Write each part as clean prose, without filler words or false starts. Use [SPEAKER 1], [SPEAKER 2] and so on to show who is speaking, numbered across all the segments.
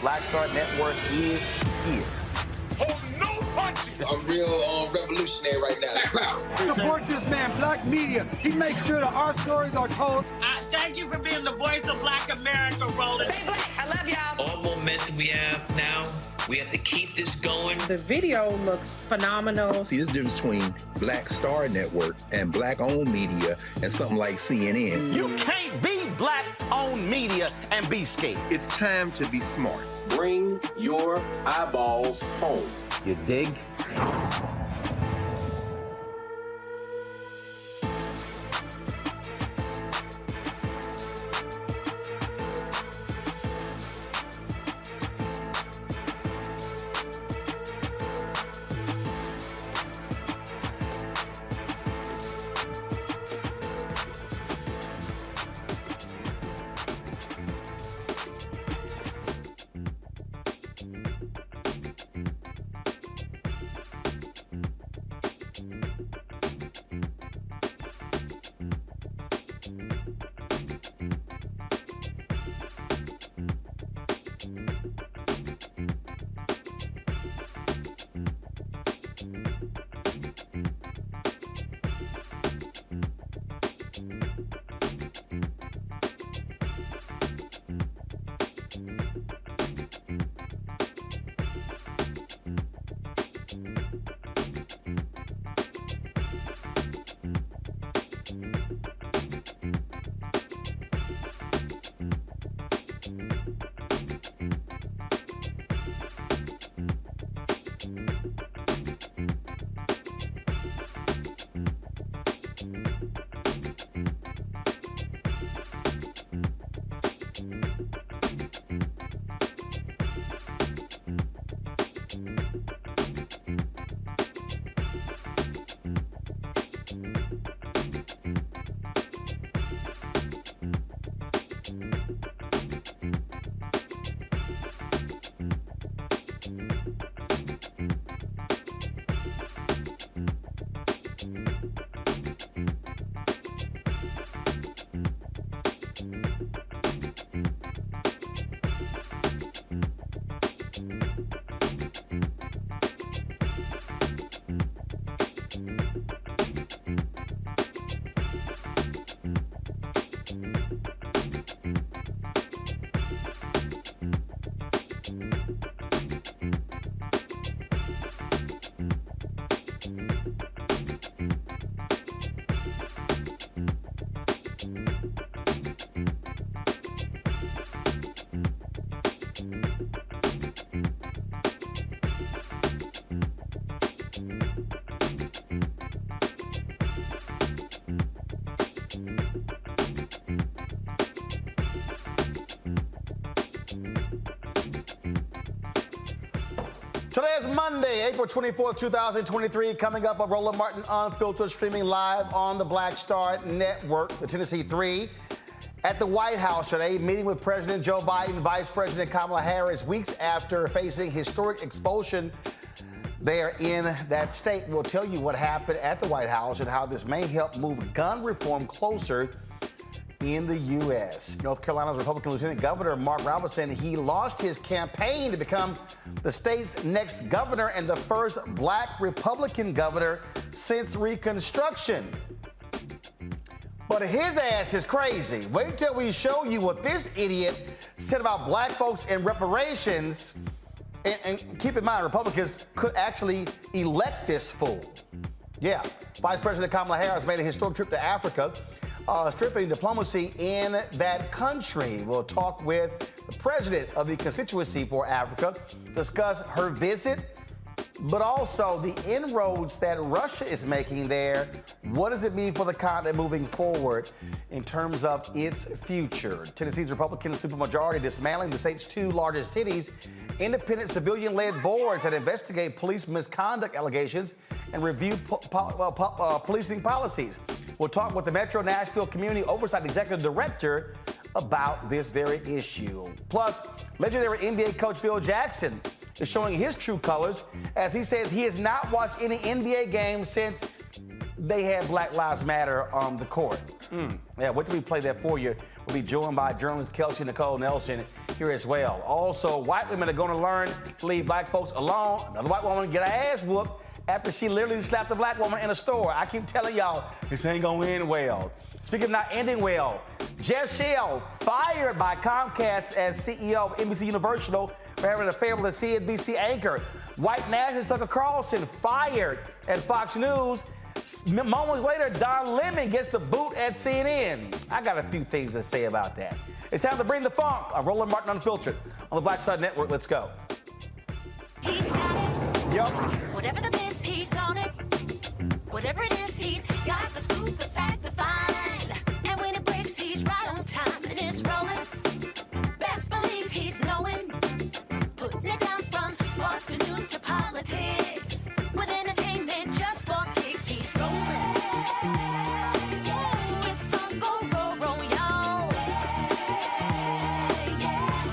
[SPEAKER 1] Black Star Network is here.
[SPEAKER 2] Hold no punches.
[SPEAKER 3] I'm real revolutionary right now.
[SPEAKER 4] Support this man, Black Media. He makes sure that our stories are told.
[SPEAKER 2] I Thank you for being the voice of Black America, Roland.
[SPEAKER 3] Stay black. I love y'all.
[SPEAKER 4] All momentum we have now, we have to keep this going.
[SPEAKER 5] The video looks phenomenal.
[SPEAKER 6] See, there's a difference between Black Star Network and Black-owned media and something like CNN.
[SPEAKER 1] You can't be Black-owned media and be scared.
[SPEAKER 6] It's time to be smart.
[SPEAKER 7] Bring your eyeballs home.
[SPEAKER 1] You dig? Today is Monday, April 24th, 2023. Coming up, a Roland Martin Unfiltered, streaming live on the Black Star Network, the Tennessee 3. At the White House today, meeting with President Joe Biden, Vice President Kamala Harris, weeks after facing historic expulsion there in that state. We'll tell you what happened at the White House and how this may help move gun reform closer in the U.S. North Carolina's Republican Lieutenant Governor Mark Robinson, he launched his campaign to become the state's next governor and the first Black Republican governor since Reconstruction. But his ass is crazy. Wait till we show you what this idiot said about black folks and reparations. And keep in mind, Republicans could actually elect this fool. Yeah, Vice President Kamala Harris made a historic trip to Africa, strengthening diplomacy in that country. We'll talk with the president of the Constituency for Africa, discuss her visit, but also the inroads that Russia is making there. What does it mean for the continent moving forward in terms of its future? Tennessee's Republican supermajority dismantling the state's two largest cities, independent civilian-led boards that investigate police misconduct allegations and review policing policies. We'll talk with the Metro Nashville Community Oversight Executive Director about this very issue. Plus, legendary NBA coach Phil Jackson is showing his true colors as he says he has not watched any NBA games since they had Black Lives Matter on the court. Yeah, wait till we play that for you. We'll be joined by journalist Kelsey Nicole Nelson here as well. Also, white women are going to learn to leave black folks alone. Another white woman get her ass whooped after she literally slapped a black woman in a store. I keep telling y'all, this ain't going to end well. Speaking of not ending well, Jeff Shell fired by Comcast as CEO of NBC Universal for having an affair with a CNBC anchor. White nationalist Tucker Carlson fired at Fox News. Moments later, Don Lemon gets the boot at CNN. I got a few things to say about that. It's time to bring the funk. I'm Roland Martin Unfiltered on the Black Star Network. Let's go.
[SPEAKER 3] He's got it.
[SPEAKER 1] Yup.
[SPEAKER 3] Whatever the biz, he's on it. Whatever it is, he's got the scoop, the fact, the find. And when it breaks, he's right on time and it's rolling. Best believe he's knowing. Putting it down from sports to news to politics. With entertainment just for kicks, he's rolling. It's on go, roll, roll, y'all.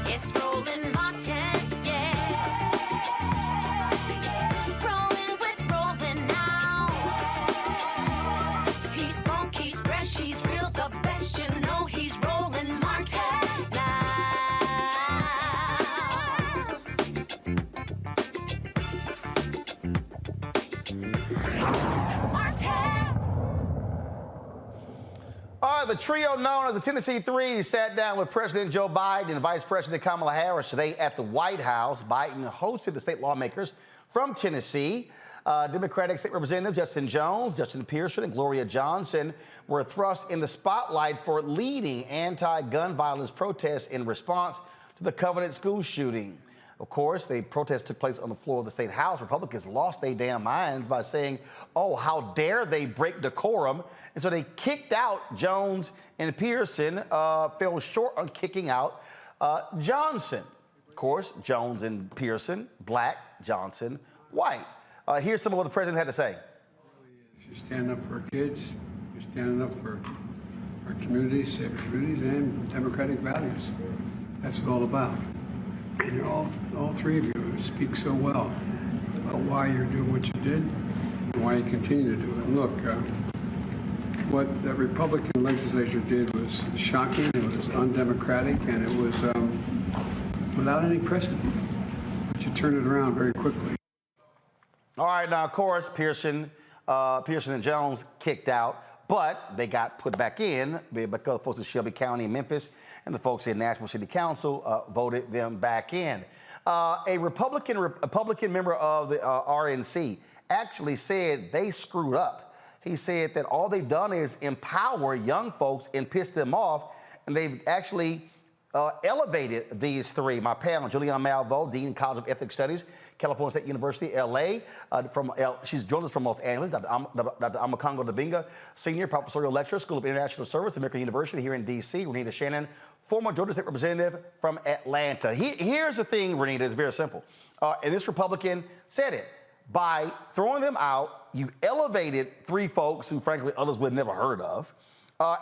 [SPEAKER 3] It's Roland Martin, yeah. Rolling with Roland now. He's funk, he's fresh, he's real, the best, you know he's Roland Martin now.
[SPEAKER 1] All right, the trio known as the Tennessee Three sat down with President Joe Biden and Vice President Kamala Harris today at the White House. Biden hosted the state lawmakers from Tennessee. Democratic State Representative Justin Jones, Justin Pearson, and Gloria Johnson were thrust in the spotlight for leading anti-gun violence protests in response to the Covenant school shooting. Of course, the protest took place on the floor of the state house. Republicans lost their damn minds by saying, oh, how dare they break decorum. And so they kicked out Jones and Pearson, fell short on kicking out Johnson. Of course, Jones and Pearson, black, Johnson, white. Here's some of what the president had to say.
[SPEAKER 8] You're standing up for our kids. You're standing up for our communities, safe communities, and democratic values. That's what it's all about. And all three of you speak so well about why you're doing what you did and why you continue to do it. And look, what the Republican legislature did was shocking, it was undemocratic, and it was without any precedent. But you turned it around very quickly.
[SPEAKER 1] All right, now, of course, Pearson and Jones kicked out, but they got put back in because folks in Shelby County and Memphis and the folks in Nashville City Council voted them back in. A Republican member of the RNC actually said they screwed up. He said that all they've done is empower young folks and piss them off, and they've actually elevated these three. My panel, Julianne Malveaux, Dean, College of Ethics Studies, California State University, LA. She's joined us from Los Angeles. Dr. Amakongo Dabinga, Senior Professorial Lecturer, School of International Service, American University here in D.C. Renita Shannon, former Georgia State Representative from Atlanta. Here's the thing, Renita, it's very simple. And this Republican said it. By throwing them out, you've elevated three folks who, frankly, others would have never heard of.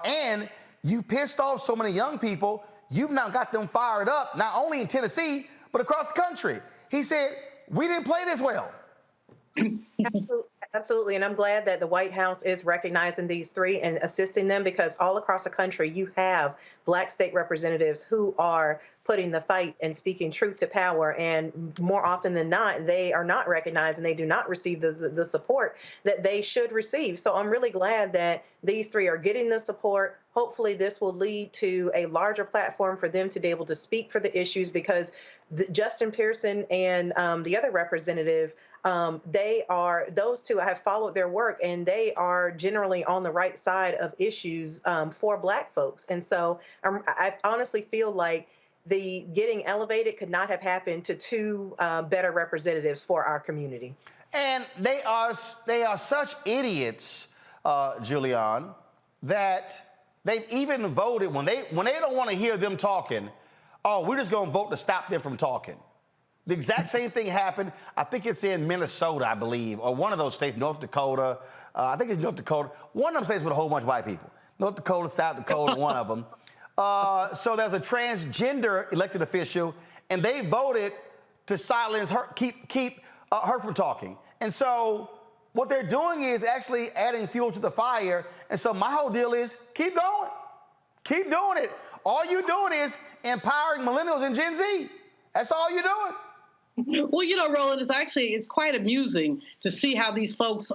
[SPEAKER 1] And you pissed off so many young people. You've now got them fired up, not only in Tennessee, but across the country. He said, we didn't play this well.
[SPEAKER 9] Absolutely. And I'm glad that the White House is recognizing these three and assisting them, because all across the country, you have black state representatives who are putting the fight and speaking truth to power. And more often than not, they are not recognized and they do not receive the support that they should receive. So I'm really glad that these three are getting the support. Hopefully this will lead to a larger platform for them to be able to speak for the issues, because Justin Pearson and the other representative, those two have followed their work, and they are generally on the right side of issues for black folks. And so I honestly feel like the getting elevated could not have happened to two better representatives for our community.
[SPEAKER 1] And they are such idiots, Julianne, that they've even voted when they don't want to hear them talking. Oh, we're just going to vote to stop them from talking. The exact same thing happened. I think it's in Minnesota, I believe, or one of those states, North Dakota. I think it's North Dakota. One of them states with a whole bunch of white people. North Dakota, South Dakota, one of them. So there's a transgender elected official, and they voted to silence her, keep her from talking. And so what they're doing is actually adding fuel to the fire. And so my whole deal is keep going. Keep doing it. All you're doing is empowering millennials and Gen Z. That's all you're doing.
[SPEAKER 10] Well, you know, Roland, it's quite amusing to see how these folks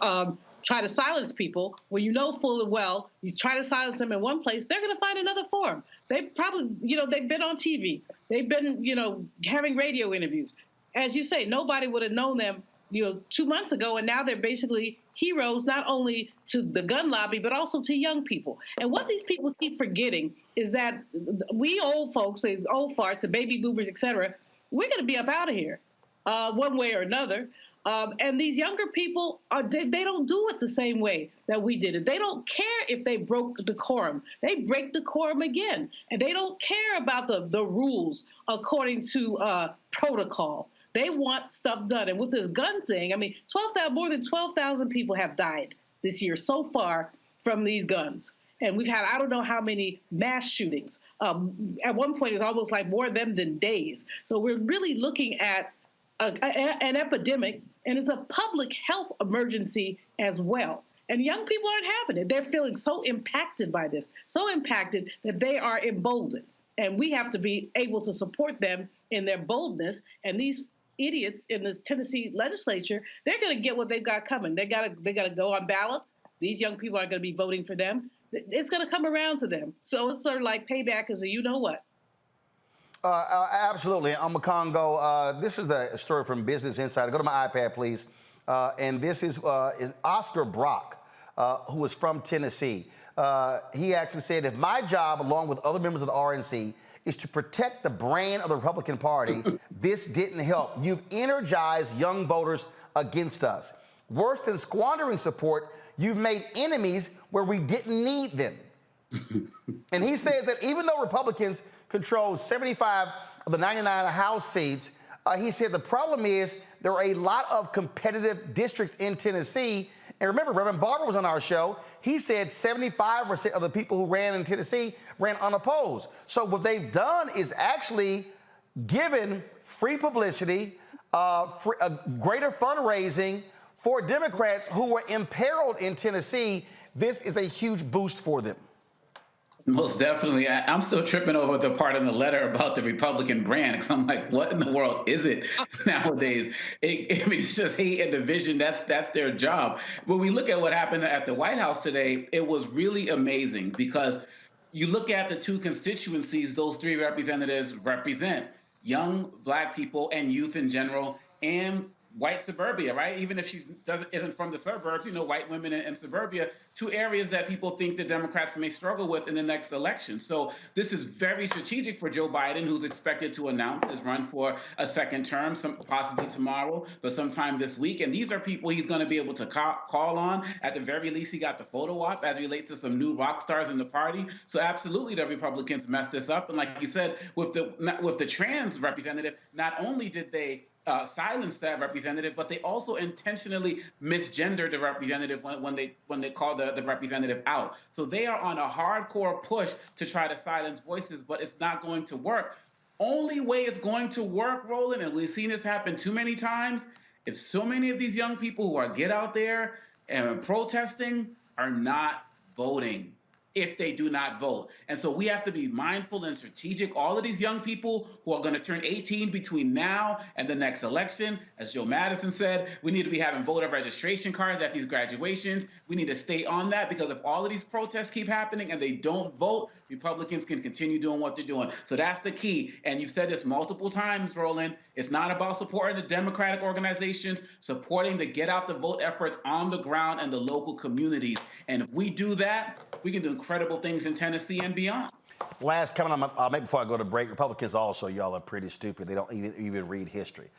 [SPEAKER 5] try to silence people, when you know full and well, you try to silence them in one place, they're going to find another forum. They probably, they've been on TV. They've been, having radio interviews. As you say, nobody would have known them, 2 months ago, and now they're basically heroes, not only to the gun lobby, but also to young people. And what these people keep forgetting is that we old folks, old farts, and baby boomers, et cetera, we're going to be up out of here one way or another. And these younger people, they don't do it the same way that we did it. They don't care if they broke decorum. They break decorum again. And they don't care about the rules according to protocol. They want stuff done. And with this gun thing, I mean, more than 12,000 people have died this year so far from these guns. And we've had, I don't know how many mass shootings. At one point, it's almost like more of them than days. So we're really looking at an epidemic, and it's a public health emergency as well. And young people aren't having it. They're feeling so impacted by this, so impacted that they are emboldened. And we have to be able to support them in their boldness. And these idiots in this Tennessee legislature, they're going to get what they've got coming. They got to go on ballots. These young people aren't going to be voting for them. It's going to come around to them. So it's sort of like payback as a you-know-what.
[SPEAKER 1] Absolutely. Congo, this is the story from Business Insider. Go to my iPad, please. And this is Oscar Brock, who is from Tennessee. He actually said, if my job, along with other members of the RNC, is to protect the brand of the Republican Party, this didn't help. You've energized young voters against us. Worse than squandering support, you've made enemies where we didn't need them. And he says that even though Republicans control 75 of the 99 House seats, he said the problem is there are a lot of competitive districts in Tennessee. And remember, Reverend Barber was on our show. He said 75% of the people who ran in Tennessee ran unopposed. So what they've done is actually given free publicity, greater fundraising for Democrats who were imperiled in Tennessee. This is a huge boost for them.
[SPEAKER 10] Most definitely. I'm still tripping over the part in the letter about the Republican brand, because I'm like, what in the world is it nowadays? It's just hate and division. That's their job. When we look at what happened at the White House today, it was really amazing, because you look at the two constituencies those three representatives represent: young Black people and youth in general, and white suburbia, right? Even if she isn't from the suburbs, white women in suburbia, two areas that people think the Democrats may struggle with in the next election. So this is very strategic for Joe Biden, who's expected to announce his run for a second term, possibly tomorrow, but sometime this week. And these are people he's going to be able to call on. At the very least, he got the photo op as relates to some new rock stars in the party. So absolutely, the Republicans messed this up. And like you said, with the trans representative, not only did they silence that representative, but they also intentionally misgendered the representative when they called the representative out. So they are on a hardcore push to try to silence voices, but it's not going to work. Only way it's going to work, Roland, and we've seen this happen too many times, if so many of these young people who are get out there and protesting are not voting, if they do not vote. And so we have to be mindful and strategic. All of these young people who are going to turn 18 between now and the next election, as Joe Madison said, we need to be having voter registration cards at these graduations. We need to stay on that, because if all of these protests keep happening and they don't vote, Republicans can continue doing what they're doing. So that's the key. And you've said this multiple times, Roland. It's not about supporting the Democratic organizations, supporting the get out the vote efforts on the ground and the local communities. And if we do that, we can do incredible things in Tennessee and beyond.
[SPEAKER 1] Last comment I'll make before I go to break. Republicans also, y'all are pretty stupid. They don't even read history.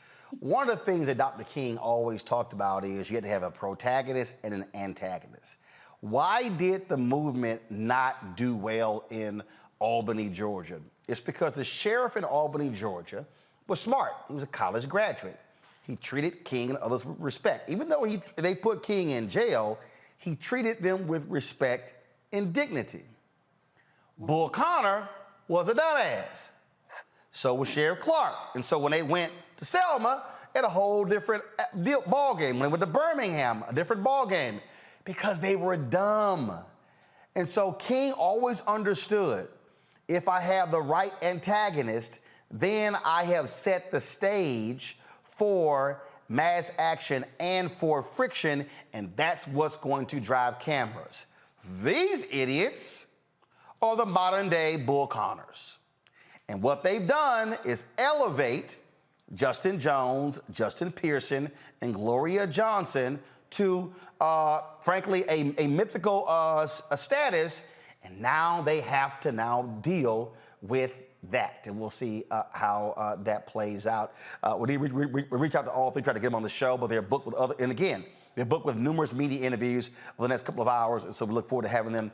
[SPEAKER 1] One of the things that Dr. King always talked about is you had to have a protagonist and an antagonist. Why did the movement not do well in Albany, Georgia? It's because the sheriff in Albany, Georgia was smart. He was a college graduate. He treated King and others with respect. Even though they put King in jail, he treated them with respect and dignity. Bull Connor was a dumbass. So was Sheriff Clark. And so when they went to Selma, it had a whole different ball game. When they went to Birmingham, a different ball game, because they were dumb. And so King always understood, if I have the right antagonist, then I have set the stage for mass action and for friction, and that's what's going to drive cameras. These idiots are the modern-day Bull Connors. And what they've done is elevate Justin Jones, Justin Pearson, and Gloria Johnson to, frankly, a mythical status, and now they have to now deal with that, and we'll see how that plays out. We reach out to all three, try to get them on the show, but they're booked with other, and again, they're booked with numerous media interviews over the next couple of hours, and so we look forward to having them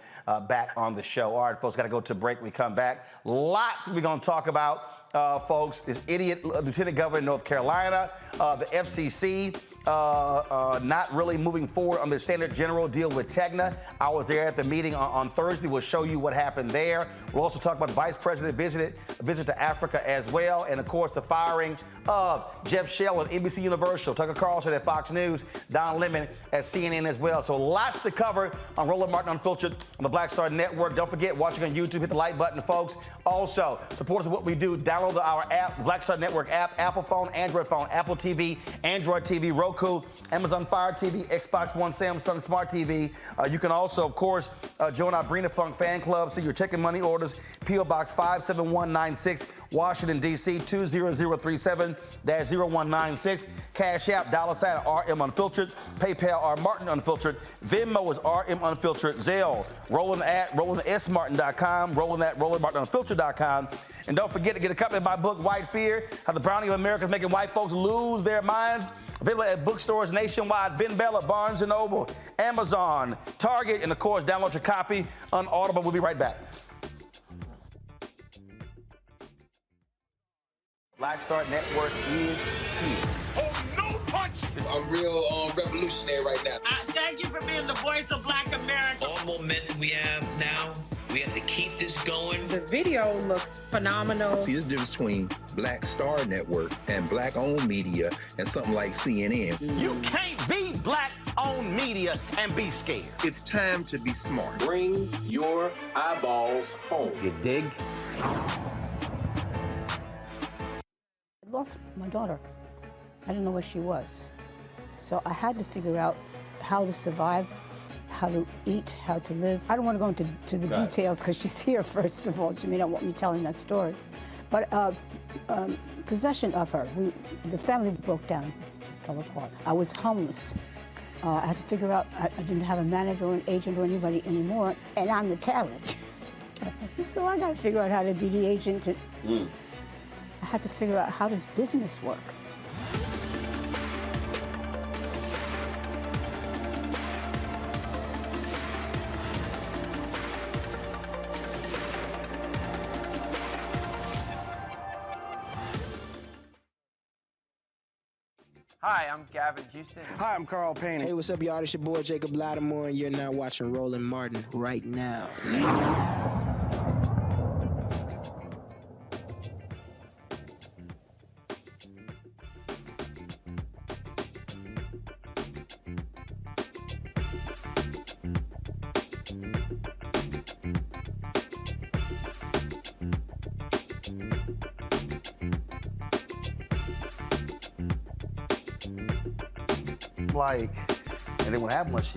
[SPEAKER 1] back on the show. All right, folks, got to go to break. We come back. Lots we're going to talk about, folks. This idiot lieutenant governor in North Carolina, the FCC, not really moving forward on the standard general deal with Tegna. I was there at the meeting on Thursday. We'll show you what happened there. We'll also talk about the vice president visit to Africa as well. And of course, the firing of Jeff Shell at NBC Universal, Tucker Carlson at Fox News, Don Lemon at CNN as well. So lots to cover on Roland Martin Unfiltered on the Black Star Network. Don't forget, watching on YouTube, hit the like button, folks. Also, support us in what we do. Download our app, the Black Star Network app, Apple phone, Android phone, Apple TV, Android TV, Roku, Amazon Fire TV, Xbox One, Samsung Smart TV. You can also, of course, join our Brina Funk fan club. See your checking money orders. P.O. Box 57196, Washington, D.C. 20037-0196. Cash App, $ RM Unfiltered. PayPal, R Martin Unfiltered. Venmo is RM Unfiltered. Zelle, Roland at RolandSMartin.com. Roland at RolandMartinUnfiltered.com. And don't forget to get a copy of my book, White Fear, How the Browning of America is Making White Folks Lose Their Minds. Available at bookstores nationwide, Ben Bell at Barnes & Noble, Amazon, Target, and of course, download your copy on Audible. We'll be right back. Black Star Network is here.
[SPEAKER 7] Oh, no punch! I'm real revolutionary right now.
[SPEAKER 2] Thank you for being the voice of Black America.
[SPEAKER 4] All momentum we have now, we have to keep this going.
[SPEAKER 11] The video looks phenomenal.
[SPEAKER 6] See, there's a difference between Black Star Network and black-owned media and something like CNN.
[SPEAKER 1] You can't be black-owned media and be scared.
[SPEAKER 6] It's time to be smart.
[SPEAKER 7] Bring your eyeballs home.
[SPEAKER 1] You dig?
[SPEAKER 12] I lost my daughter. I didn't know where she was. So I had to figure out how to survive, how to eat, how to live. I don't want to go into the details because she's here, first of all. She may not want me telling that story. But possession of her, the family broke down, fell apart. I was homeless. I had to figure out, I didn't have a manager or an agent or anybody anymore, and I'm the talent. So I got to figure out how to be the agent. I had to figure out, how does business work?
[SPEAKER 13] Hi, I'm Gavin Houston.
[SPEAKER 14] Hi, I'm Carl Payne. Hey, what's up, y'all? It's your boy Jacob Lattimore, and you're now watching Roland Martin right now.
[SPEAKER 1] Like, and they won't have much.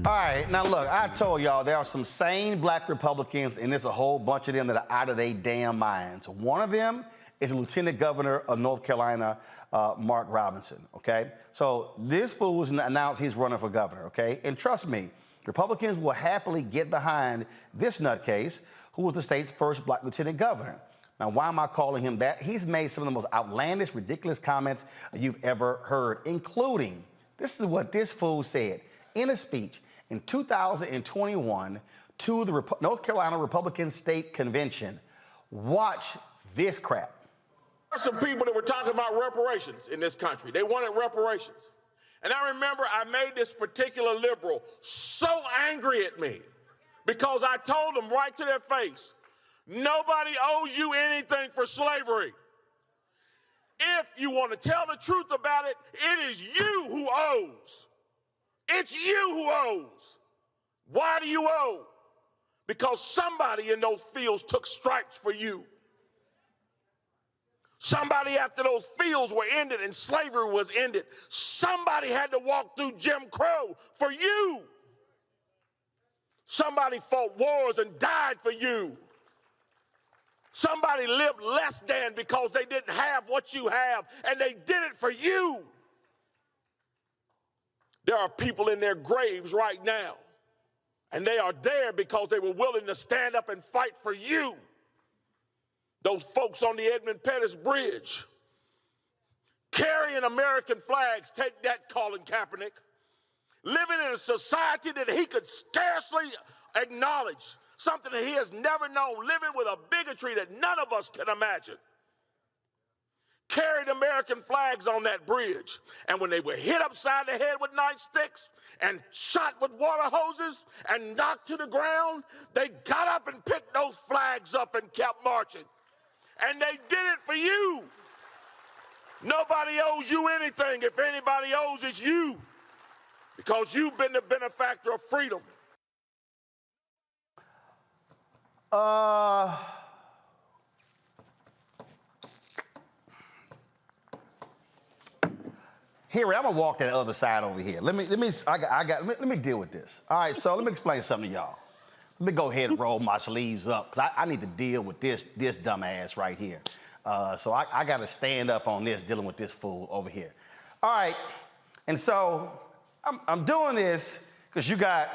[SPEAKER 1] All right, now look, I told y'all there are some sane black Republicans, and there's a whole bunch of them that are out of their damn minds. One of them is the Lieutenant Governor of North Carolina, Mark Robinson, okay? So this fool's announced he's running for governor, okay? And trust me, Republicans will happily get behind this nutcase, who was the state's first black lieutenant governor. Now, why am I calling him that? He's made some of the most outlandish, ridiculous comments you've ever heard, including, this is what this fool said in a speech in 2021 to the North Carolina Republican State Convention. Watch this crap.
[SPEAKER 15] Some people that were talking about reparations in this country. They wanted reparations. And I remember I made this particular liberal so angry at me because I told them right to their face, nobody owes you anything for slavery. If you want to tell the truth about it, it is you who owes. It's you who owes. Why do you owe? Because somebody in those fields took stripes for you. Somebody, after those fields were ended and slavery was ended, somebody had to walk through Jim Crow for you. Somebody fought wars and died for you. Somebody lived less than because they didn't have what you have, and they did it for you. There are people in their graves right now, and they are there because they were willing to stand up and fight for you. Those folks on the Edmund Pettus Bridge carrying American flags, take that, Colin Kaepernick, living in a society that he could scarcely acknowledge, something that he has never known, living with a bigotry that none of us can imagine. Carried American flags on that bridge, and when they were hit upside the head with nightsticks and shot with water hoses and knocked to the ground, they got up and picked those flags up and kept marching. And they did it for you. Nobody owes you anything. If anybody owes, it's you, because you've been the benefactor of freedom.
[SPEAKER 1] Here, I'm gonna walk that other side over here. Let me deal with this. All right, so let me explain something to y'all. Let me go ahead and roll my sleeves up, because I need to deal with this dumbass right here. So I got to stand up on this, dealing with this fool over here. All right, and so I'm doing this because you got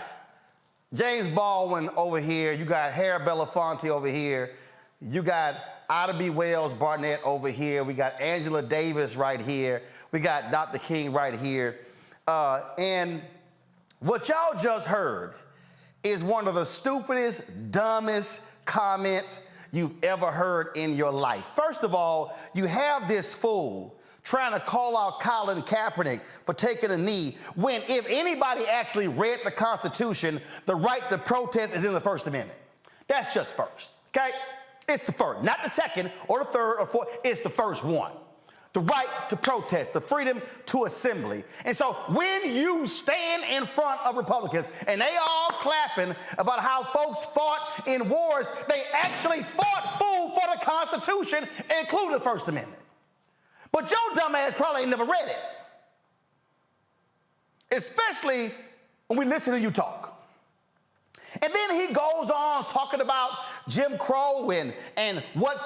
[SPEAKER 1] James Baldwin over here, you got Harry Belafonte over here, you got Ida B. Wells Barnett over here, we got Angela Davis right here, we got Dr. King right here. And what y'all just heard is one of the stupidest, dumbest comments you've ever heard in your life. First of all, you have this fool trying to call out Colin Kaepernick for taking a knee, when if anybody actually read the Constitution, the right to protest is in the First Amendment. That's just first, okay? It's the first, not the second or the third or fourth, it's the first one. The right to protest, the freedom to assembly. And so when you stand in front of Republicans and they all clapping about how folks fought in wars, they actually fought for the Constitution, including the First Amendment. But your dumb ass probably ain't never read it. Especially when we listen to you talk. And then he goes on talking about Jim Crow and what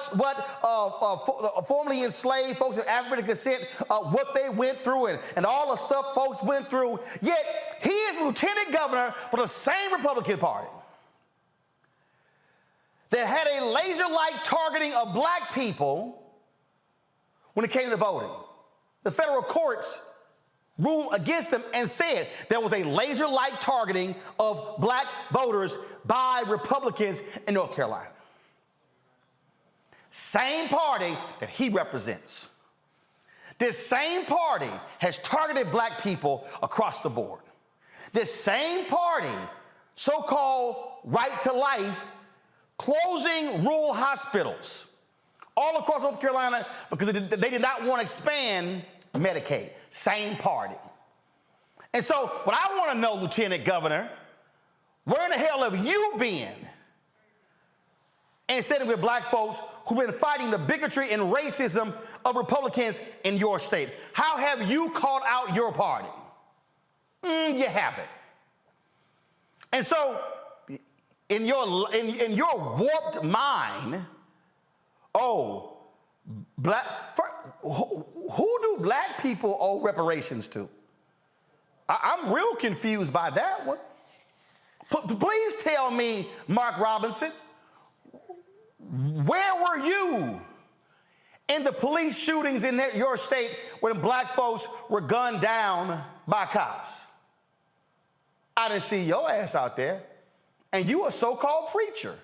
[SPEAKER 1] formerly enslaved folks of African descent, what they went through and all the stuff folks went through. Yet he is lieutenant governor for the same Republican Party that had a laser-like targeting of black people when it came to voting. The federal courts ruled against them and said there was a laser-like targeting of black voters by Republicans in North Carolina. Same party that he represents. This same party has targeted black people across the board. This same party, so-called right to life, closing rural hospitals all across North Carolina because they did not want to expand Medicaid. Same party. And so what I want to know, Lieutenant Governor, where in the hell have you been instead with black folks who've been fighting the bigotry and racism of Republicans in your state? How have you called out your party? You haven't. And so in your warped mind, who do black people owe reparations to? I'm real confused by that one. Please tell me, Mark Robinson, where were you in the police shootings in your state when black folks were gunned down by cops? I didn't see your ass out there, and you a so-called preacher.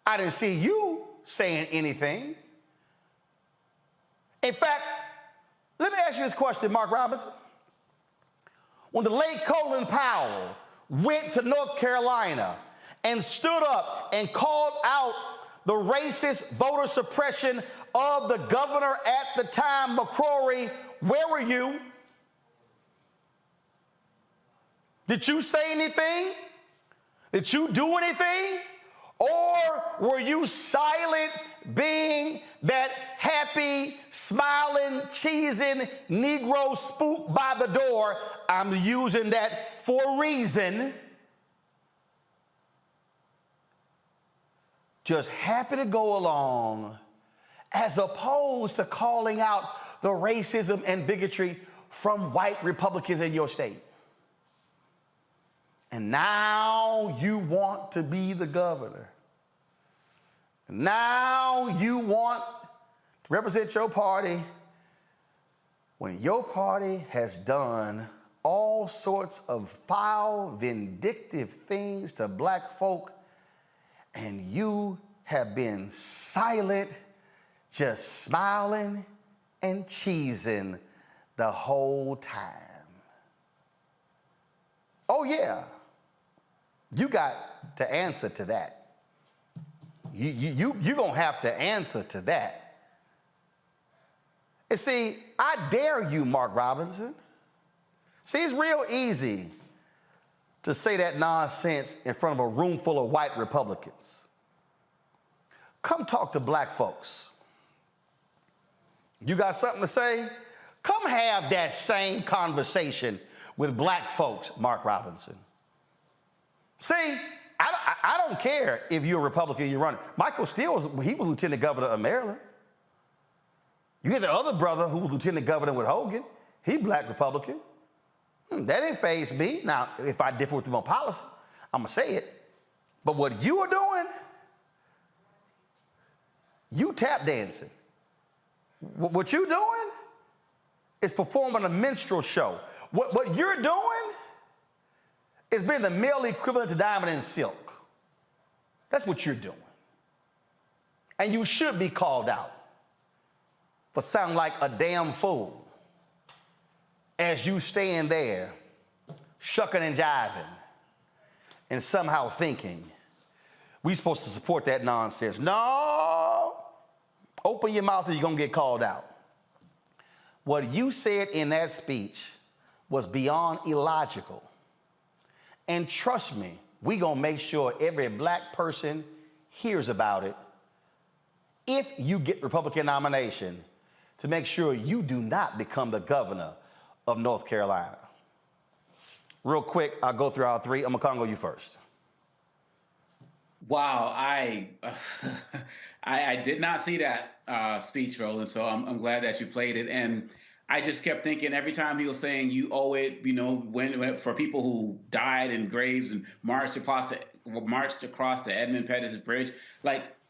[SPEAKER 1] I didn't see you saying anything. In fact, let me ask you this question, Mark Robinson. When the late Colin Powell went to North Carolina and stood up and called out the racist voter suppression of the governor at the time, McCrory, where were you? Did you say anything? Did you do anything? Or were you silent, being that happy, smiling, cheesing Negro spook by the door? I'm using that for a reason. Just happy to go along, as opposed to calling out the racism and bigotry from white Republicans in your state. And now you want to be the governor. Now you want to represent your party when your party has done all sorts of foul, vindictive things to black folk, and you have been silent, just smiling and cheesing the whole time. Oh yeah, you got to answer to that. You're gonna have to answer to that. And see, I dare you, Mark Robinson. See, it's real easy to say that nonsense in front of a room full of white Republicans. Come talk to black folks. You got something to say? Come have that same conversation with black folks, Mark Robinson. See, I don't care if you're a Republican, you're running. Michael Steele, he was lieutenant governor of Maryland. You get the other brother who was lieutenant governor with Hogan. He black Republican. That didn't faze me. Now, if I differ with him on policy, I'm going to say it. But what you are doing, you tap dancing. What you're doing is performing a minstrel show. What you're doing is being the male equivalent to Diamond and Silk. That's what you're doing. And you should be called out for sounding like a damn fool as you stand there shucking and jiving and somehow thinking we're supposed to support that nonsense. No, open your mouth or you're gonna get called out. What you said in that speech was beyond illogical. And trust me, we're gonna make sure every black person hears about it if you get Republican nomination, to make sure you do not become the governor of North Carolina. Real quick, I'll go through all three. I'm gonna Congo you first.
[SPEAKER 10] Wow, I did not see that speech, Roland, so I'm glad that you played it. And I just kept thinking every time he was saying you owe it, you know, when for people who died in graves and marched across the Edmund Pettus Bridge,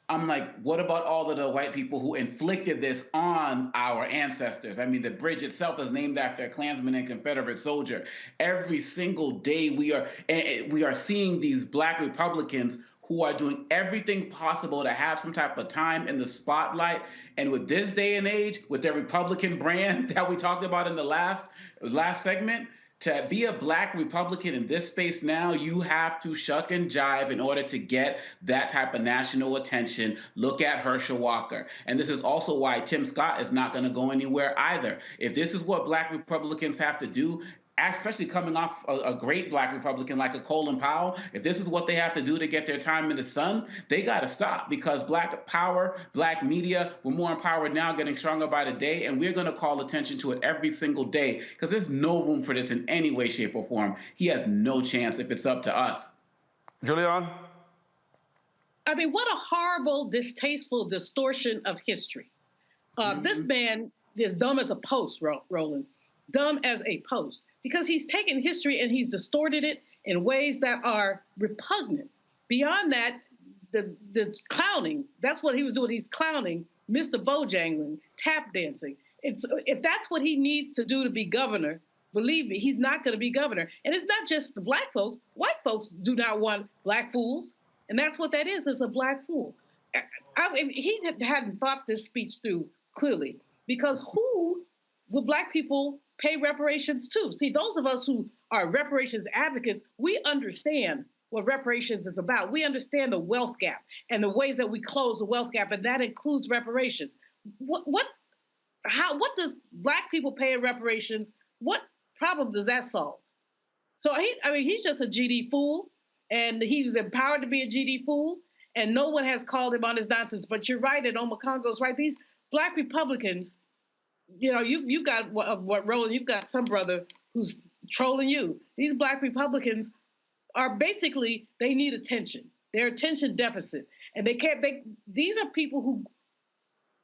[SPEAKER 10] I'm like, what about all of the white people who inflicted this on our ancestors? I mean, the bridge itself is named after a Klansman and Confederate soldier. Every single day we are seeing these black Republicans who are doing everything possible to have some type of time in the spotlight. And with this day and age, with their Republican brand that we talked about in the last segment, to be a black Republican in this space now, you have to shuck and jive in order to get that type of national attention. Look at Herschel Walker. And this is also why Tim Scott is not going to go anywhere either. If this is what black Republicans have to do, especially coming off a great black Republican like a Colin Powell, if this is what they have to do to get their time in the sun, they got to stop, because black power, black media, we're more empowered now, getting stronger by the day, and we're going to call attention to it every single day, because there's no room for this in any way, shape, or form. He has no chance if it's up to us.
[SPEAKER 1] Julian?
[SPEAKER 5] I mean, what a horrible, distasteful distortion of history. This man is dumb as a post, Roland. Dumb as a post, because he's taken history and he's distorted it in ways that are repugnant. Beyond that, the clowning, that's what he was doing. He's clowning, Mr. Bojangling, tap dancing. If that's what he needs to do to be governor, believe me, he's not going to be governor. And it's not just the black folks. White folks do not want black fools. And that's what that is a black fool. He hadn't thought this speech through clearly, because who would black people pay reparations to? See, those of us who are reparations advocates, we understand what reparations is about. We understand the wealth gap and the ways that we close the wealth gap, and that includes reparations. What does Black people pay in reparations? What problem does that solve? So he's just a GD fool, and he was empowered to be a GD fool, and no one has called him on his nonsense. But you're right, and Omakongo's right. These Black Republicans, you got what Roland, you've got some brother who's trolling you. These Black Republicans are basically, they need attention. They're attention deficit. And these are people who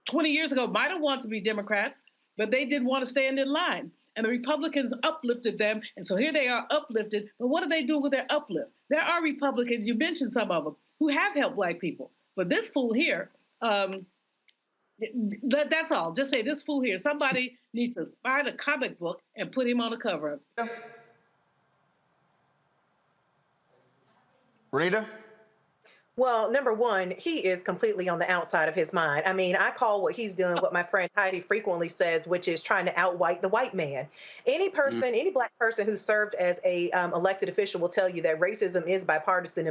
[SPEAKER 5] 20 years ago might have wanted to be Democrats, but they didn't want to stand in line. And the Republicans uplifted them. And so here they are uplifted. But what do they do with their uplift? There are Republicans, you mentioned some of them, who have helped Black people. But this fool here, that's all. Just say this fool here. Somebody needs to find a comic book and put him on the cover of it.
[SPEAKER 1] Rita?
[SPEAKER 9] Well, number one, he is completely on the outside of his mind. I mean, I call what he's doing what my friend Heidi frequently says, which is trying to outwhite the white man. Any person, any Black person who served as a elected official will tell you that racism is bipartisan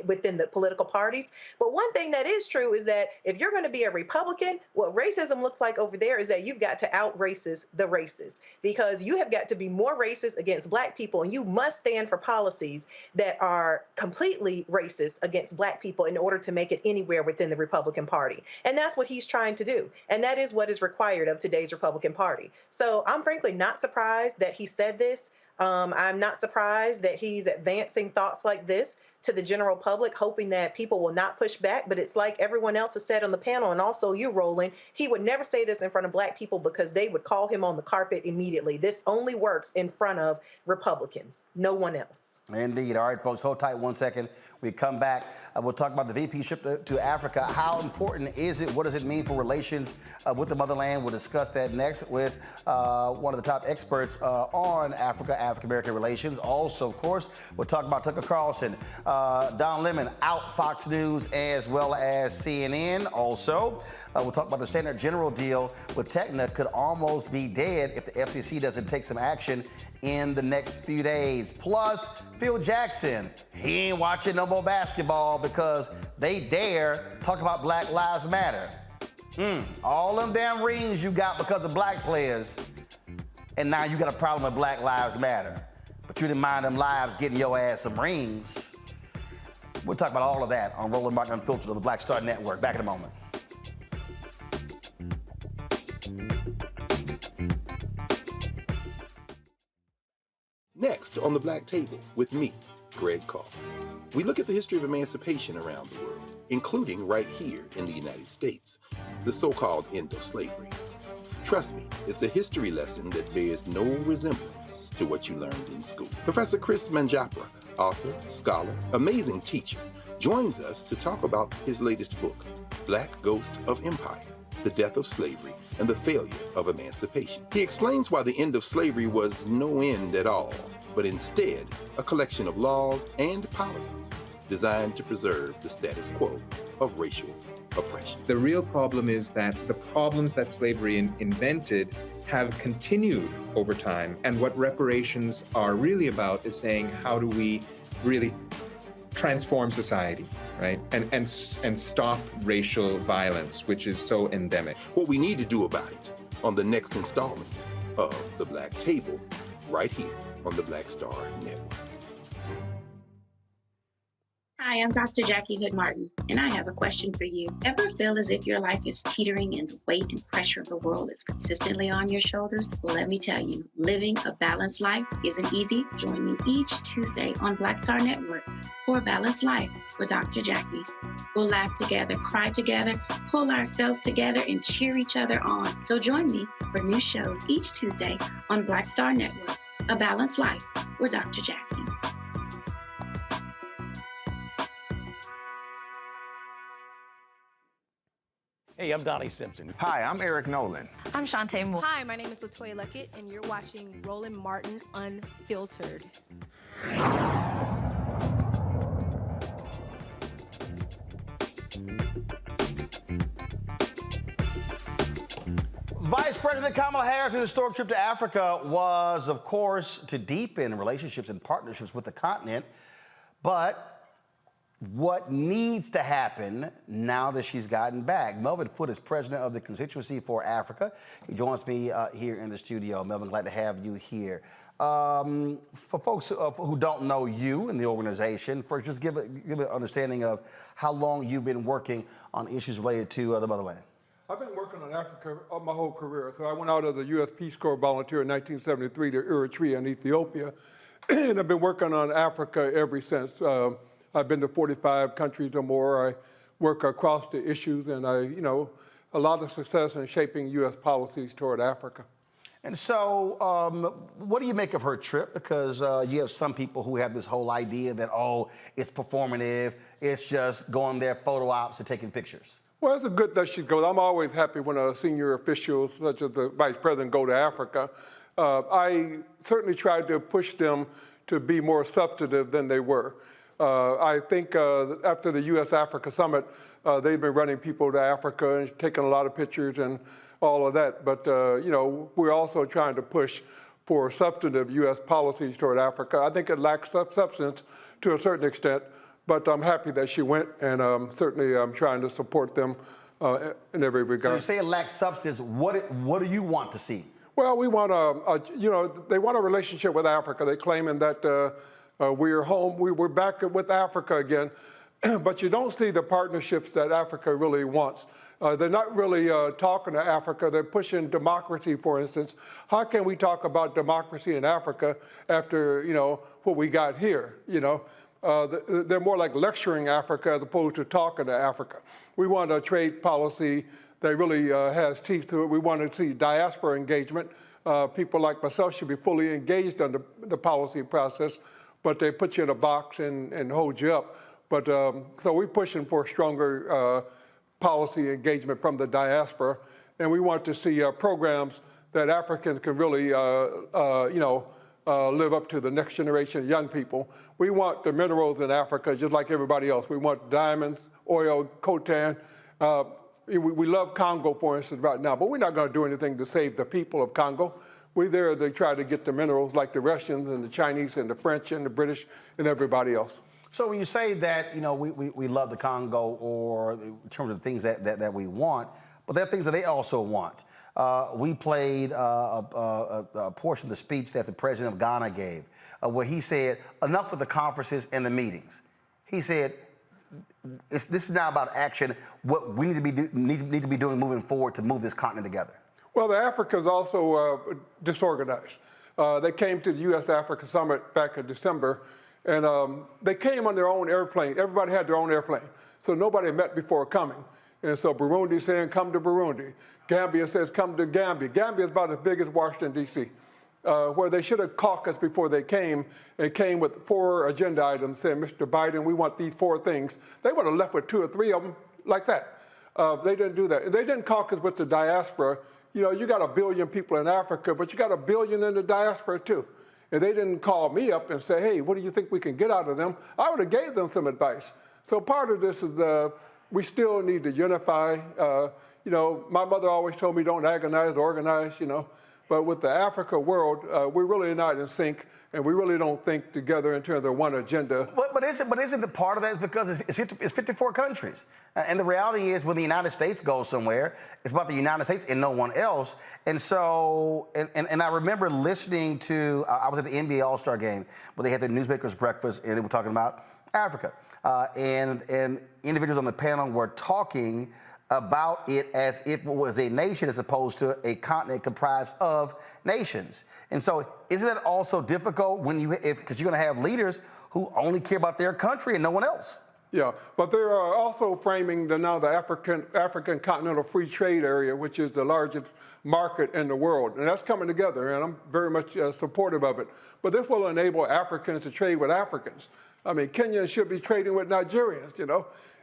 [SPEAKER 9] within the political parties. But one thing that is true is that if you're going to be a Republican, what racism looks like over there is that you've got to out-racist the races, because you have got to be more racist against Black people, and you must stand for policies that are completely racist against Black people in order to make it anywhere within the Republican Party. And that's what he's trying to do. And that is what is required of today's Republican Party. So I'm frankly not surprised that he said this. I'm not surprised that he's advancing thoughts like this to the general public, hoping that people will not push back. But it's like everyone else has said on the panel, and also you, Roland, he would never say this in front of Black people because they would call him on the carpet immediately. This only works in front of Republicans, no one else.
[SPEAKER 1] Indeed. All right, folks, hold tight 1 second. We come back. We'll talk about the VP trip to Africa. How important is it? What does it mean for relations with the motherland? We'll discuss that next with one of the top experts on African-American relations. Also, of course, we'll talk about Tucker Carlson, Don Lemon out Fox News as well as CNN. Also, we'll talk about the Standard General deal with Techna could almost be dead if the FCC doesn't take some action in the next few days. Plus, Phil Jackson, he ain't watching no more basketball because they dare talk about Black Lives Matter. All them damn rings you got because of Black players, and now you got a problem with Black Lives Matter. But you didn't mind them lives getting your ass some rings. We'll talk about all of that on Roland Martin Unfiltered on the Black Star Network. Back in a moment.
[SPEAKER 16] Next on the Black Table with me, Greg Carr. We look at the history of emancipation around the world, including right here in the United States, the so-called end of slavery. Trust me, it's a history lesson that bears no resemblance to what you learned in school. Professor Chris Manjapra, author, scholar, amazing teacher, joins us to talk about his latest book, Black Ghost of Empire, The Death of Slavery and the Failure of Emancipation. He explains why the end of slavery was no end at all, but instead a collection of laws and policies designed to preserve the status quo of racial oppression.
[SPEAKER 17] The real problem is that the problems that slavery invented have continued over time. And what reparations are really about is saying, how do we really transform society, right? And stop racial violence, which is so endemic.
[SPEAKER 16] What we need to do about it on the next installment of The Black Table, right here on the Black Star Network.
[SPEAKER 18] Hi, I'm Dr. Jackie Hood Martin, and I have a question for you. Ever feel as if your life is teetering and the weight and pressure of the world is consistently on your shoulders? Well, let me tell you, living a balanced life isn't easy. Join me each Tuesday on Black Star Network for A Balanced Life with Dr. Jackie. We'll laugh together, cry together, pull ourselves together, and cheer each other on. So join me for new shows each Tuesday on Black Star Network, A Balanced Life with Dr. Jackie.
[SPEAKER 19] Hey, I'm Donnie Simpson.
[SPEAKER 20] Hi, I'm Eric Nolan.
[SPEAKER 21] I'm Shantae Moore.
[SPEAKER 22] Hi, my name is Latoya Luckett, and you're watching Roland Martin Unfiltered.
[SPEAKER 1] Vice President Kamala Harris' historic trip to Africa was, of course, to deepen relationships and partnerships with the continent. But what needs to happen now that she's gotten back? Melvin Foote is president of the Constituency for Africa. He joins me here in the studio. Melvin, glad to have you here. For folks who don't know you and the organization, first, just give an understanding of how long you've been working on issues related to the motherland.
[SPEAKER 20] I've been working on Africa my whole career. So I went out as a U.S. Peace Corps volunteer in 1973 to Eritrea and Ethiopia, and I've been working on Africa ever since. I've been to 45 countries or more. I work across the issues, and a lot of success in shaping U.S. policies toward Africa.
[SPEAKER 1] And so, what do you make of her trip? Because you have some people who have this whole idea that, oh, it's performative, it's just going there, photo ops, and taking pictures.
[SPEAKER 20] Well, it's good that she goes. I'm always happy when senior officials, such as the Vice President, go to Africa. I certainly tried to push them to be more substantive than they were. I think after the U.S.-Africa Summit, they've been running people to Africa and taking a lot of pictures and all of that. But, we're also trying to push for substantive U.S. policies toward Africa. I think it lacks substance to a certain extent, but I'm happy that she went, and certainly I'm trying to support them in every regard.
[SPEAKER 1] So you say it lacks substance. What do you want to see?
[SPEAKER 20] Well, we want they want a relationship with Africa. They're claiming that we're home, we're back with Africa again, but you don't see the partnerships that Africa really wants. They're not really talking to Africa. They're pushing democracy, for instance. How can we talk about democracy in Africa after, what we got here, They're more like lecturing Africa as opposed to talking to Africa. We want a trade policy that really has teeth to it. We want to see diaspora engagement. People like myself should be fully engaged in the policy process, but they put you in a box and hold you up. But so we're pushing for stronger policy engagement from the diaspora, and we want to see programs that Africans can really, live up to the next generation of young people. We want the minerals in Africa just like everybody else. We want diamonds, oil, coltan. We love Congo, for instance, right now, but we're not going to do anything to save the people of Congo. We're there to try to get the minerals like the Russians and the Chinese and the French and the British and everybody else.
[SPEAKER 1] So when you say that, we love the Congo, or in terms of the things that we want, but there are things that they also want. We played a portion of the speech that the president of Ghana gave, where he said, enough with the conferences and the meetings. He said, this is now about action, what we need to be doing moving forward to move this continent together.
[SPEAKER 20] Well, the Africa is also disorganized. They came to the U.S.-Africa Summit back in December, and they came on their own airplane. Everybody had their own airplane, so nobody met before coming. And so Burundi saying, come to Burundi. Gambia says, come to Gambia. Gambia is about as big as Washington, D.C., where they should have caucused before they came, and came with 4 agenda items saying, Mr. Biden, we want these 4 things. They would have left with 2 or 3 of them like that. They didn't do that. They didn't caucus with the diaspora. You got 1 billion people in Africa, but you got 1 billion in the diaspora too. And they didn't call me up and say, hey, what do you think we can get out of them? I would have gave them some advice. So part of this is we still need to unify. My mother always told me don't agonize, organize, But with the Africa world, we're really not in sync, and we really don't think together in terms of one agenda.
[SPEAKER 1] But isn't the part of that is because it's 54 countries. And the reality is when the United States goes somewhere, it's about the United States and no one else. And so, and I remember listening to, I was at the NBA All-Star game where they had their newsmakers breakfast and they were talking about Africa. And individuals on the panel were talking about it as if it was a nation as opposed to a continent comprised of nations. And so isn't that also difficult when because you're going to have leaders who only care about their country and no one else?
[SPEAKER 20] Yeah, but they're also framing the African Continental Free Trade Area, which is the largest market in the world. And that's coming together, and I'm very much supportive of it. But this will enable Africans to trade with Africans. I mean, Kenyans should be trading with Nigerians,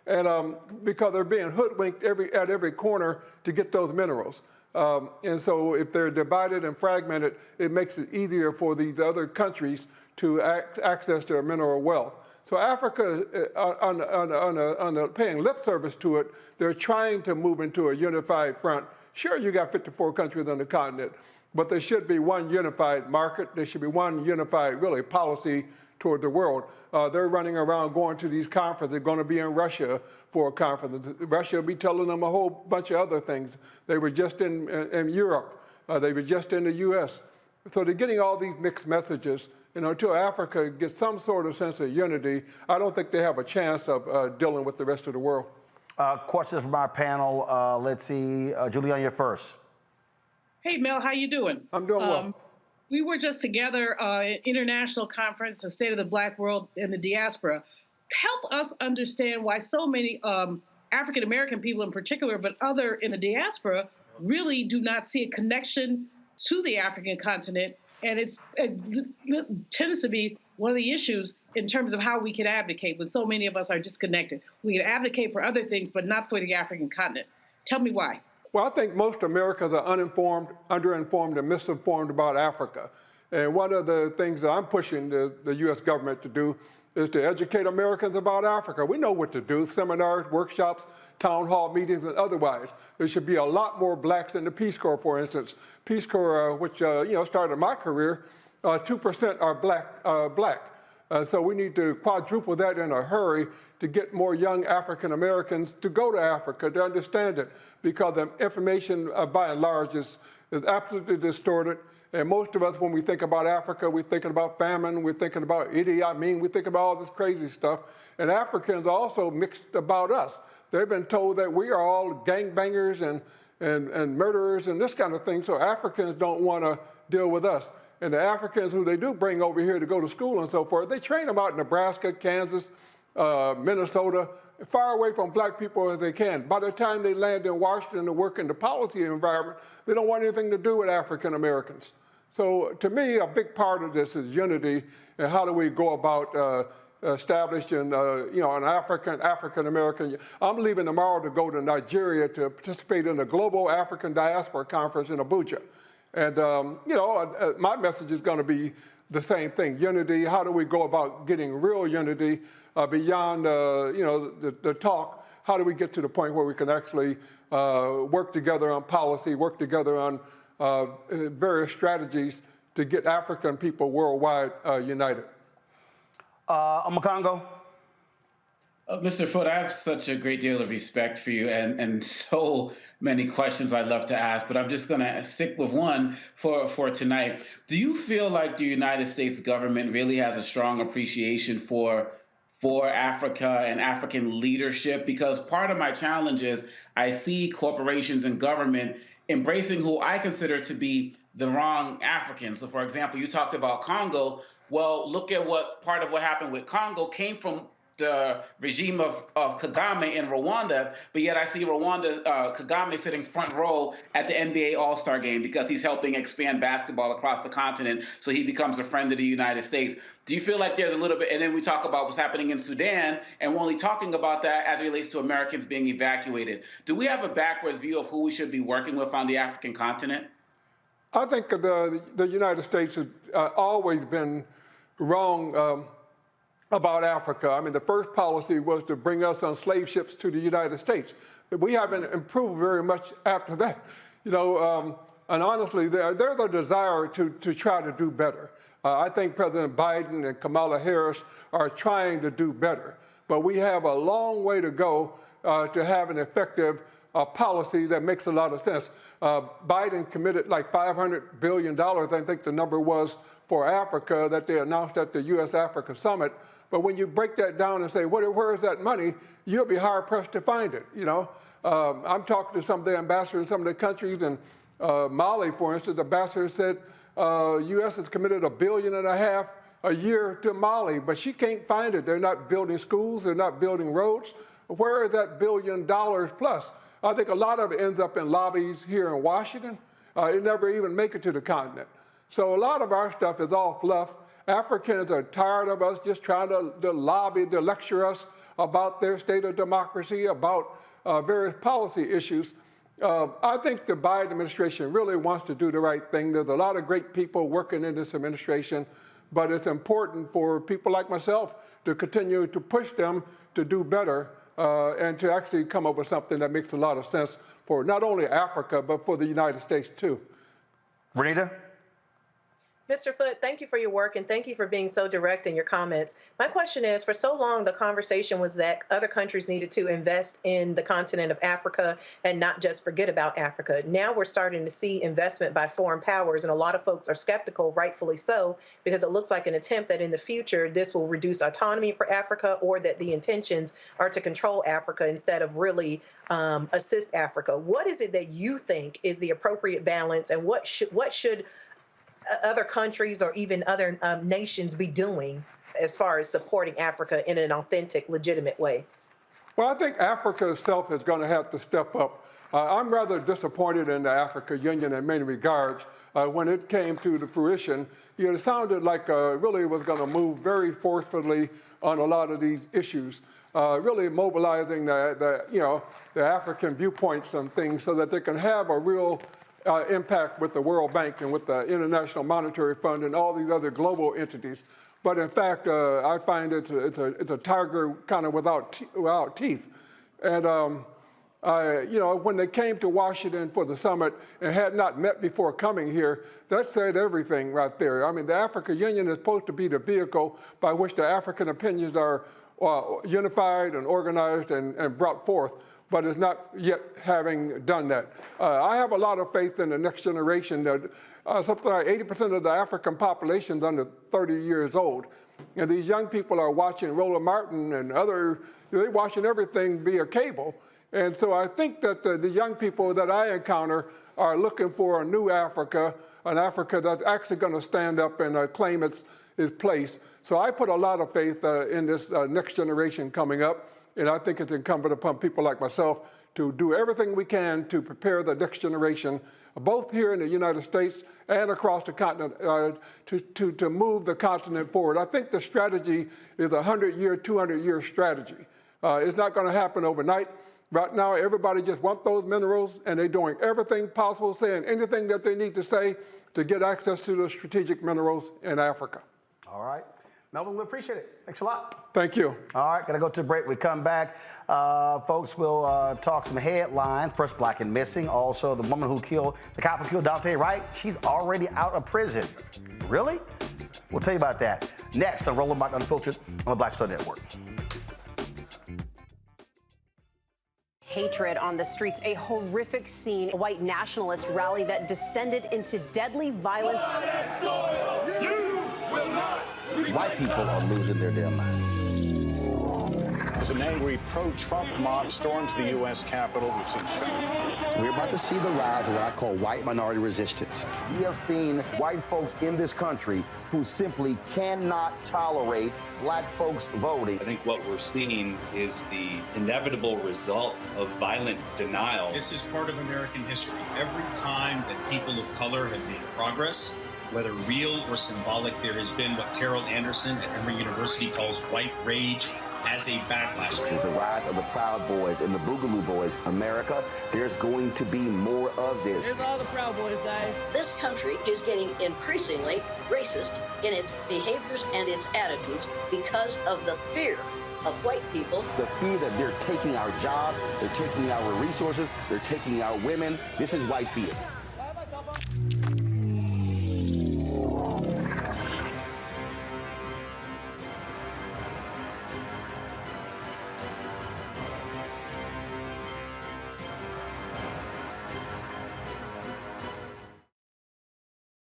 [SPEAKER 20] and because they're being hoodwinked at every corner to get those minerals. And so if they're divided and fragmented, it makes it easier for these other countries to access their mineral wealth. So Africa, on paying lip service to it, they're trying to move into a unified front. Sure, you got 54 countries on the continent, but there should be one unified market. There should be one unified, really, policy toward the world. They're running around going to these conferences. They're going to be in Russia for a conference. Russia will be telling them a whole bunch of other things. They were just in Europe. They were just in the U.S. So they're getting all these mixed messages. Until Africa gets some sort of sense of unity, I don't think they have a chance of dealing with the rest of the world.
[SPEAKER 1] Questions from our panel. Let's see. Julian, you're first.
[SPEAKER 5] Hey, Mel, how you doing?
[SPEAKER 20] I'm doing well.
[SPEAKER 5] We were just together at international conference, the State of the Black World and the Diaspora. Help us understand why so many African-American people in particular, but other in the diaspora, really do not see a connection to the African continent. And it tends to be one of the issues in terms of how we can advocate when so many of us are disconnected. We can advocate for other things, but not for the African continent. Tell me why.
[SPEAKER 20] Well, I think most Americans are uninformed, underinformed, and misinformed about Africa. And one of the things that I'm pushing the U.S. government to do is to educate Americans about Africa. We know what to do: seminars, workshops, town hall meetings, and otherwise. There should be a lot more blacks in the Peace Corps, for instance. Peace Corps, which started my career, 2% are black. So we need to quadruple that in a hurry to get more young African Americans to go to Africa, to understand it, because the information by and large is absolutely distorted. And most of us, when we think about Africa, we're thinking about famine, we're thinking about Idi Amin, we think about all this crazy stuff. And Africans are also mixed about us. They've been told that we are all gangbangers and murderers and this kind of thing, so Africans don't want to deal with us. And the Africans who they do bring over here to go to school and so forth, they train them out in Nebraska, Kansas, Minnesota, far away from black people as they can. By the time they land in Washington to work in the policy environment, they don't want anything to do with African Americans. So to me, a big part of this is unity, and how do we go about establishing, an African American. I'm leaving tomorrow to go to Nigeria to participate in the Global African Diaspora Conference in Abuja. And, my message is going to be the same thing: unity. How do we go about getting real unity beyond, the talk? How do we get to the point where we can actually work together on policy, work together on various strategies to get African people worldwide united?
[SPEAKER 1] Omokongo?
[SPEAKER 10] Mr. Foote, I have such a great deal of respect for you and so many questions I'd love to ask, but I'm just going to stick with one for tonight. Do you feel like the United States government really has a strong appreciation for Africa and African leadership? Because part of my challenge is I see corporations and government embracing who I consider to be the wrong Africans. So, for example, you talked about Congo. Well, look at what part of what happened with Congo came from the regime of Kagame in Rwanda, but yet I see Kagame sitting front row at the NBA All-Star game because he's helping expand basketball across the continent, so he becomes a friend of the United States. Do you feel like there's a little bit, and then we talk about what's happening in Sudan, and we're only talking about that as it relates to Americans being evacuated. Do we have a backwards view of who we should be working with on the African continent?
[SPEAKER 20] I think the United States has always been wrong about Africa. I mean, the first policy was to bring us on slave ships to the United States. But we haven't improved very much after that. And honestly, there's a desire to try to do better. I think President Biden and Kamala Harris are trying to do better. But we have a long way to go to have an effective policy that makes a lot of sense. Biden committed like $500 billion, I think the number was, for Africa that they announced at the U.S.-Africa Summit. But when you break that down and say, where is that money, you'll be hard-pressed to find it. I'm talking to some of the ambassadors in some of the countries, and Mali, for instance, the ambassador said U.S. has committed $1.5 billion a year to Mali, but she can't find it. They're not building schools, they're not building roads. Where is that $1 billion plus? I think a lot of it ends up in lobbies here in Washington. It never even make it to the continent. So a lot of our stuff is all fluff. Africans are tired of us just trying to lobby, to lecture us about their state of democracy, about various policy issues. I think the Biden administration really wants to do the right thing. There's a lot of great people working in this administration, but it's important for people like myself to continue to push them to do better and to actually come up with something that makes a lot of sense for not only Africa, but for the United States too.
[SPEAKER 1] Renita?
[SPEAKER 9] Mr. Foote, thank you for your work and thank you for being so direct in your comments. My question is, for so long, the conversation was that other countries needed to invest in the continent of Africa and not just forget about Africa. Now we're starting to see investment by foreign powers, and a lot of folks are skeptical, rightfully so, because it looks like an attempt that in the future this will reduce autonomy for Africa, or that the intentions are to control Africa instead of really assist Africa. What is it that you think is the appropriate balance, and what should other countries or even other nations be doing as far as supporting Africa in an authentic, legitimate way?
[SPEAKER 20] Well, I think Africa itself is going to have to step up. I'm rather disappointed in the Africa Union in many regards. When it came to the fruition, it sounded like really was going to move very forcefully on a lot of these issues, really mobilizing the African viewpoints and things so that they can have a real impact with the World Bank and with the International Monetary Fund and all these other global entities. But in fact, I find it's a tiger kind of without teeth. And when they came to Washington for the summit and had not met before coming here, that said everything right there. I mean, the African Union is supposed to be the vehicle by which the African opinions are unified and organized and brought forth, but is not yet having done that. I have a lot of faith in the next generation. That something like 80% of the African population is under 30 years old. And these young people are watching Roland Martin and they're watching everything via cable. And so I think that the young people that I encounter are looking for a new Africa, an Africa that's actually going to stand up and claim its place. So I put a lot of faith in this next generation coming up. And I think it's incumbent upon people like myself to do everything we can to prepare the next generation, both here in the United States and across the continent, to move the continent forward. I think the strategy is a 100-year, 200-year strategy. It's not going to happen overnight. Right now, everybody just wants those minerals, and they're doing everything possible, saying anything that they need to say to get access to the strategic minerals in Africa.
[SPEAKER 1] All right. Melvin, we appreciate it. Thanks a lot.
[SPEAKER 20] Thank you.
[SPEAKER 1] All right, gonna go to a break. We come back. Folks, we'll talk some headlines. First Black and Missing. Also, the woman the cop who killed Dante Wright, she's already out of prison. Really? We'll tell you about that next on Roland Martin Unfiltered on the Black Star Network.
[SPEAKER 3] Hatred on the streets, a horrific scene, a white nationalist rally that descended into deadly violence.
[SPEAKER 1] White people are losing their damn minds.
[SPEAKER 21] As an angry pro-Trump mob storms the U.S. Capitol, we've seen shooting.
[SPEAKER 1] We're about to see the rise of what I call white minority resistance. We have seen white folks in this country who simply cannot tolerate black folks voting.
[SPEAKER 23] I think what we're seeing is the inevitable result of violent denial.
[SPEAKER 24] This is part of American history. Every time that people of color have made progress, whether real or symbolic, there has been what Carol Anderson at Emory University calls white rage as a backlash.
[SPEAKER 1] This is the rise of the Proud Boys and the Boogaloo Boys. America, there's going to be more of this.
[SPEAKER 25] Here's all the Proud Boys, guys.
[SPEAKER 26] This country is getting increasingly racist in its behaviors and its attitudes because of the fear of white people.
[SPEAKER 1] The fear that they're taking our jobs, they're taking our resources, they're taking our women. This is white fear.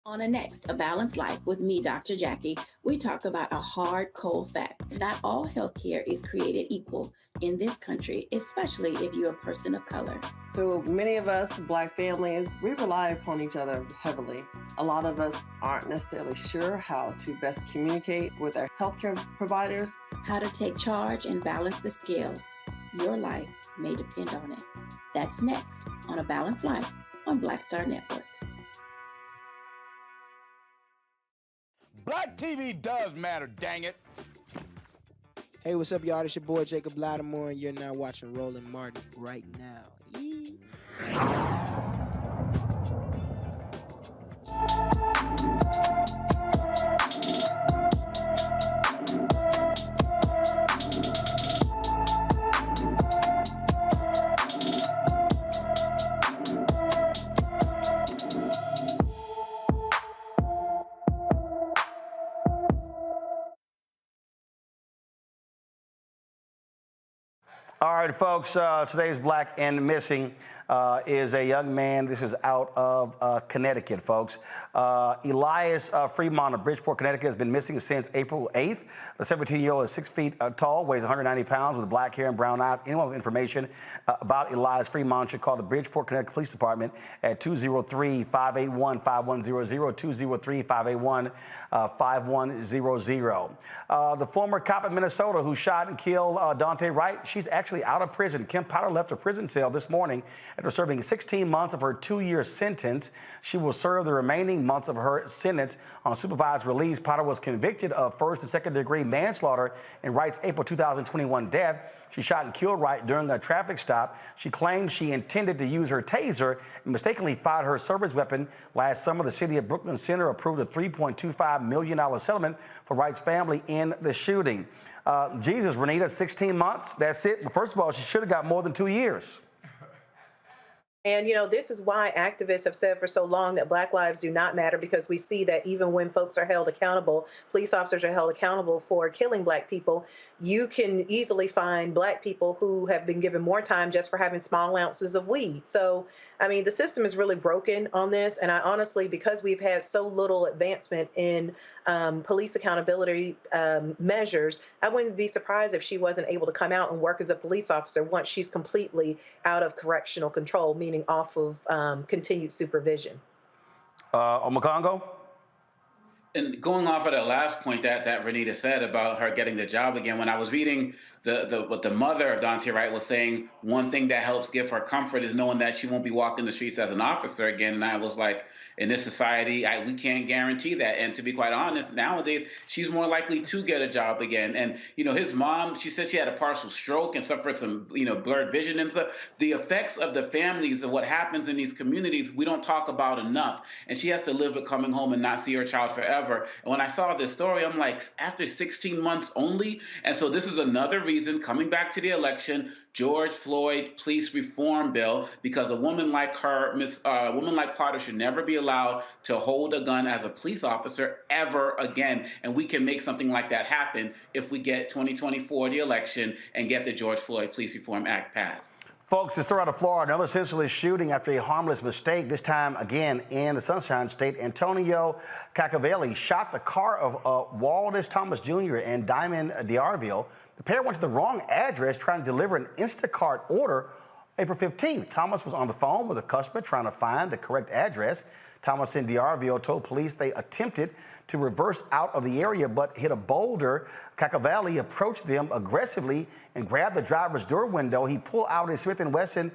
[SPEAKER 18] On next, A Balanced Life with me, Dr. Jackie, we talk about a hard, cold fact. Not all healthcare is created equal in this country, especially if you're a person of color.
[SPEAKER 27] So many of us, Black families, we rely upon each other heavily. A lot of us aren't necessarily sure how to best communicate with our healthcare providers.
[SPEAKER 18] How to take charge and balance the scales. Your life may depend on it. That's next on A Balanced Life on Black Star Network.
[SPEAKER 21] Black TV does matter, dang it.
[SPEAKER 14] Hey, what's up, y'all? It's your boy Jacob Lattimore, and you're now watching Roland Martin right now.
[SPEAKER 1] All right, folks, today's Black and Missing is a young man. This is out of Connecticut, folks. Elias Fremont of Bridgeport, Connecticut, has been missing since April 8th. The 17-year-old is 6 feet tall, weighs 190 pounds, with black hair and brown eyes. Anyone with information about Elias Fremont should call the Bridgeport, Connecticut Police Department at 203-581-5100, 203-581-5100. The former cop in Minnesota who shot and killed Daunte Wright, she's actually out of prison. Kim Potter left her prison cell this morning after serving 16 months of her 2-year sentence. She will serve the remaining months of her sentence on supervised release. Potter was convicted of first and second degree manslaughter in Wright's April 2021 death. She shot and killed Wright during a traffic stop. She claimed she intended to use her taser and mistakenly fired her service weapon. Last summer, the city of Brooklyn Center approved a $3.25 million settlement for Wright's family in the shooting. Jesus, Renita, 16 months, that's it. But first of all, she should have got more than 2 years.
[SPEAKER 9] And, you know, this is why activists have said for so long that Black lives do not matter, because we see that even when folks are held accountable, police officers are held accountable for killing Black people, you can easily find Black people who have been given more time just for having small ounces of weed. So, I mean, the system is really broken on this. And I honestly, because we've had so little advancement in police accountability measures, I wouldn't be surprised if she wasn't able to come out and work as a police officer once she's completely out of correctional control, meaning off of continued supervision.
[SPEAKER 1] Omokongo?
[SPEAKER 10] And going off of the last point that Renita said about her getting the job again, when I was reading what the mother of Daunte Wright was saying, one thing that helps give her comfort is knowing that she won't be walking the streets as an officer again. And I was like, in this society, we can't guarantee that. And to be quite honest, nowadays, she's more likely to get a job again. And, you know, his mom, she said she had a partial stroke and suffered some, you know, blurred vision and stuff. The effects of the families of what happens in these communities, we don't talk about enough. And she has to live with coming home and not see her child forever. And when I saw this story, I'm like, after 16 months only? And so this is another reason, coming back to the election, George Floyd police reform bill, because a woman like her, a woman like Potter, should never be allowed to hold a gun as a police officer ever again. And we can make something like that happen if we get 2024, the election, and get the George Floyd Police Reform Act passed.
[SPEAKER 1] Folks, this story out of Florida, another senseless shooting after a harmless mistake, this time again in the Sunshine State. Antonio Cacavelli shot the car of Waldis Thomas Jr. and Diamond D'Arville. The pair went to the wrong address trying to deliver an Instacart order April 15th. Thomas was on the phone with a customer trying to find the correct address. Thomas and D'Arville told police they attempted to reverse out of the area but hit a boulder. Cacavelli approached them aggressively and grabbed the driver's door window. He pulled out his Smith & Wesson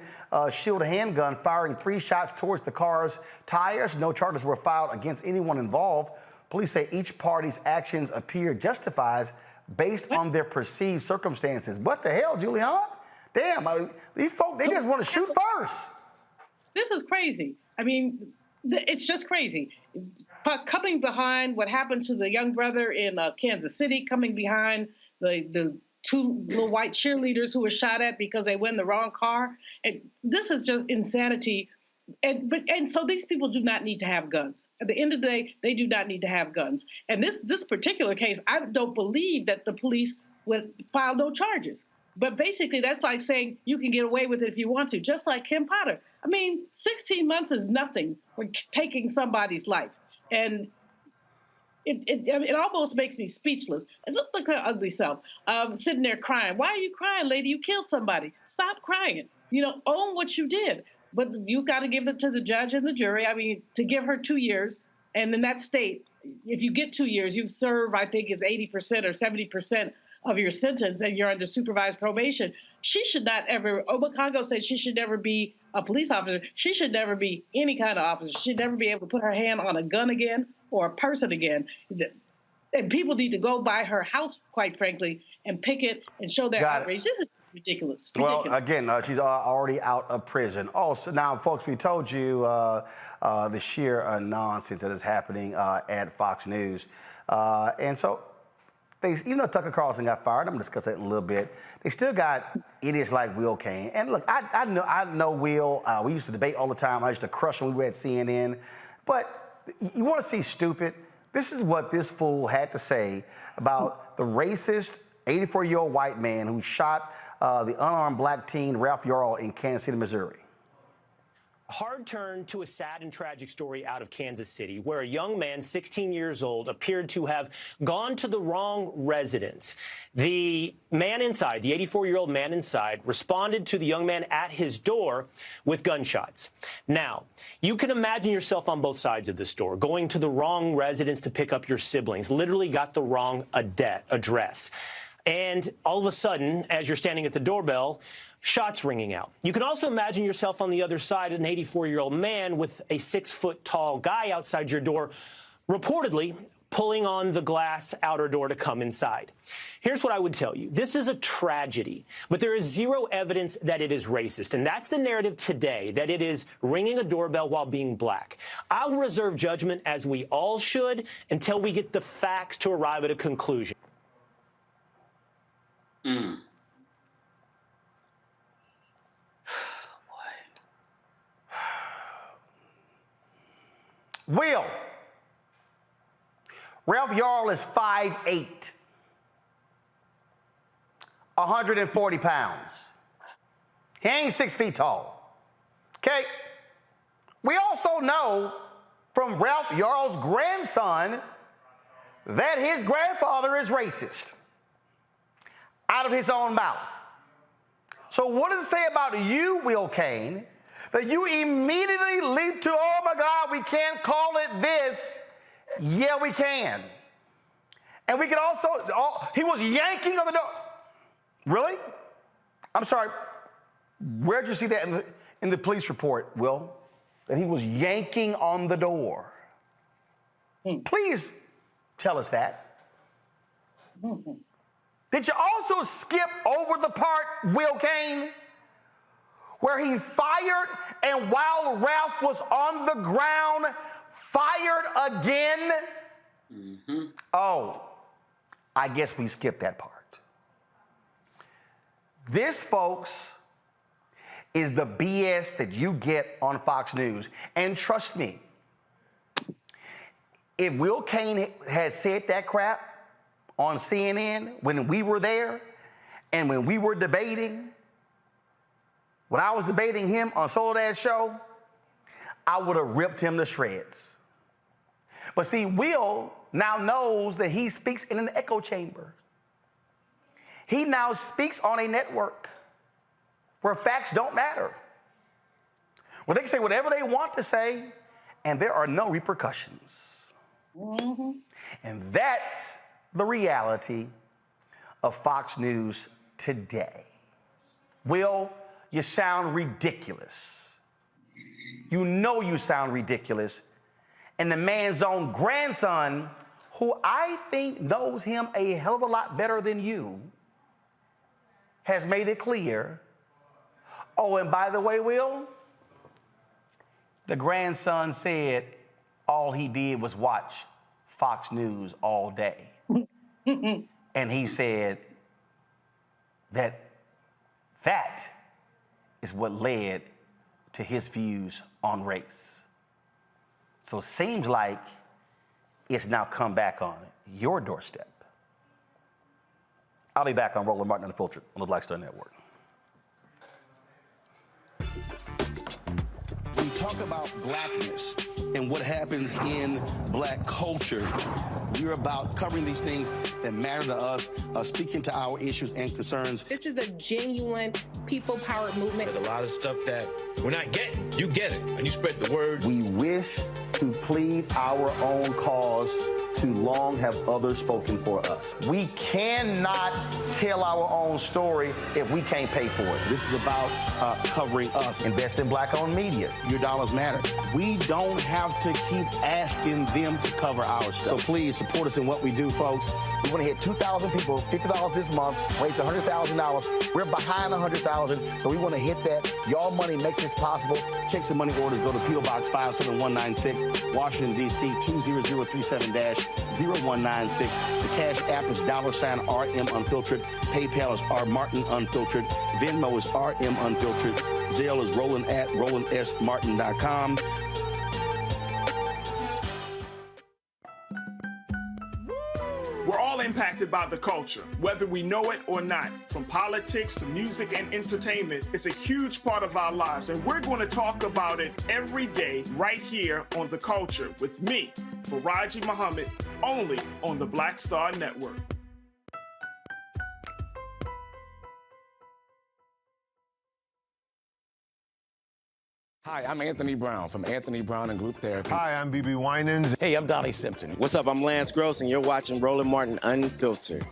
[SPEAKER 1] Shield handgun, firing 3 shots towards the car's tires. No charges were filed against anyone involved. Police say each party's actions appear justified based on their perceived circumstances. What the hell, Julian? Damn, these folks, they just want to shoot first.
[SPEAKER 5] This is crazy. I mean, it's just crazy. Coming behind what happened to the young brother in Kansas City, coming behind the 2 little white cheerleaders who were shot at because they went in the wrong car. And this is just insanity. And so these people do not need to have guns. At the end of the day, they do not need to have guns. And this particular case, I don't believe that the police would file no charges. But basically, that's like saying you can get away with it if you want to, just like Kim Potter. I mean, 16 months is nothing for taking somebody's life. And it almost makes me speechless. And look at her ugly self, sitting there crying. Why are you crying, lady? You killed somebody. Stop crying. You know, own what you did. But you've got to give it to the judge and the jury. I mean, to give her 2 years. And in that state, if you get 2 years, you serve, I think, is 80% or 70% of your sentence, and you're under supervised probation. She should not ever, Omokongo said she should never be a police officer. She should never be any kind of officer. She should never be able to put her hand on a gun again or a person again. And people need to go by her house, quite frankly, and picket and show their outrage. This is ridiculous.
[SPEAKER 1] Well, again, she's already out of prison. Also, now, folks, we told you the sheer nonsense that is happening at Fox News. And so, even though Tucker Carlson got fired, I'm going to discuss that in a little bit, they still got idiots like Will Cain. And look, I know Will. We used to debate all the time. I used to crush when we were at CNN. But you want to see stupid? This is what this fool had to say about the racist 84-year-old white man who shot the unarmed black teen Ralph Yarl in Kansas City, Missouri.
[SPEAKER 2] Hard turn to a sad and tragic story out of Kansas City, where a young man, 16 years old, appeared to have gone to the wrong residence. The man inside, the 84-year-old man inside, responded to the young man at his door with gunshots. Now, you can imagine yourself on both sides of this door, going to the wrong residence to pick up your siblings, literally got the wrong address. And all of a sudden, as you're standing at the doorbell, shots ringing out. You can also imagine yourself on the other side, an 84-year-old man with a 6-foot-tall guy outside your door, reportedly pulling on the glass outer door to come inside. Here's what I would tell you. This is a tragedy, but there is zero evidence that it is racist. And that's the narrative today, that it is ringing a doorbell while being black. I'll reserve judgment, as we all should, until we get the facts to arrive at a conclusion.
[SPEAKER 1] Will. Ralph Yarl is 5'8", 140 pounds. He ain't 6 feet tall. Okay? We also know from Ralph Yarl's grandson that his grandfather is racist. Out of his own mouth. So what does it say about you, Will Kane, that you immediately leap to, oh my God, we can't call it this? Yeah, we can. And we can also, he was yanking on the door. Really? I'm sorry. Where'd you see that in the police report, Will? That he was yanking on the door. Please tell us that. Did you also skip over the part, Will Kane, where he fired and while Ralph was on the ground, fired again? Oh, I guess we skipped that part. This, folks, is the BS that you get on Fox News. And trust me, if Will Kane had said that crap on CNN when we were there and when we were debating, when I was debating him on Soledad's show, I would have ripped him to shreds. But see, Will now knows that he speaks in an echo chamber. He now speaks on a network where facts don't matter, where they can say whatever they want to say and there are no repercussions. And that's the reality of Fox News today. Will, you sound ridiculous. You know you sound ridiculous. And the man's own grandson, who I think knows him a hell of a lot better than you, has made it clear. Oh, and by the way, Will, the grandson said all he did was watch Fox News all day. And he said that is what led to his views on race. So it seems like it's now come back on your doorstep. I'll be back on Roland Martin Unfiltered on the Black Star Network.
[SPEAKER 4] When you talk about blackness and what happens in black culture, we're about covering these things that matter to us, speaking to our issues and concerns.
[SPEAKER 6] This is a genuine people-powered movement.
[SPEAKER 7] There's a lot of stuff that we're not getting. You get it, and you spread the word.
[SPEAKER 4] We wish to plead our own cause. Too long have others spoken for us.
[SPEAKER 1] We cannot tell our own story if we can't pay for it.
[SPEAKER 4] This is about covering us.
[SPEAKER 1] Invest in black-owned media.
[SPEAKER 4] Your dollars matter. We don't have to keep asking them to cover our stuff. So please support us in what we do, folks.
[SPEAKER 1] We want to hit 2,000 people, $50 this month, raise $100,000. We're behind 100,000, so we want to hit that. Y'all money makes this possible.
[SPEAKER 4] Checks and money orders go to P.O. Box 57196, Washington, D.C. 20037-0196. The Cash App is $RM Unfiltered. PayPal is R Martin Unfiltered. Venmo is RM Unfiltered. Zelle is Roland at RolandSMartin.com.
[SPEAKER 8] We're all impacted impacted by the culture, whether we know it or not. From politics to music and entertainment, it's a huge part of our lives, and we're going to talk about it every day right here on The Culture with me, Faraji Muhammad, only on the Black Star Network.
[SPEAKER 11] Hi, I'm Anthony Brown from Anthony Brown and Group Therapy.
[SPEAKER 12] Hi, I'm BB Winans.
[SPEAKER 19] Hey, I'm Donnie Simpson.
[SPEAKER 13] What's up? I'm Lance Gross, and you're watching Roland Martin Unfiltered.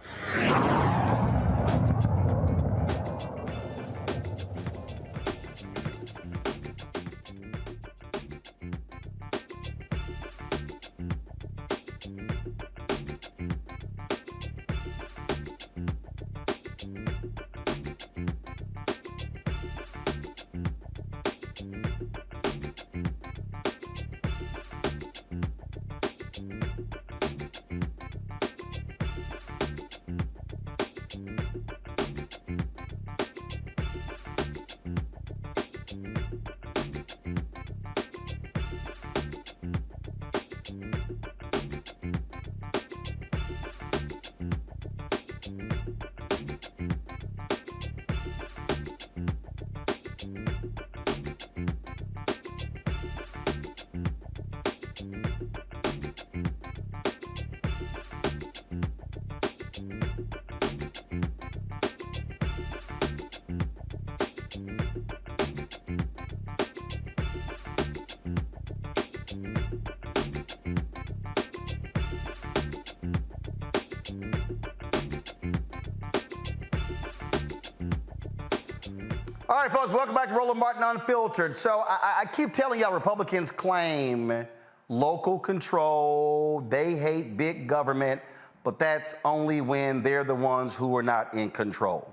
[SPEAKER 1] All right, folks, welcome back to Roland Martin Unfiltered. So I keep telling y'all Republicans claim local control, they hate big government, but that's only when they're the ones who are not in control.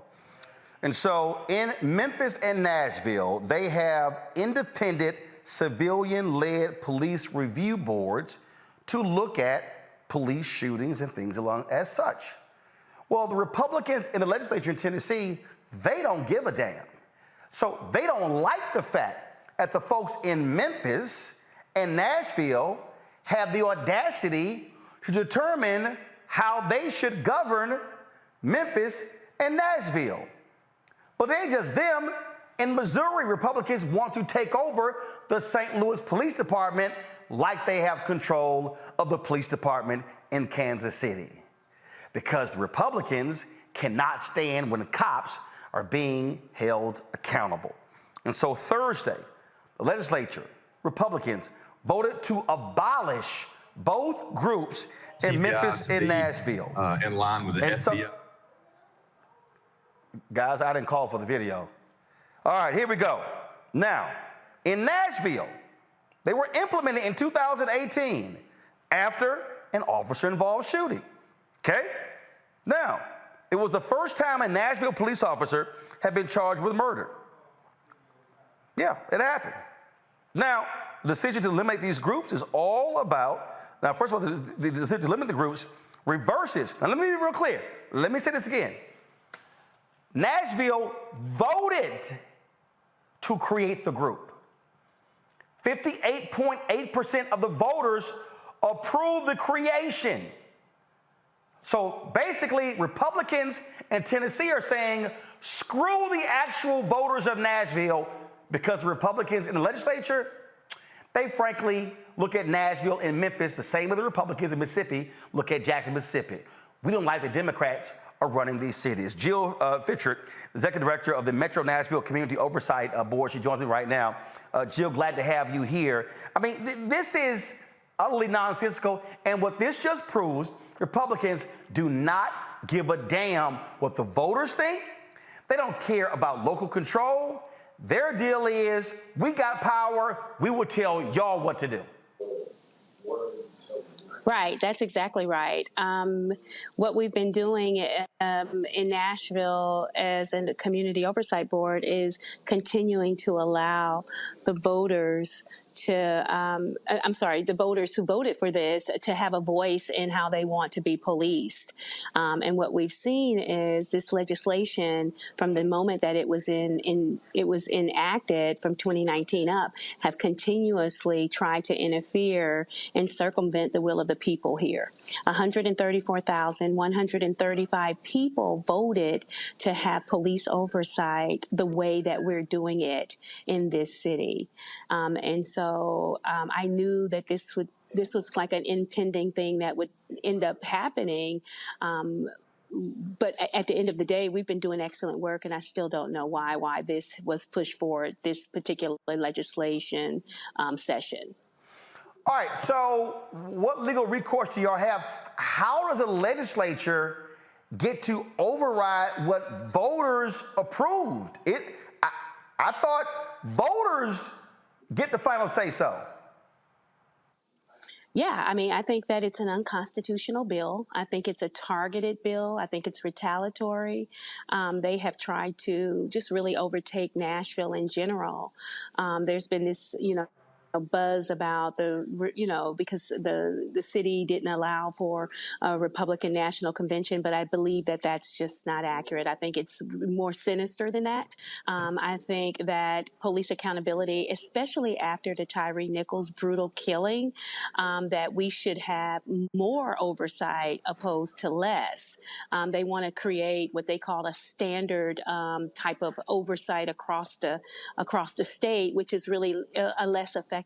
[SPEAKER 1] And so in Memphis and Nashville, they have independent civilian-led police review boards to look at police shootings and things along as such. Well, the Republicans in the legislature in Tennessee, they don't give a damn. So they don't like the fact that the folks in Memphis and Nashville have the audacity to determine how they should govern Memphis and Nashville. But it ain't just them. In Missouri, Republicans want to take over the St. Louis Police Department like they have control of the police department in Kansas City. Because Republicans cannot stand when cops are being held accountable. And so Thursday, the legislature, Republicans, voted to abolish both groups in Memphis and Nashville.
[SPEAKER 7] In line with the FBI.
[SPEAKER 1] Guys, I didn't call for the video. All right, here we go. Now, in Nashville, they were implemented in 2018 after an officer-involved shooting. Okay? Now, it was the first time a Nashville police officer had been charged with murder. Yeah, it happened. Now, the decision to eliminate these groups is all about, now, first of all, the decision to eliminate the groups reverses. Now, let me be real clear. Let me say this again. Nashville voted to create the group. 58.8% of the voters approved the creation. So basically, Republicans in Tennessee are saying, screw the actual voters of Nashville, because Republicans in the legislature, they frankly look at Nashville and Memphis the same way the Republicans in Mississippi look at Jackson, Mississippi. We don't like the Democrats are running these cities. Jill Fitchert, Executive Director of the Metro Nashville Community Oversight Board, she joins me right now. Jill, glad to have you here. I mean, this is utterly nonsensical, and what this just proves, Republicans do not give a damn what the voters think. They don't care about local control. Their deal is, we got power, we will tell y'all what to do.
[SPEAKER 15] Right, that's exactly right. What we've been doing in Nashville as a community oversight board is continuing to allow the voters to, the voters who voted for this to have a voice in how they want to be policed. And what we've seen is this legislation, from the moment that it was enacted from 2019 up, have continuously tried to interfere and circumvent the will of the people here. 134,135 people voted to have police oversight the way that we're doing it in this city. And so I knew that this was like an impending thing that would end up happening. But at the end of the day, we've been doing excellent work, and I still don't know why this was pushed forward, this particular legislation session.
[SPEAKER 1] All right, so what legal recourse do y'all have? How does a legislature get to override what voters approved? I thought voters get the final say-so.
[SPEAKER 15] Yeah, I mean, I think that it's an unconstitutional bill. I think it's a targeted bill. I think it's retaliatory. They have tried to just really overtake Nashville in general. There's been this, a buzz about because the city didn't allow for a Republican National Convention, but I believe that that's just not accurate. I think it's more sinister than that. I think that police accountability, especially after the Tyree Nichols brutal killing, that we should have more oversight opposed to less. They want to create what they call a standard type of oversight across the state, which is really a less effective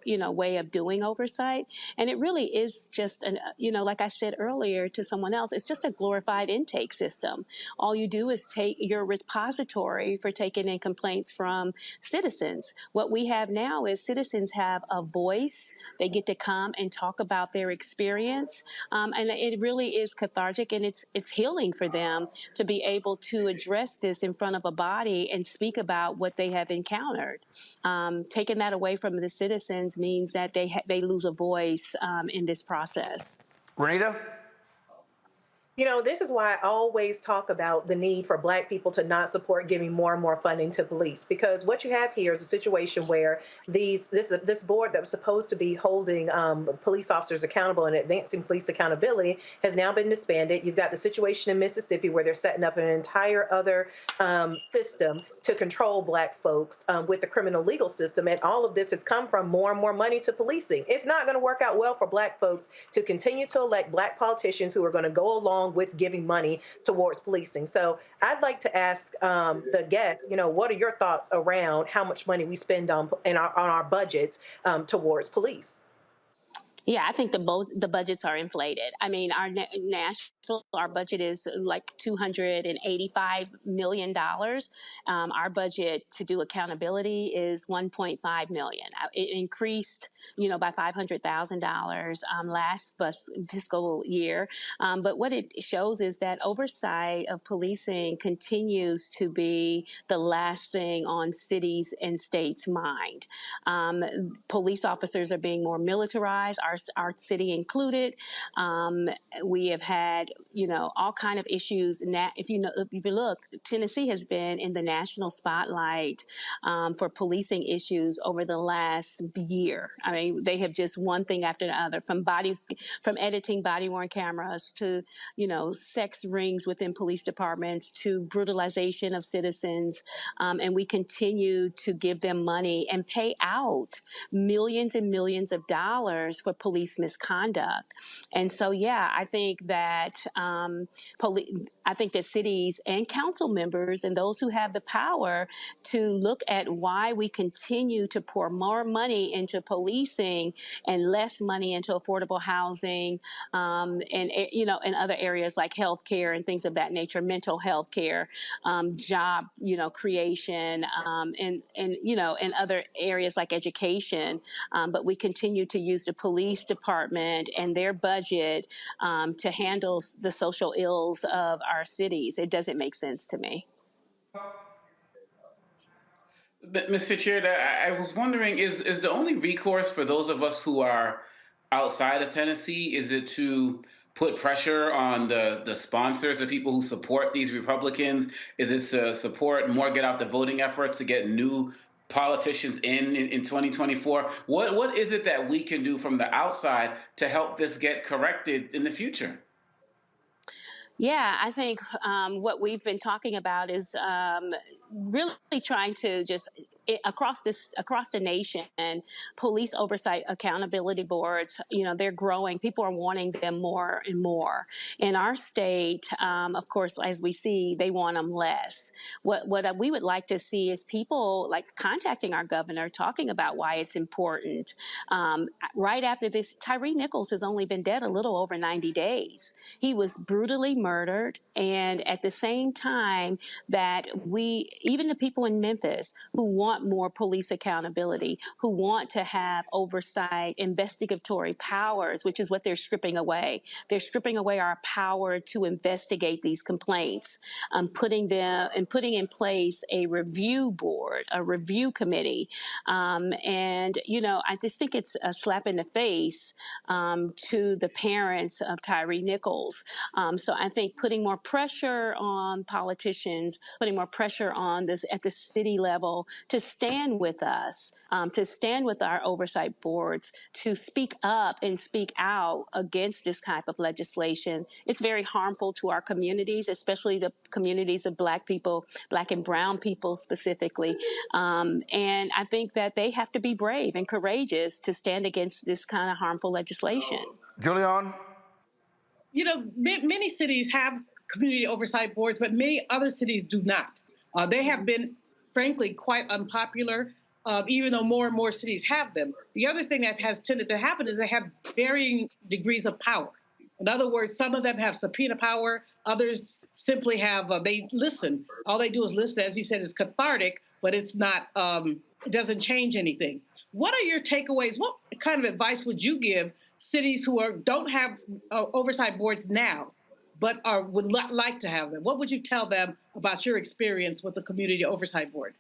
[SPEAKER 15] way of doing oversight. And it really is just like I said earlier to someone else, it's just a glorified intake system. All you do is take your repository for taking in complaints from citizens. What we have now is citizens have a voice. They get to come and talk about their experience. And it really is cathartic, and it's healing for them to be able to address this in front of a body and speak about what they have encountered. Taking that away from the citizens means that they lose a voice in this process.
[SPEAKER 1] Renita?
[SPEAKER 9] This is why I always talk about the need for Black people to not support giving more and more funding to police, because what you have here is a situation where this board that was supposed to be holding police officers accountable and advancing police accountability has now been disbanded. You've got the situation in Mississippi where they're setting up an entire other system to control Black folks with the criminal legal system. And all of this has come from more and more money to policing. It's not going to work out well for Black folks to continue to elect Black politicians who are going to go along with giving money towards policing. So I'd like to ask the guests, what are your thoughts around how much money we spend on our budgets towards police?
[SPEAKER 15] Yeah, I think the budgets are inflated. I mean, our budget is like $285 million. Our budget to do accountability is $1.5 million. It increased, by $500,000 last fiscal year. But what it shows is that oversight of policing continues to be the last thing on cities and states' mind. Police officers are being more militarized, our city included. We have had, all kind of issues. If you look, Tennessee has been in the national spotlight for policing issues over the last year. I mean, they have just one thing after the other, from editing body-worn cameras to, sex rings within police departments to brutalization of citizens. And we continue to give them money and pay out millions and millions of dollars for police misconduct. And so, yeah, I think that cities and council members and those who have the power to look at why we continue to pour more money into policing and less money into affordable housing, and other areas like healthcare and things of that nature, mental health care, job, creation, and other areas like education. But we continue to use the police department and their budget to handle the social ills of our cities. It doesn't make sense to me.
[SPEAKER 10] But Ms. Fitzgerald, I was wondering, is the only recourse for those of us who are outside of Tennessee, is it to put pressure on the sponsors, the people who support these Republicans? Is it to support more get out the voting efforts to get new politicians in 2024? What is it that we can do from the outside to help this get corrected in the future?
[SPEAKER 15] Yeah, I think what we've been talking about is really trying to just across the nation, police oversight accountability boards, they're growing. People are wanting them more and more. In our state, of course, as we see, they want them less. What we would like to see is people like contacting our governor, talking about why it's important. Right after this, Tyre Nichols has only been dead a little over 90 days. He was brutally murdered, and at the same time that even the people in Memphis who want more police accountability, who want to have oversight, investigatory powers, which is what they're stripping away. They're stripping away our power to investigate these complaints, putting in place a review board, a review committee. I just think it's a slap in the face to the parents of Tyre Nichols. So I think putting more pressure on politicians, putting more pressure on this at the city level to stand with us, to stand with our oversight boards, to speak up and speak out against this type of legislation. It's very harmful to our communities, especially the communities of Black people, Black and brown people specifically. And I think that they have to be brave and courageous to stand against this kind of harmful legislation.
[SPEAKER 1] Julian?
[SPEAKER 5] Many cities have community oversight boards, but many other cities do not. They have been, frankly, quite unpopular, even though more and more cities have them. The other thing that has tended to happen is they have varying degrees of power. In other words, some of them have subpoena power. Others simply have, they listen. All they do is listen. As you said, it's cathartic, but it's not, it doesn't change anything. What are your takeaways? What kind of advice would you give cities who don't have oversight boards now, but would like to have them? What would you tell them about your experience with the Community Oversight Board?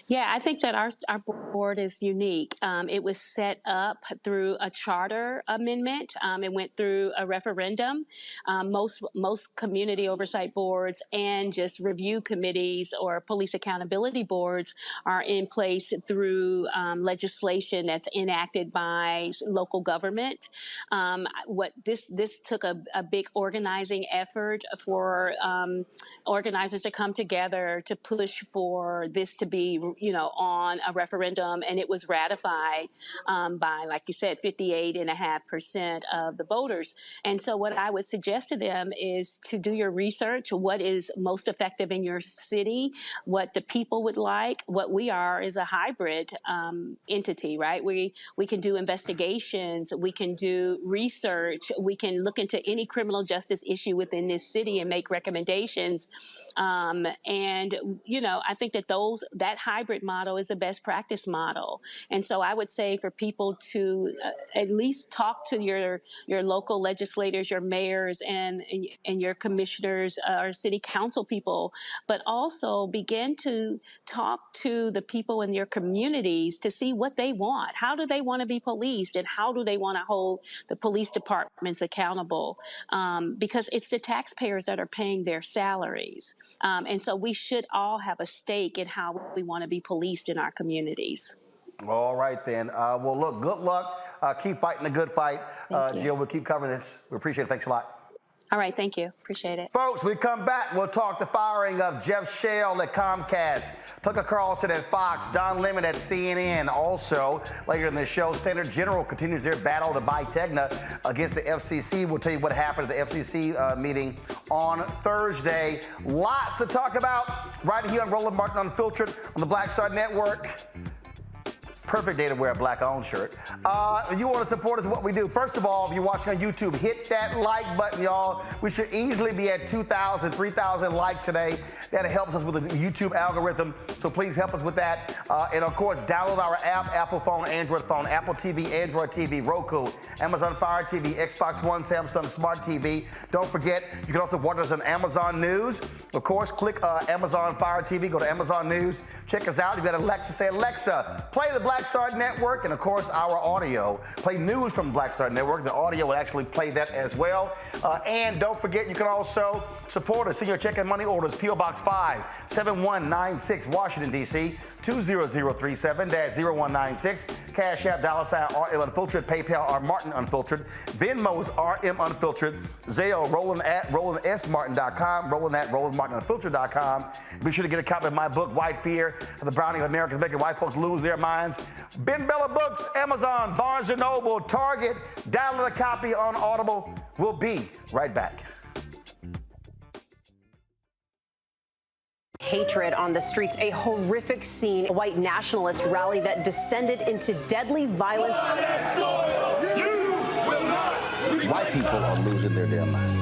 [SPEAKER 15] Yeah, I think that our board is unique. It was set up through a charter amendment. It went through a referendum. Most community oversight boards and just review committees or police accountability boards are in place through legislation that's enacted by local government. This took a big organizing effort for organizers to come together to push for this to be on a referendum, and it was ratified by, like you said, 58.5% of the voters. And so what I would suggest to them is to do your research, what is most effective in your city, what the people would like. What we are is a hybrid entity, right? We can do investigations, we can do research, we can look into any criminal justice issue within this city and make recommendations. I think that that hybrid model is a best practice model. And so I would say for people to at least talk to your local legislators, your mayors and your commissioners or city council people, but also begin to talk to the people in your communities to see what they want. How do they want to be policed, and how do they want to hold the police departments accountable? Because it's the taxpayers that are paying their salaries. And so we should all have a stake in how we want to be policed in our communities.
[SPEAKER 1] All right, then. Well, look, good luck. Keep fighting the good fight. Jill, we'll keep covering this. We appreciate it. Thanks a lot.
[SPEAKER 15] All right, thank you. Appreciate it.
[SPEAKER 1] Folks, we come back. We'll talk the firing of Jeff Shell at Comcast, Tucker Carlson at Fox, Don Lemon at CNN. Also, later in the show, Standard General continues their battle to buy Tegna against the FCC. We'll tell you what happened at the FCC meeting on Thursday. Lots to talk about right here on Roland Martin Unfiltered on the Black Star Network. Perfect day to wear a black-owned shirt. You want to support us, what we do. First of all, if you're watching on YouTube, hit that like button, y'all. We should easily be at 2,000, 3,000 likes today. That helps us with the YouTube algorithm, so please help us with that. And of course, download our app, Apple phone, Android phone, Apple TV, Android TV, Roku, Amazon Fire TV, Xbox One, Samsung Smart TV. Don't forget, you can also watch us on Amazon News. Of course, click Amazon Fire TV, go to Amazon News, check us out. You got Alexa, say, Alexa, play the Black Black Star Network, and of course our audio. Play news from Black Star Network. The audio will actually play that as well. And don't forget, you can also support us. Send your check and money orders. P.O. Box 5, 7196, Washington, D.C. 20037-0196. Cash App, $RM Unfiltered. PayPal, R Martin Unfiltered. Venmo's RM Unfiltered. Zelle, Roland@RolandSMartin.com. Roland@RolandMartinUnfiltered.com. Be sure to get a copy of my book, White Fear, The Browning of Americans Making White Folks Lose Their Minds. Ben Bella Books, Amazon, Barnes & Noble, Target. Download a copy on Audible. We'll be right back.
[SPEAKER 3] Hatred on the streets, a horrific scene, a white nationalist rally that descended into deadly violence.
[SPEAKER 1] White people are losing their damn minds.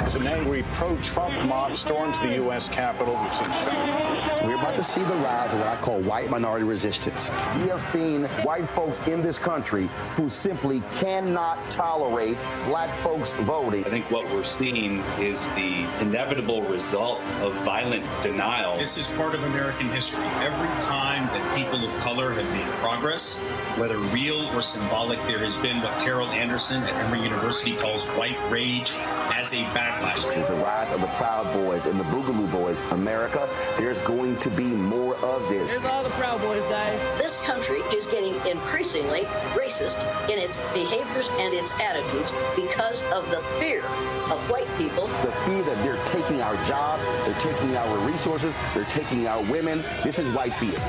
[SPEAKER 21] As an angry pro-Trump mob storms the U.S. Capitol, we've seen shooting.
[SPEAKER 4] We're about to see the rise of what I call white minority resistance. We have seen white folks in this country who simply cannot tolerate black folks voting.
[SPEAKER 23] I think what we're seeing is the inevitable result of violent denial.
[SPEAKER 24] This is part of American history. Every time that people of color have made progress, whether real or symbolic, there has been what Carol Anderson at Emory University calls white rage as a backlash.
[SPEAKER 4] This is the rise of the Proud Boys and the Boogaloo Boys. America, there's going to be more of this.
[SPEAKER 26] Here's all the Proud Boys, Dave. This country is getting increasingly racist in its behaviors and its attitudes because of the fear of white people.
[SPEAKER 4] The fear that they're taking our jobs, they're taking our resources, they're taking our women. This is white fear.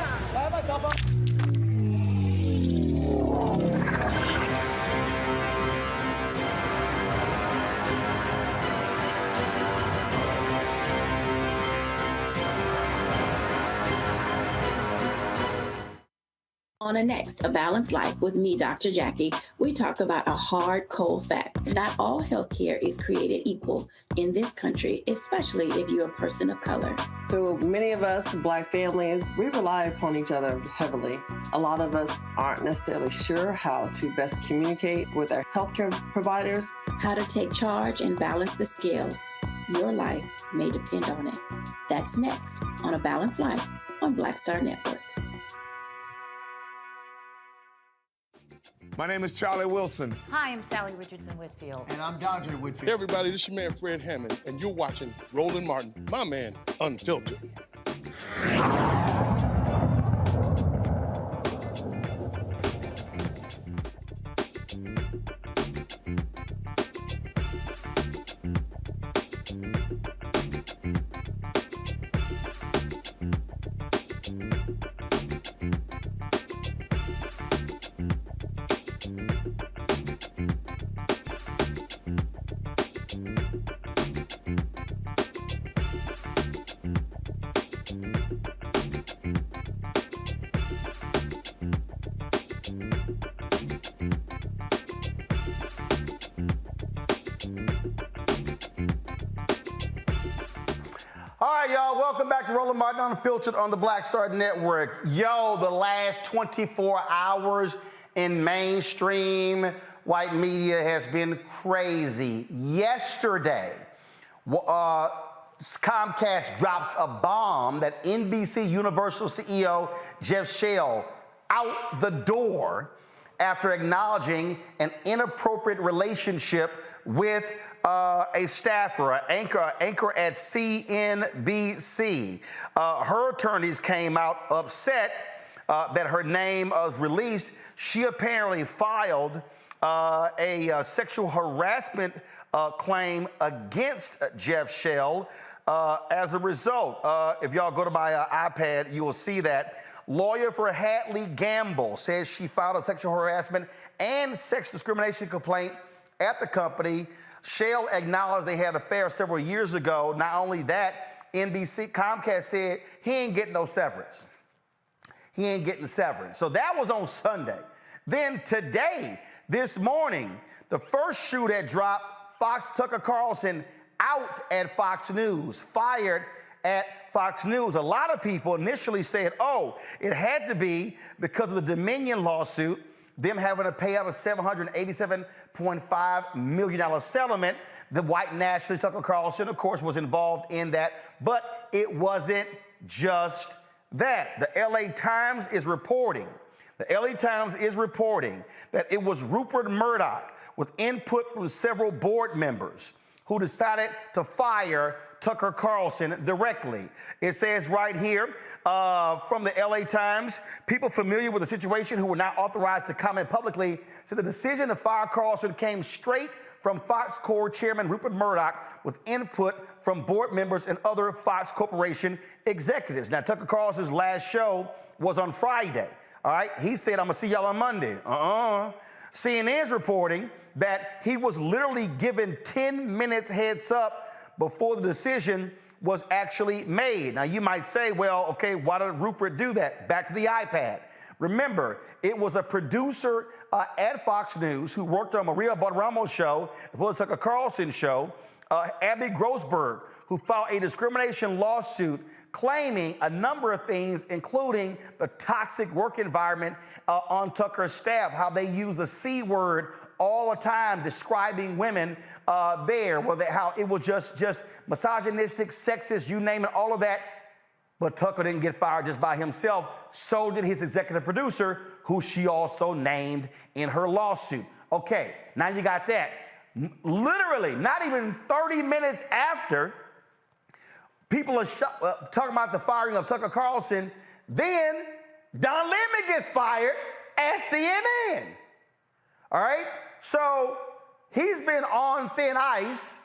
[SPEAKER 18] On a next, A Balanced Life with me, Dr. Jackie, we talk about a hard, cold fact. Not all healthcare is created equal in this country, especially if you're a person of color.
[SPEAKER 27] So many of us, Black families, we rely upon each other heavily. A lot of us aren't necessarily sure how to best communicate with our healthcare providers.
[SPEAKER 18] How to take charge and balance the scales. Your life may depend on it. That's next on A Balanced Life on Black Star Network.
[SPEAKER 12] My name is Charlie Wilson.
[SPEAKER 16] Hi, I'm Sally Richardson Whitfield.
[SPEAKER 17] And I'm Dodger Whitfield.
[SPEAKER 20] Hey everybody, this is your man Fred Hammond, and you're watching Roland Martin, my man, Unfiltered.
[SPEAKER 1] All right, y'all, welcome back to Roland Martin Unfiltered on the Black Star Network. Yo, the last 24 hours in mainstream white media has been crazy. Yesterday, Comcast drops a bomb that NBC Universal CEO Jeff Shell out the door after acknowledging an inappropriate relationship with a staffer, an anchor at CNBC. Her attorneys came out upset that her name was released. She apparently filed a sexual harassment claim against Jeff Shell. As a result, if y'all go to my iPad, you will see that. Lawyer for Hadley Gamble says she filed a sexual harassment and sex discrimination complaint at the company. Shell acknowledged they had an affair several years ago. Not only that, Comcast said he ain't getting no severance. He ain't getting severance. So that was on Sunday. Then today, this morning, the first shoe that dropped, Tucker Carlson out at Fox News, fired at Fox News. A lot of people initially said, oh, it had to be because of the Dominion lawsuit, them having to pay out a $787.5 million settlement. The white nationalist Tucker Carlson, of course, was involved in that. But it wasn't just that the LA Times is reporting, that it was Rupert Murdoch with input from several board members who decided to fire Tucker Carlson directly. It says right here from the LA Times, people familiar with the situation who were not authorized to comment publicly said the decision to fire Carlson came straight from Fox Corp chairman Rupert Murdoch with input from board members and other Fox Corporation executives. Now, Tucker Carlson's last show was on Friday. All right, he said, I'm gonna see y'all on Monday. CNN's reporting that he was literally given 10 minutes heads up before the decision was actually made. Now, you might say, well, okay, why did Rupert do that? Back to the iPad. Remember, it was a producer at Fox News who worked on Maria Bartiromo's show, as well as Tucker Carlson's show, Abby Grossberg, who filed a discrimination lawsuit claiming a number of things, including the toxic work environment on Tucker's staff, how they use the C word all the time describing women there, how it was just misogynistic, sexist, you name it, all of that. But Tucker didn't get fired just by himself. So did his executive producer, who she also named in her lawsuit. Okay, now you got that. Literally, not even 30 minutes after people are talking about the firing of Tucker Carlson, then Don Lemon gets fired at CNN. All right? So he's been on thin ice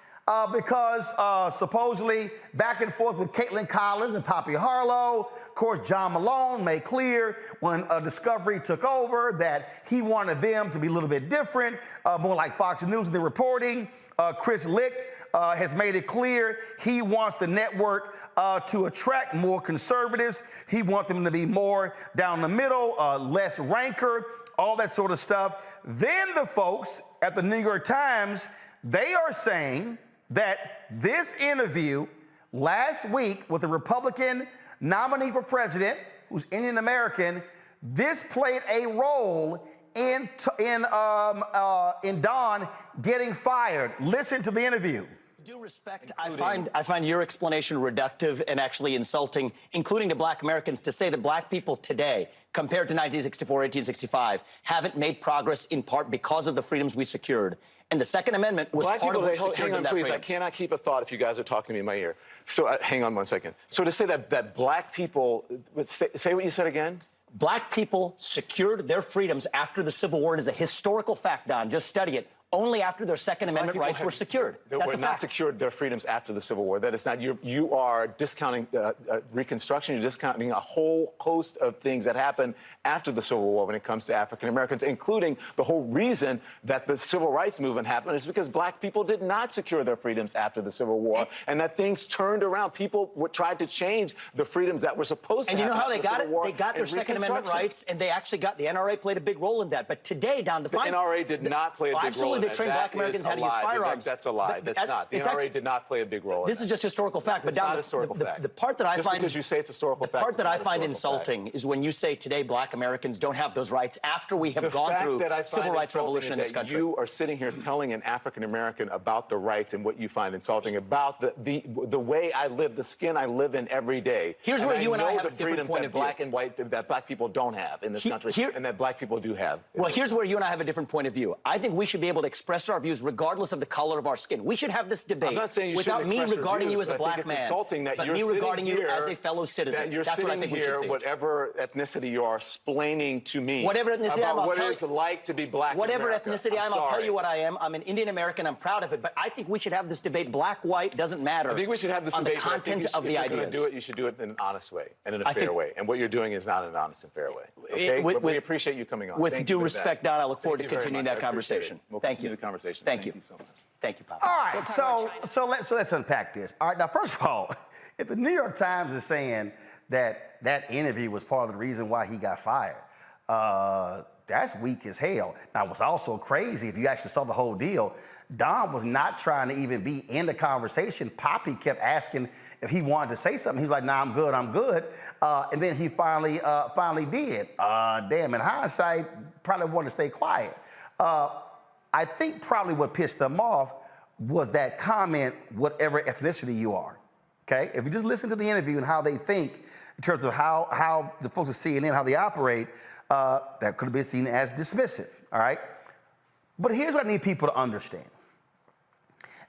[SPEAKER 1] because supposedly back and forth with Caitlin Collins and Poppy Harlow. Of course, John Malone made clear when Discovery took over that he wanted them to be a little bit different, more like Fox News in the reporting. Chris Licht has made it clear he wants the network to attract more conservatives. He wants them to be more down the middle, less rancor, all that sort of stuff. Then the folks at the New York Times, they are saying that this interview last week with the Republican nominee for president, who's Indian American, this played a role in Don getting fired. Listen to the interview.
[SPEAKER 2] Due respect, I find your explanation reductive and actually insulting, including to black Americans, to say that black people today, compared to 1964, 1865, haven't made progress in part because of the freedoms we secured. And the Second Amendment was
[SPEAKER 6] black
[SPEAKER 2] part
[SPEAKER 6] people,
[SPEAKER 2] of what secured
[SPEAKER 6] hang on,
[SPEAKER 2] that
[SPEAKER 6] please.
[SPEAKER 2] freedom.
[SPEAKER 6] I cannot keep a thought if you guys are talking to me in my ear. So hang on 1 second. So to say that black people, say what you said again.
[SPEAKER 2] Black people secured their freedoms after the Civil War. It is a historical fact, Don. Just study it. Only after their Second Amendment rights were secured. That's a
[SPEAKER 6] not
[SPEAKER 2] fact.
[SPEAKER 6] secured their freedoms after the Civil War. That is not. You are discounting Reconstruction. You're discounting a whole host of things that happened after the Civil War when it comes to African Americans, including the whole reason that the Civil Rights Movement happened is because black people did not secure their freedoms after the Civil War, and that things turned around. People tried to change the freedoms that were supposed to happen.
[SPEAKER 2] And you know how they got it?
[SPEAKER 6] They
[SPEAKER 2] got their Second Amendment rights, and they actually got the NRA played a big role in that. But today, Don, the NRA
[SPEAKER 6] did not play a big role.
[SPEAKER 2] Absolutely, they trained black Americans how to use firearms.
[SPEAKER 6] That's a lie. That's not. The NRA did not play a big role.
[SPEAKER 2] This is just historical fact.
[SPEAKER 6] But not historical fact.
[SPEAKER 2] The part that I
[SPEAKER 6] just
[SPEAKER 2] find
[SPEAKER 6] because you say it's historical fact.
[SPEAKER 2] The part that I find insulting is when you say today black Americans don't have those rights after we have gone through civil rights revolution in this country.
[SPEAKER 6] You are sitting here telling an African American about the rights and what you find insulting about the way I live, the skin I live in every day.
[SPEAKER 2] Here's where you and I have a different point of view.
[SPEAKER 6] Black and white that black people don't have in this country, and that black people do have.
[SPEAKER 2] Well, here's where you and I have a different point of view. I think we should be able to express our views regardless of the color of our skin. We should have this debate without me regarding you as a black man, but me regarding you as a fellow citizen. That's what I think we should see.
[SPEAKER 6] Whatever ethnicity you are, explaining to me
[SPEAKER 2] whatever ethnicity
[SPEAKER 6] about what it's like to be black.
[SPEAKER 2] Whatever ethnicity I am, I'll tell you what I am. I'm an Indian American. I'm proud of it. But I think we should have this debate. Black, white doesn't matter.
[SPEAKER 6] I think we should have this
[SPEAKER 2] on
[SPEAKER 6] debate.
[SPEAKER 2] The content of the ideas.
[SPEAKER 6] If you're going to do it, you should do it in an honest way and in a fair way. And what you're doing is not an honest and fair way. Okay? We appreciate you coming on.
[SPEAKER 2] With due respect, Don, I look forward to continuing that conversation.
[SPEAKER 6] Thank you. The conversation.
[SPEAKER 2] Thank you
[SPEAKER 6] so much.
[SPEAKER 2] Thank you, Papa.
[SPEAKER 1] All right, so let's unpack this. All right, now first of all, if the New York Times is saying that that interview was part of the reason why he got fired, that's weak as hell. Now, what's also crazy, if you actually saw the whole deal, Don was not trying to even be in the conversation. Poppy kept asking if he wanted to say something. He was like, nah, I'm good. And then he finally did. Damn, in hindsight, probably wanted to stay quiet. I think probably what pissed them off was that comment, whatever ethnicity you are. okay? If you just listen to the interview and how they think in terms of how the folks at CNN, how they operate, that could have been seen as dismissive, all right? But here's what I need people to understand.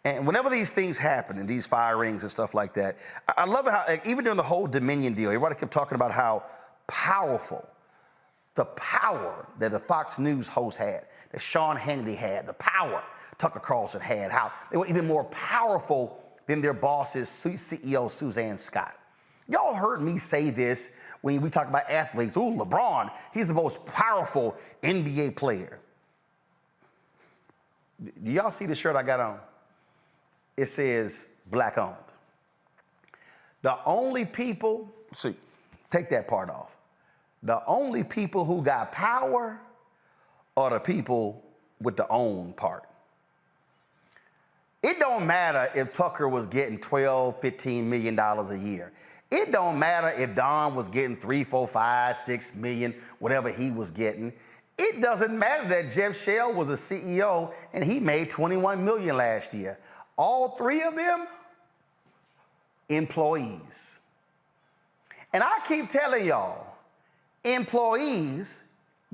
[SPEAKER 1] And whenever these things happen, and these firings and stuff like that, I love it how, like, even during the whole Dominion deal, everybody kept talking about how powerful, the power that the Fox News host had, that Sean Hannity had, the power Tucker Carlson had, how they were even more powerful than their bosses, CEO Suzanne Scott. Y'all heard me say this when we talk about athletes. Ooh, LeBron, he's the most powerful NBA player. Do y'all see the shirt I got on? It says black owned. The only people, see, take that part off. The only people who got power are the people with the own part. It don't matter if Tucker was getting $12, $15 million a year. It don't matter if Don was getting $3, $4, $5, $6 million, whatever he was getting. It doesn't matter that Jeff Shell was a CEO and he made $21 million last year. All three of them, employees. And I keep telling y'all, employees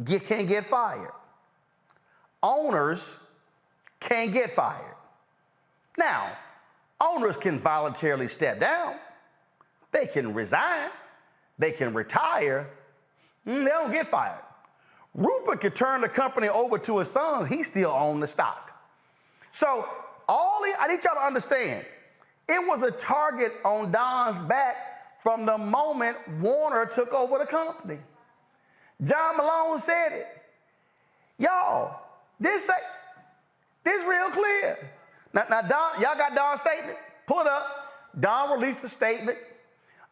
[SPEAKER 1] can't get fired. Owners can't get fired. Now, owners can voluntarily step down. They can resign. They can retire. They don't get fired. Rupert could turn the company over to his sons. He still owns the stock. So I need y'all to understand, it was a target on Don's back from the moment Warner took over the company. John Malone said it. Y'all, this real clear. Now Don, y'all got Don's statement? Pull it up. Don released a statement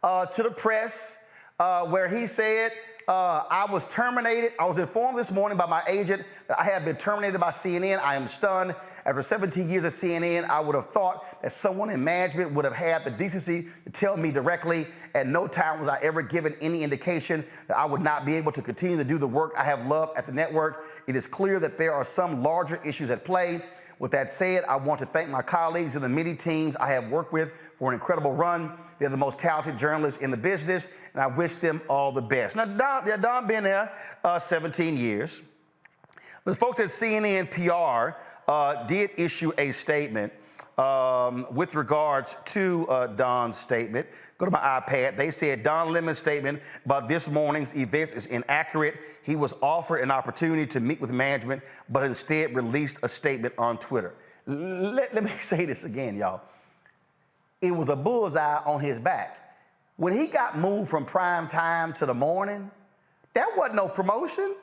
[SPEAKER 1] to the press where he said, I was terminated. I was informed this morning by my agent that I have been terminated by CNN. I am stunned. After 17 years at CNN, I would have thought that someone in management would have had the decency to tell me directly. At no time was I ever given any indication that I would not be able to continue to do the work I have loved at the network. It is clear that there are some larger issues at play. With that said, I want to thank my colleagues and the many teams I have worked with for an incredible run. They're the most talented journalists in the business, and I wish them all the best. Now, Don been there 17 years. The folks at CNN PR did issue a statement with regards to Don's statement. Go to my iPad. They said Don Lemon's statement about this morning's events is inaccurate. He was offered an opportunity to meet with management, but instead released a statement on Twitter. Let me say this again, y'all. It was a bullseye on his back. When he got moved from prime time to the morning, that wasn't no promotion.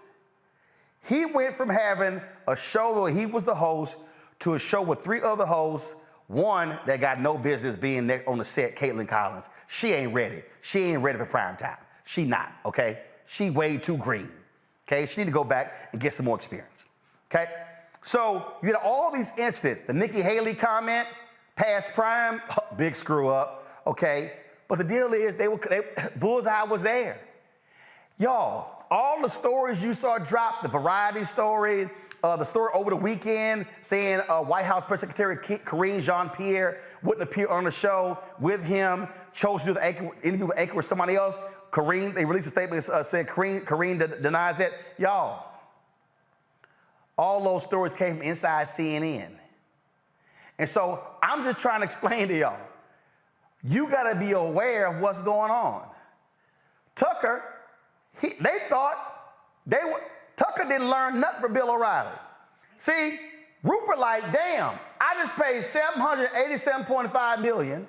[SPEAKER 1] He went from having a show where he was the host to a show with 3 other hosts, one that got no business being on the set, Caitlin Collins. She ain't ready. She ain't ready for prime time. She not, okay? She way too green, okay? She need to go back and get some more experience, okay? So you had all these incidents. The Nikki Haley comment, past prime, big screw up, okay? But the deal is, bullseye was there. Y'all, all the stories you saw drop, the Variety story, the story over the weekend saying White House Press Secretary Karine Jean-Pierre wouldn't appear on the show with him, chose to do the interview with anchor with somebody else. Karine, they released a statement saying Karine denies that. Y'all, all those stories came from inside CNN. And so I'm just trying to explain to y'all, you got to be aware of what's going on. Tucker, Tucker didn't learn nothing from Bill O'Reilly. See, Rupert like, damn, I just paid $787.5 million.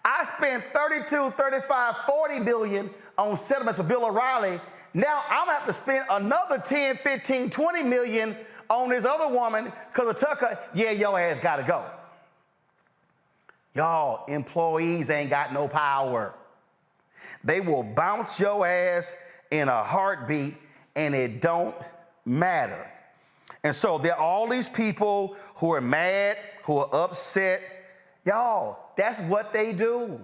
[SPEAKER 1] I spent $32, $35, $40 billion on settlements for Bill O'Reilly. Now I'm gonna have to spend another $10, $15, $20 million on this other woman because of Tucker. Yeah, your ass gotta go. Y'all, employees ain't got no power. They will bounce your ass in a heartbeat, and it don't matter. And so there are all these people who are mad, who are upset. Y'all, that's what they do.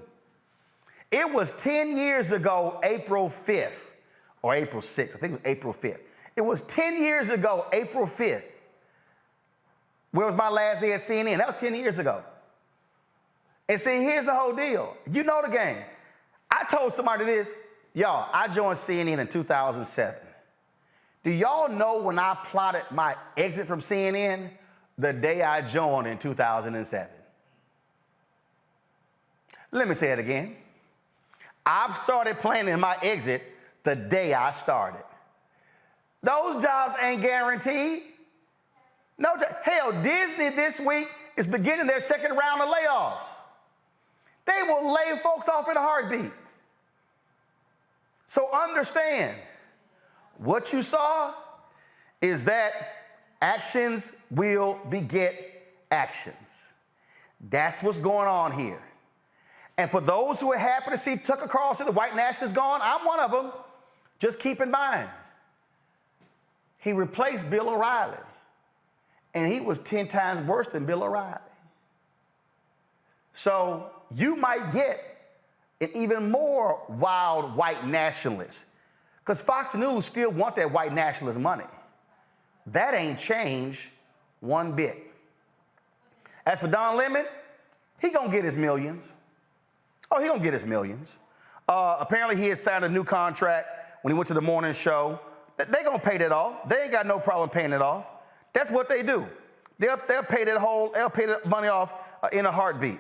[SPEAKER 1] It was 10 years ago, April 5th, or April 6th. I think it was April 5th. It was 10 years ago, April 5th. Where was my last day at CNN? That was 10 years ago. And see, here's the whole deal. You know the game. I told somebody this. Y'all, I joined CNN in 2007. Do y'all know when I plotted my exit from CNN? The day I joined in 2007. Let me say it again. I started planning my exit the day I started. Those jobs ain't guaranteed. No, hell, Disney this week is beginning their second round of layoffs. They will lay folks off in a heartbeat. So understand, what you saw is that actions will beget actions. That's what's going on here. And for those who are happy to see Tucker Carlson, the white nationalist, gone, I'm one of them. Just keep in mind, he replaced Bill O'Reilly, and he was 10 times worse than Bill O'Reilly. So you might get an even more wild white nationalist, because Fox News still want that white nationalist money. That ain't changed one bit. As for Don Lemon, he gonna get his millions. Oh, he gonna get his millions. Apparently he had signed a new contract when he went to the morning show. They gonna pay that off. They ain't got no problem paying it off. That's what they do. They'll pay that money off in a heartbeat.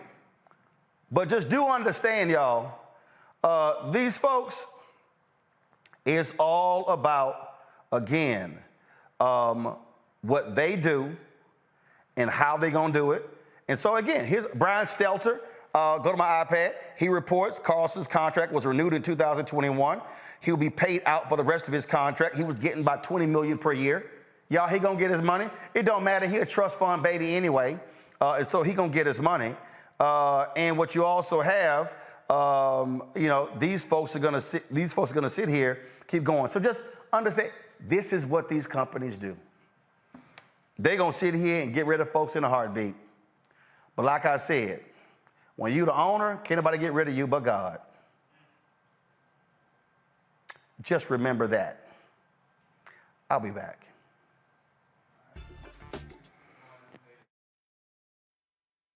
[SPEAKER 1] But just do understand, y'all, these folks, it's all about, again, what they do and how they gonna do it. And so again, here's Brian Stelter. Go to my iPad. He reports Carlson's contract was renewed in 2021. He'll be paid out for the rest of his contract. He was getting about $20 million per year. Y'all, he gonna get his money. It don't matter. He a trust fund baby anyway, and so he gonna get his money. And what you also have, you know, these folks are gonna sit here, keep going. So just understand, this is what these companies do. They're gonna sit here and get rid of folks in a heartbeat. But like I said, when you the owner, can't nobody get rid of you but God. Just remember that. I'll be back.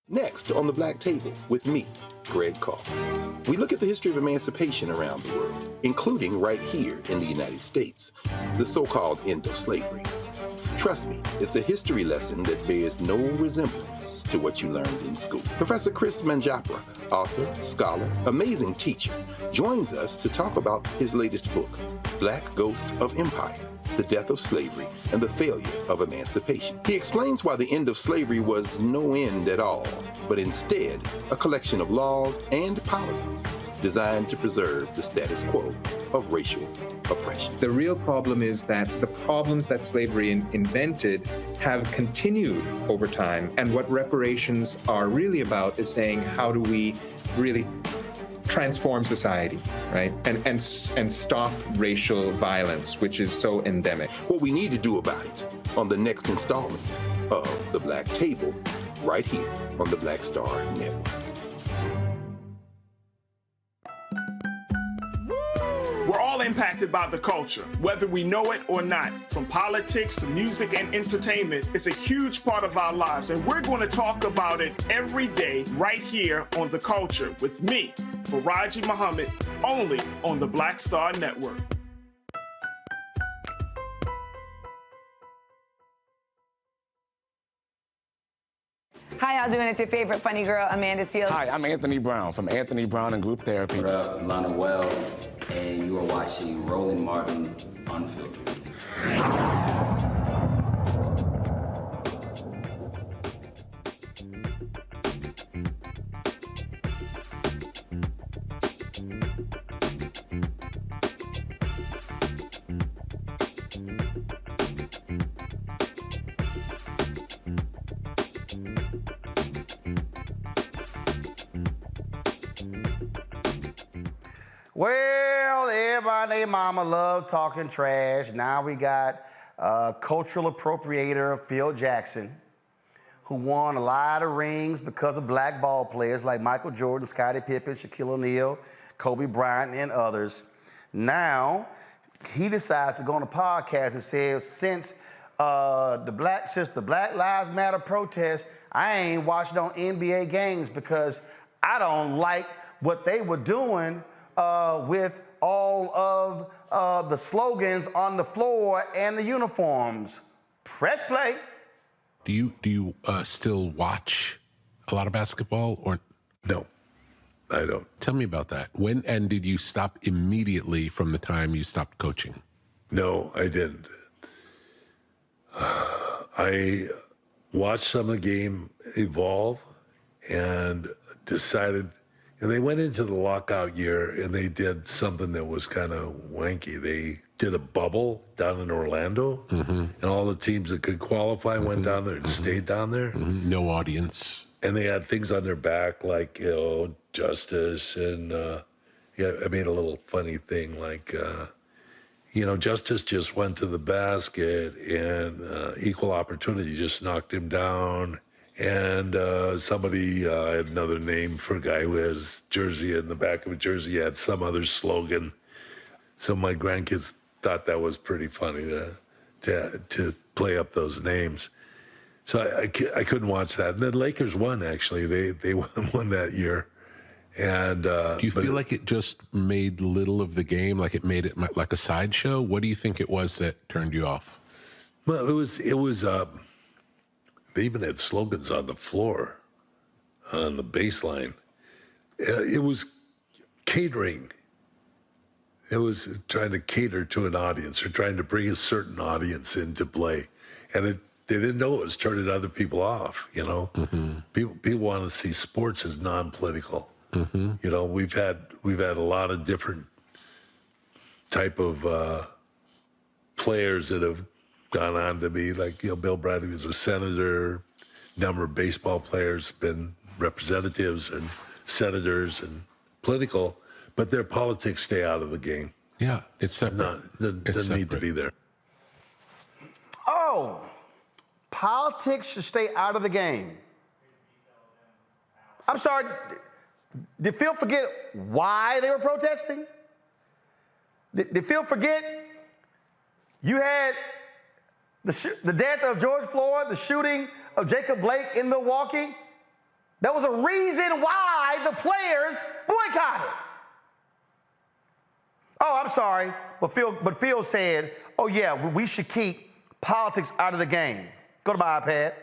[SPEAKER 8] Next on the Black Table with me, Greg Carr. We look at the history of emancipation around the world, including right here in the United States, the so-called end of slavery. Trust me, it's a history lesson that bears no resemblance to what you learned in school. Professor Chris Manjapra, author, scholar, amazing teacher, joins us to talk about his latest book, Black Ghost of Empire, The Death of Slavery and the Failure of Emancipation. He explains why the end of slavery was no end at all, but instead a collection of laws and policies designed to preserve the status quo of racial oppression.
[SPEAKER 11] The real problem is that the problems that slavery invented have continued over time. And what reparations are really about is saying, how do we really transform society, right? And stop racial violence, which is so endemic.
[SPEAKER 8] What we need to do about it on the next installment of The Black Table, right here on the Black Star Network.
[SPEAKER 12] We're all impacted by the culture, whether we know it or not. From politics to music and entertainment, it's a huge part of our lives, and we're going to talk about it every day right here on The Culture with me, Faraji Muhammad, only on the Black Star Network.
[SPEAKER 14] Hi, y'all doing? It's your favorite funny girl, Amanda Seals.
[SPEAKER 17] Hi, I'm Anthony Brown from Anthony Brown and Group Therapy.
[SPEAKER 22] What up, Lana Well, and you are watching Roland Martin Unfiltered.
[SPEAKER 1] Well, everybody and their mama love talking trash. Now we got cultural appropriator Phil Jackson, who won a lot of rings because of black ball players like Michael Jordan, Scottie Pippen, Shaquille O'Neal, Kobe Bryant, and others. Now, he decides to go on a podcast and says, since the Black Lives Matter protest, I ain't watched no NBA games because I don't like what they were doing with all of the slogans on the floor and the uniforms. Press play.
[SPEAKER 5] Do you still watch a lot of basketball or
[SPEAKER 7] no? I don't.
[SPEAKER 5] Tell me about that. When and did you stop immediately from the time you stopped coaching?
[SPEAKER 7] No, I didn't. I watched some of the game evolve and decided, and they went into the lockout year and they did something that was kind of wanky. They did a bubble down in Orlando, and all the teams that could qualify went down there and stayed down there.
[SPEAKER 5] No audience.
[SPEAKER 7] And they had things on their back like, justice. And I made a little funny thing like, Justice just went to the basket and Equal Opportunity just knocked him down. And somebody had another name for a guy who has jersey in the back of a jersey, had some other slogan. So my grandkids thought that was pretty funny to play up those names. So I couldn't watch that. And then Lakers won, actually. They won that year. And
[SPEAKER 5] do you feel like it just made little of the game, like it made it like a sideshow? What do you think it was that turned you off?
[SPEAKER 7] Well, it was they even had slogans on the floor, on the baseline. It was catering. It was trying to cater to an audience or trying to bring a certain audience into play. And they didn't know it was turning other people off, People want to see sports as non-political. We've had a lot of different type of players that have gone on to be like, Bill Bradley was a senator, number of baseball players been representatives and senators and political, but their politics stay out of the game.
[SPEAKER 5] Yeah, it's separate.
[SPEAKER 7] Doesn't need to be there.
[SPEAKER 1] Oh, politics should stay out of the game. I'm sorry, did Phil forget why they were protesting? Did Phil forget you had the death of George Floyd, the shooting of Jacob Blake in Milwaukee? There was a reason why the players boycotted. Oh, I'm sorry, but Phil said, oh yeah, we should keep politics out of the game. Go to my iPad.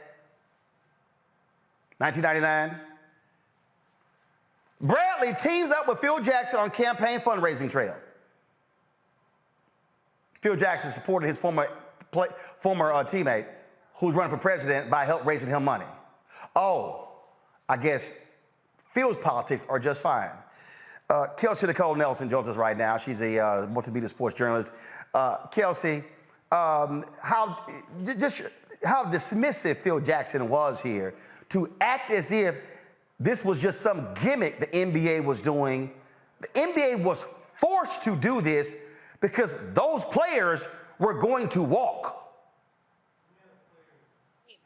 [SPEAKER 1] 1999. Bradley teams up with Phil Jackson on campaign fundraising trail. Phil Jackson supported his former teammate who's running for president by help raising him money. Oh, I guess Phil's politics are just fine. Kelsey Nicole Nelson joins us right now. She's a multimedia sports journalist. Kelsey, how dismissive Phil Jackson was here to act as if this was just some gimmick the NBA was doing. The NBA was forced to do this because those players were going to walk.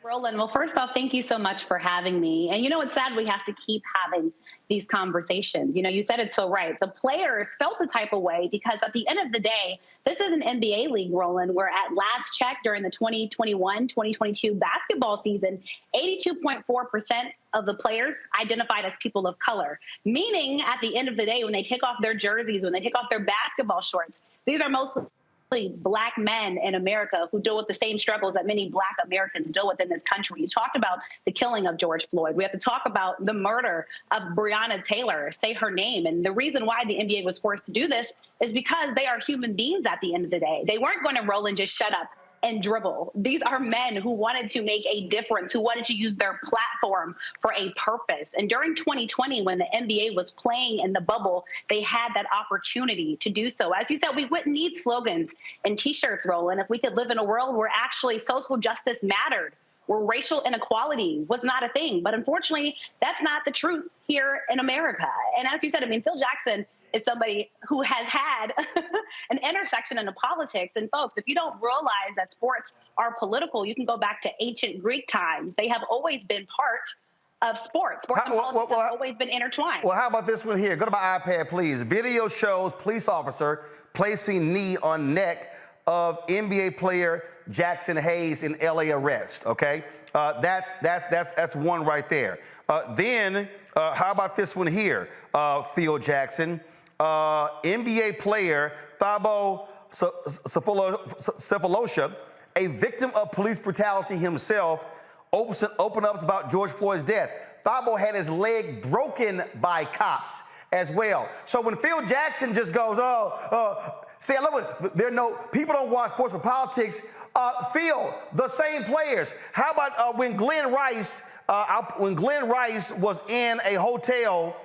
[SPEAKER 9] Roland, well, first off, thank you so much for having me. And it's sad we have to keep having these conversations. You said it so right. The players felt a type of way because at the end of the day, this is an NBA league, Roland, where at last check during the 2021-2022 basketball season, 82.4% of the players identified as people of color, meaning at the end of the day, when they take off their jerseys, when they take off their basketball shorts, these are mostly Black men in America who deal with the same struggles that many Black Americans deal with in this country. You talked about the killing of George Floyd. We have to talk about the murder of Breonna Taylor, say her name. And the reason why the NBA was forced to do this is because they are human beings at the end of the day. They weren't going to roll and just shut up and dribble. These are men who wanted to make a difference, who wanted to use their platform for a purpose. And during 2020, when the NBA was playing in the bubble, they had that opportunity to do so. As you said, we wouldn't need slogans and T-shirts, Roland, if we could live in a world where actually social justice mattered, where racial inequality was not a thing. But unfortunately, that's not the truth here in America. And as you said, Phil Jackson is somebody who has had an intersection into politics. And folks, if you don't realize that sports are political, you can go back to ancient Greek times. They have always been part of sports. Sports and politics have always been intertwined.
[SPEAKER 1] Well, how about this one here? Go to my iPad, please. Video shows police officer placing knee on neck of NBA player Jackson Hayes in LA arrest, okay? That's one right there. Then, how about this one here, Phil Jackson? NBA player Thabo Sefolosha, a victim of police brutality himself, opened up about George Floyd's death. Thabo had his leg broken by cops as well. So when Phil Jackson just goes, see, I love it. People don't watch sports for politics. Phil, the same players. How about when Glenn Rice was in a hotel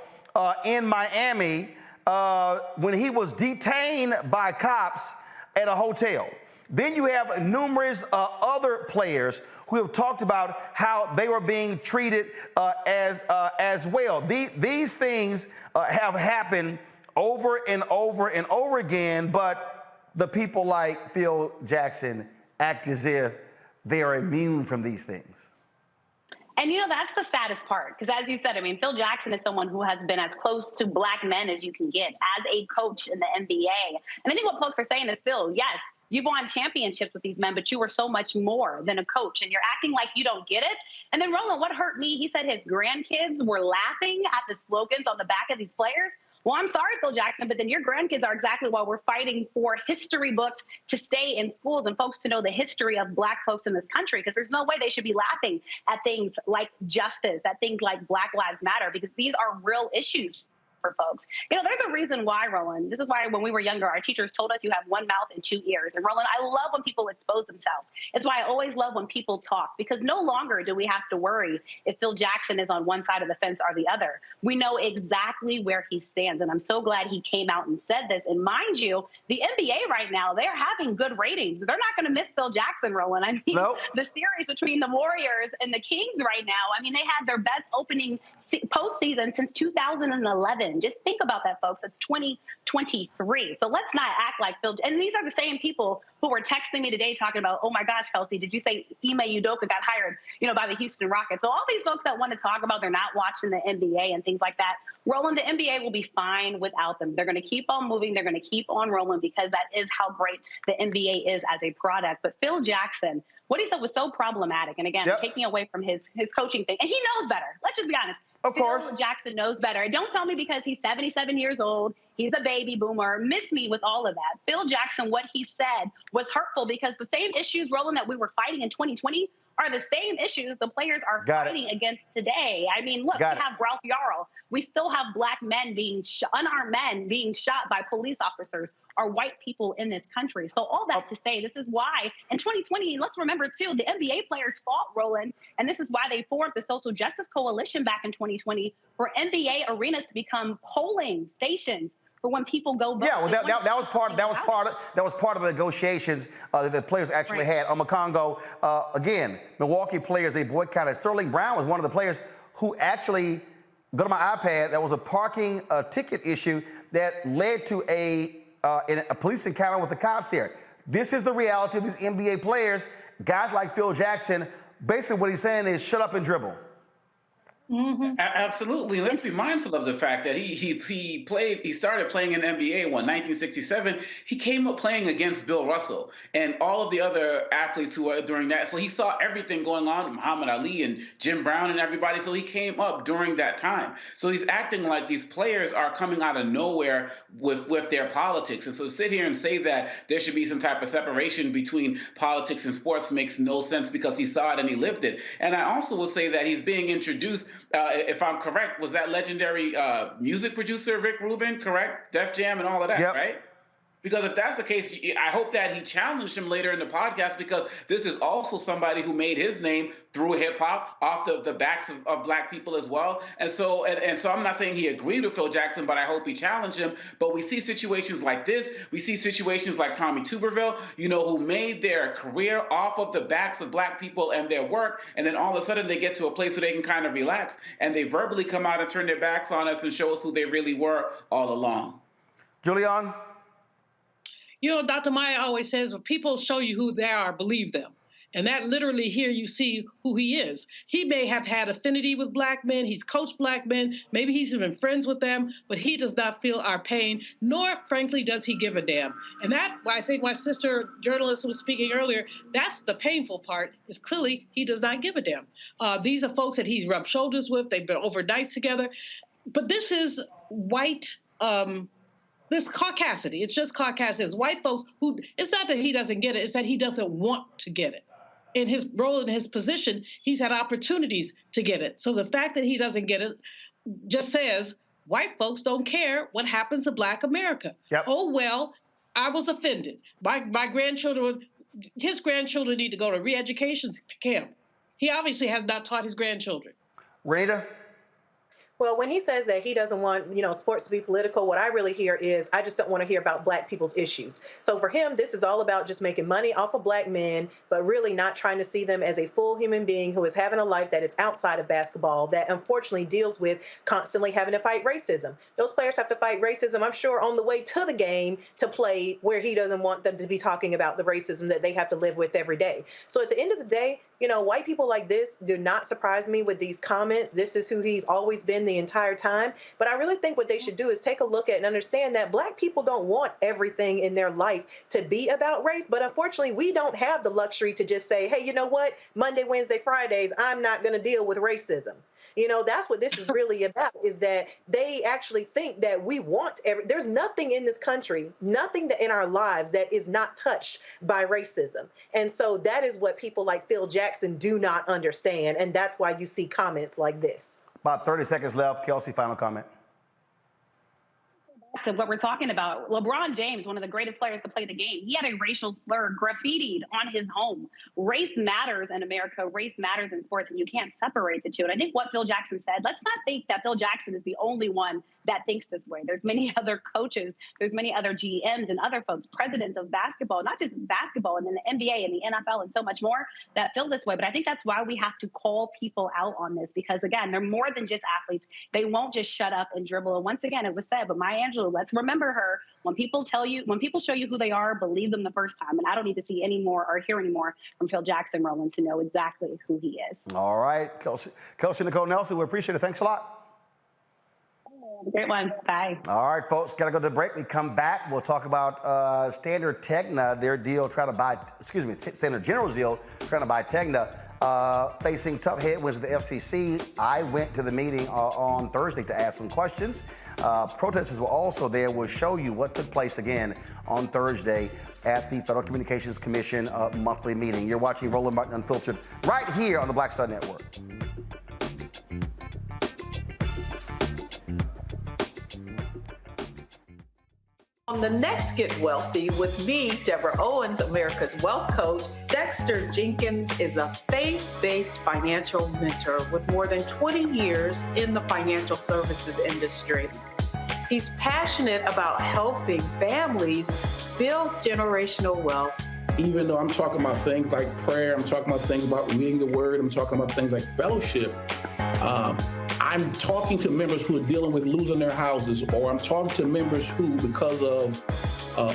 [SPEAKER 1] in Miami, when he was detained by cops at a hotel? Then you have numerous other players who have talked about how they were being treated as well. These things have happened over and over and over again, but the people like Phil Jackson act as if they are immune from these things.
[SPEAKER 9] And, you know, that's the saddest part, because as you said, I mean, Phil Jackson is someone who has been as close to black men as you can get as a coach in the NBA. And I think what folks are saying is, Phil, yes, you've won championships with these men, but you were so much more than a coach, and you're acting like you don't get it. And then, Roland, what hurt me, he said his grandkids were laughing at the slogans on the back of these players. Well, I'm sorry, Phil Jackson, but then your grandkids are exactly why we're fighting for history books to stay in schools and folks to know the history of black folks in this country, because there's no way they should be laughing at things like justice, at things like Black Lives Matter, because these are real issues for folks. You know, there's a reason why, Roland. This is why when we were younger, our teachers told us you have one mouth and two ears. And Roland, I love when people expose themselves. It's why I always love when people talk, because no longer do we have to worry if Phil Jackson is on one side of the fence or the other. We know exactly where he stands. And I'm so glad he came out and said this. And mind you, the NBA right now, they're having good ratings. They're not going to miss Phil Jackson, Roland. I mean, the series between the Warriors and the Kings right now, I mean, they had their best opening postseason since 2011. Just think about that, folks. It's 2023. So let's not act like Phil. And these are the same people who were texting me today talking about, oh my gosh, Kelsey, did you say Ime Udoka got hired, by the Houston Rockets? So all these folks that want to talk about they're not watching the NBA and things like that, Roland, the NBA will be fine without them. They're going to keep on moving. They're going to keep on rolling, because that is how great the NBA is as a product. But Phil Jackson, what he said was so problematic. And again, taking away from his coaching thing. And he knows better. Let's just be honest.
[SPEAKER 1] Of course.
[SPEAKER 9] Phil Jackson knows better. Don't tell me because he's 77 years old, he's a baby boomer, miss me with all of that. Phil Jackson, what he said was hurtful, because the same issues, Roland, that we were fighting in 2020 are the same issues the players are fighting against today. I mean, look, we have Ralph Yarl. We still have black men unarmed men being shot by police officers, or white people in this country. So all that to say, this is why in 2020, let's remember too, the NBA players fought, Roland, and this is why they formed the Social Justice Coalition back in 2020 for NBA arenas to become polling stations for when people go vote.
[SPEAKER 1] Yeah, well, that was part of the negotiations that the players actually had. Congo, again, Milwaukee players, they boycotted. Sterling Brown was one of the players who actually, go to my iPad, there was a parking ticket issue that led to a police encounter with the cops there. This is the reality of these NBA players. Guys like Phil Jackson, basically what he's saying is shut up and dribble.
[SPEAKER 3] Mm-hmm. Absolutely. Let's be mindful of the fact that he started playing in the NBA in 1967. He came up playing against Bill Russell and all of the other athletes who were during that. So he saw everything going on, Muhammad Ali and Jim Brown and everybody. So he came up during that time. So he's acting like these players are coming out of nowhere with their politics. And so sit here and say that there should be some type of separation between politics and sports makes no sense, because he saw it and he lived it. And I also will say that he's being introduced, if I'm correct, was that legendary music producer Rick Rubin, correct? Def Jam and all of that, right? Because if that's the case, I hope that he challenged him later in the podcast, because this is also somebody who made his name through hip hop off the backs of black people as well. And so I'm not saying he agreed with Phil Jackson, but I hope he challenged him. But we see situations like this. We see situations like Tommy Tuberville, who made their career off of the backs of black people and their work. And then all of a sudden they get to a place where they can kind of relax and they verbally come out and turn their backs on us and show us who they really were all along.
[SPEAKER 1] Julian?
[SPEAKER 10] Dr. Maya always says, when people show you who they are, believe them. And that literally here you see who he is. He may have had affinity with black men. He's coached black men. Maybe he's even friends with them, but he does not feel our pain, nor, frankly, does he give a damn. And that, I think my sister journalist who was speaking earlier, that's the painful part, is clearly he does not give a damn. These are folks that he's rubbed shoulders with. They've been overnights together. But this is white, this caucasity. It's just caucasity. It's white folks who, it's not that he doesn't get it, it's that he doesn't want to get it. In his role, in his position, he's had opportunities to get it. So the fact that he doesn't get it just says white folks don't care what happens to black America.
[SPEAKER 1] Yep.
[SPEAKER 10] Oh, well, I was offended. My grandchildren, his grandchildren need to go to re-education camp. He obviously has not taught his grandchildren.
[SPEAKER 1] Rita?
[SPEAKER 13] Well, when he says that he doesn't want, sports to be political, what I really hear is I just don't want to hear about black people's issues. So for him, this is all about just making money off of black men, but really not trying to see them as a full human being who is having a life that is outside of basketball, that unfortunately deals with constantly having to fight racism. Those players have to fight racism, I'm sure, on the way to the game to play, where he doesn't want them to be talking about the racism that they have to live with every day. So at the end of the day, white people like this do not surprise me with these comments. This is who he's always been the entire time. But I really think what they should do is take a look at and understand that black people don't want everything in their life to be about race. But unfortunately, we don't have the luxury to just say, hey, you know what? Monday, Wednesday, Fridays, I'm not going to deal with racism. That's what this is really about, is that they actually think that we want there's nothing in this country, nothing in our lives that is not touched by racism. And so that is what people like Phil Jackson do not understand. And that's why you see comments like this.
[SPEAKER 1] About 30 seconds left. Kelsey, final comment.
[SPEAKER 9] To what we're talking about, LeBron James, one of the greatest players to play the game, he had a racial slur graffitied on his home. Race matters in America. Race matters in sports, and you can't separate the two. And I think what Phil Jackson said, let's not think that Phil Jackson is the only one that thinks this way. There's many other coaches, there's many other GMs and other folks, presidents of basketball, not just basketball, and then the NBA and the NFL and so much more that feel this way. But I think that's why we have to call people out on this, because again, they're more than just athletes. They won't just shut up and dribble. And once again, it was said, but Maya Angelou, let's remember her. When people show you who they are, believe them the first time. And I don't need to see any more or hear any more from Phil Jackson, Roland, to know exactly who he is.
[SPEAKER 1] All right, Kelsey Nicole Nelson, we appreciate it. Thanks a lot.
[SPEAKER 9] Great one. Bye.
[SPEAKER 1] All right, folks, got to go to the break. We come back. We'll talk about Standard Tegna, their deal Standard General's deal trying to buy Tegna, facing tough headwinds at the FCC. I went to the meeting on Thursday to ask some questions. Protesters were also there. We'll show you what took place again on Thursday at the Federal Communications Commission monthly meeting. You're watching Roland Martin Unfiltered right here on the Black Star Network.
[SPEAKER 15] On the next Get Wealthy with me, Deborah Owens, America's Wealth Coach, Dexter Jenkins is a faith-based financial mentor with more than 20 years in the financial services industry. He's passionate about helping families build generational wealth.
[SPEAKER 19] Even though I'm talking about things like prayer, I'm talking about things about reading the word, I'm talking about things like fellowship, I'm talking to members who are dealing with losing their houses, or I'm talking to members who, because of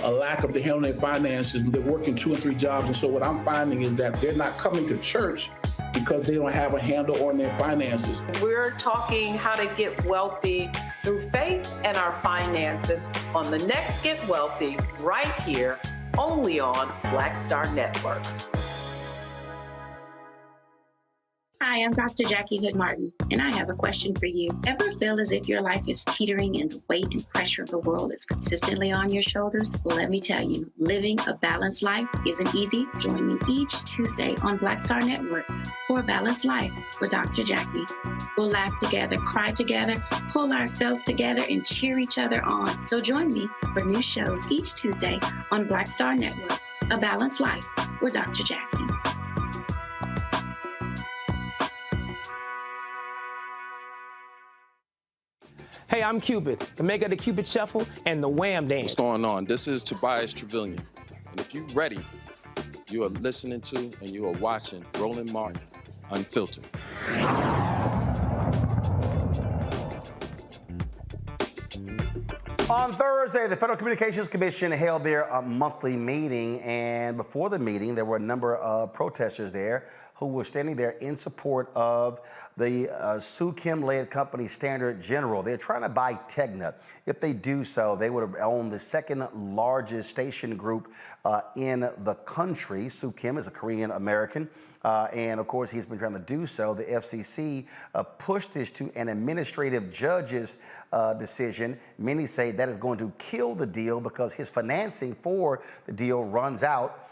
[SPEAKER 19] a lack of the handling their finances, they're working 2 and 3 jobs. And so what I'm finding is that they're not coming to church because they don't have a handle on their finances.
[SPEAKER 15] We're talking how to get wealthy through faith and our finances on the next Get Wealthy right here, only on Black Star Network.
[SPEAKER 18] Hi, I'm Dr. Jackie Hood Martin, and I have a question for you. Ever feel as if your life is teetering and the weight and pressure of the world is consistently on your shoulders? Well, let me tell you, living a balanced life isn't easy. Join me each Tuesday on Black Star Network for a Balanced Life with Dr. Jackie. We'll laugh together, cry together, pull ourselves together, and cheer each other on. So join me for new shows each Tuesday on Black Star Network, A Balanced Life with Dr. Jackie.
[SPEAKER 21] Hey, I'm Cupid, the maker of the Cupid Shuffle and the Wham Dance.
[SPEAKER 23] What's going on? This is Tobias Trevelyan. And if you're ready, you are listening to and you are watching Roland Martin Unfiltered.
[SPEAKER 1] On Thursday, the Federal Communications Commission held their monthly meeting, and before the meeting, there were a number of protesters there who were standing there in support of the Sue Kim-led company Standard General. They're trying to buy Tegna. If they do so, they would own the second largest station group in the country. Sue Kim is a Korean American. And of course, he's been trying to do so. The FCC pushed this to an administrative judge's decision. Many say that is going to kill the deal because his financing for the deal runs out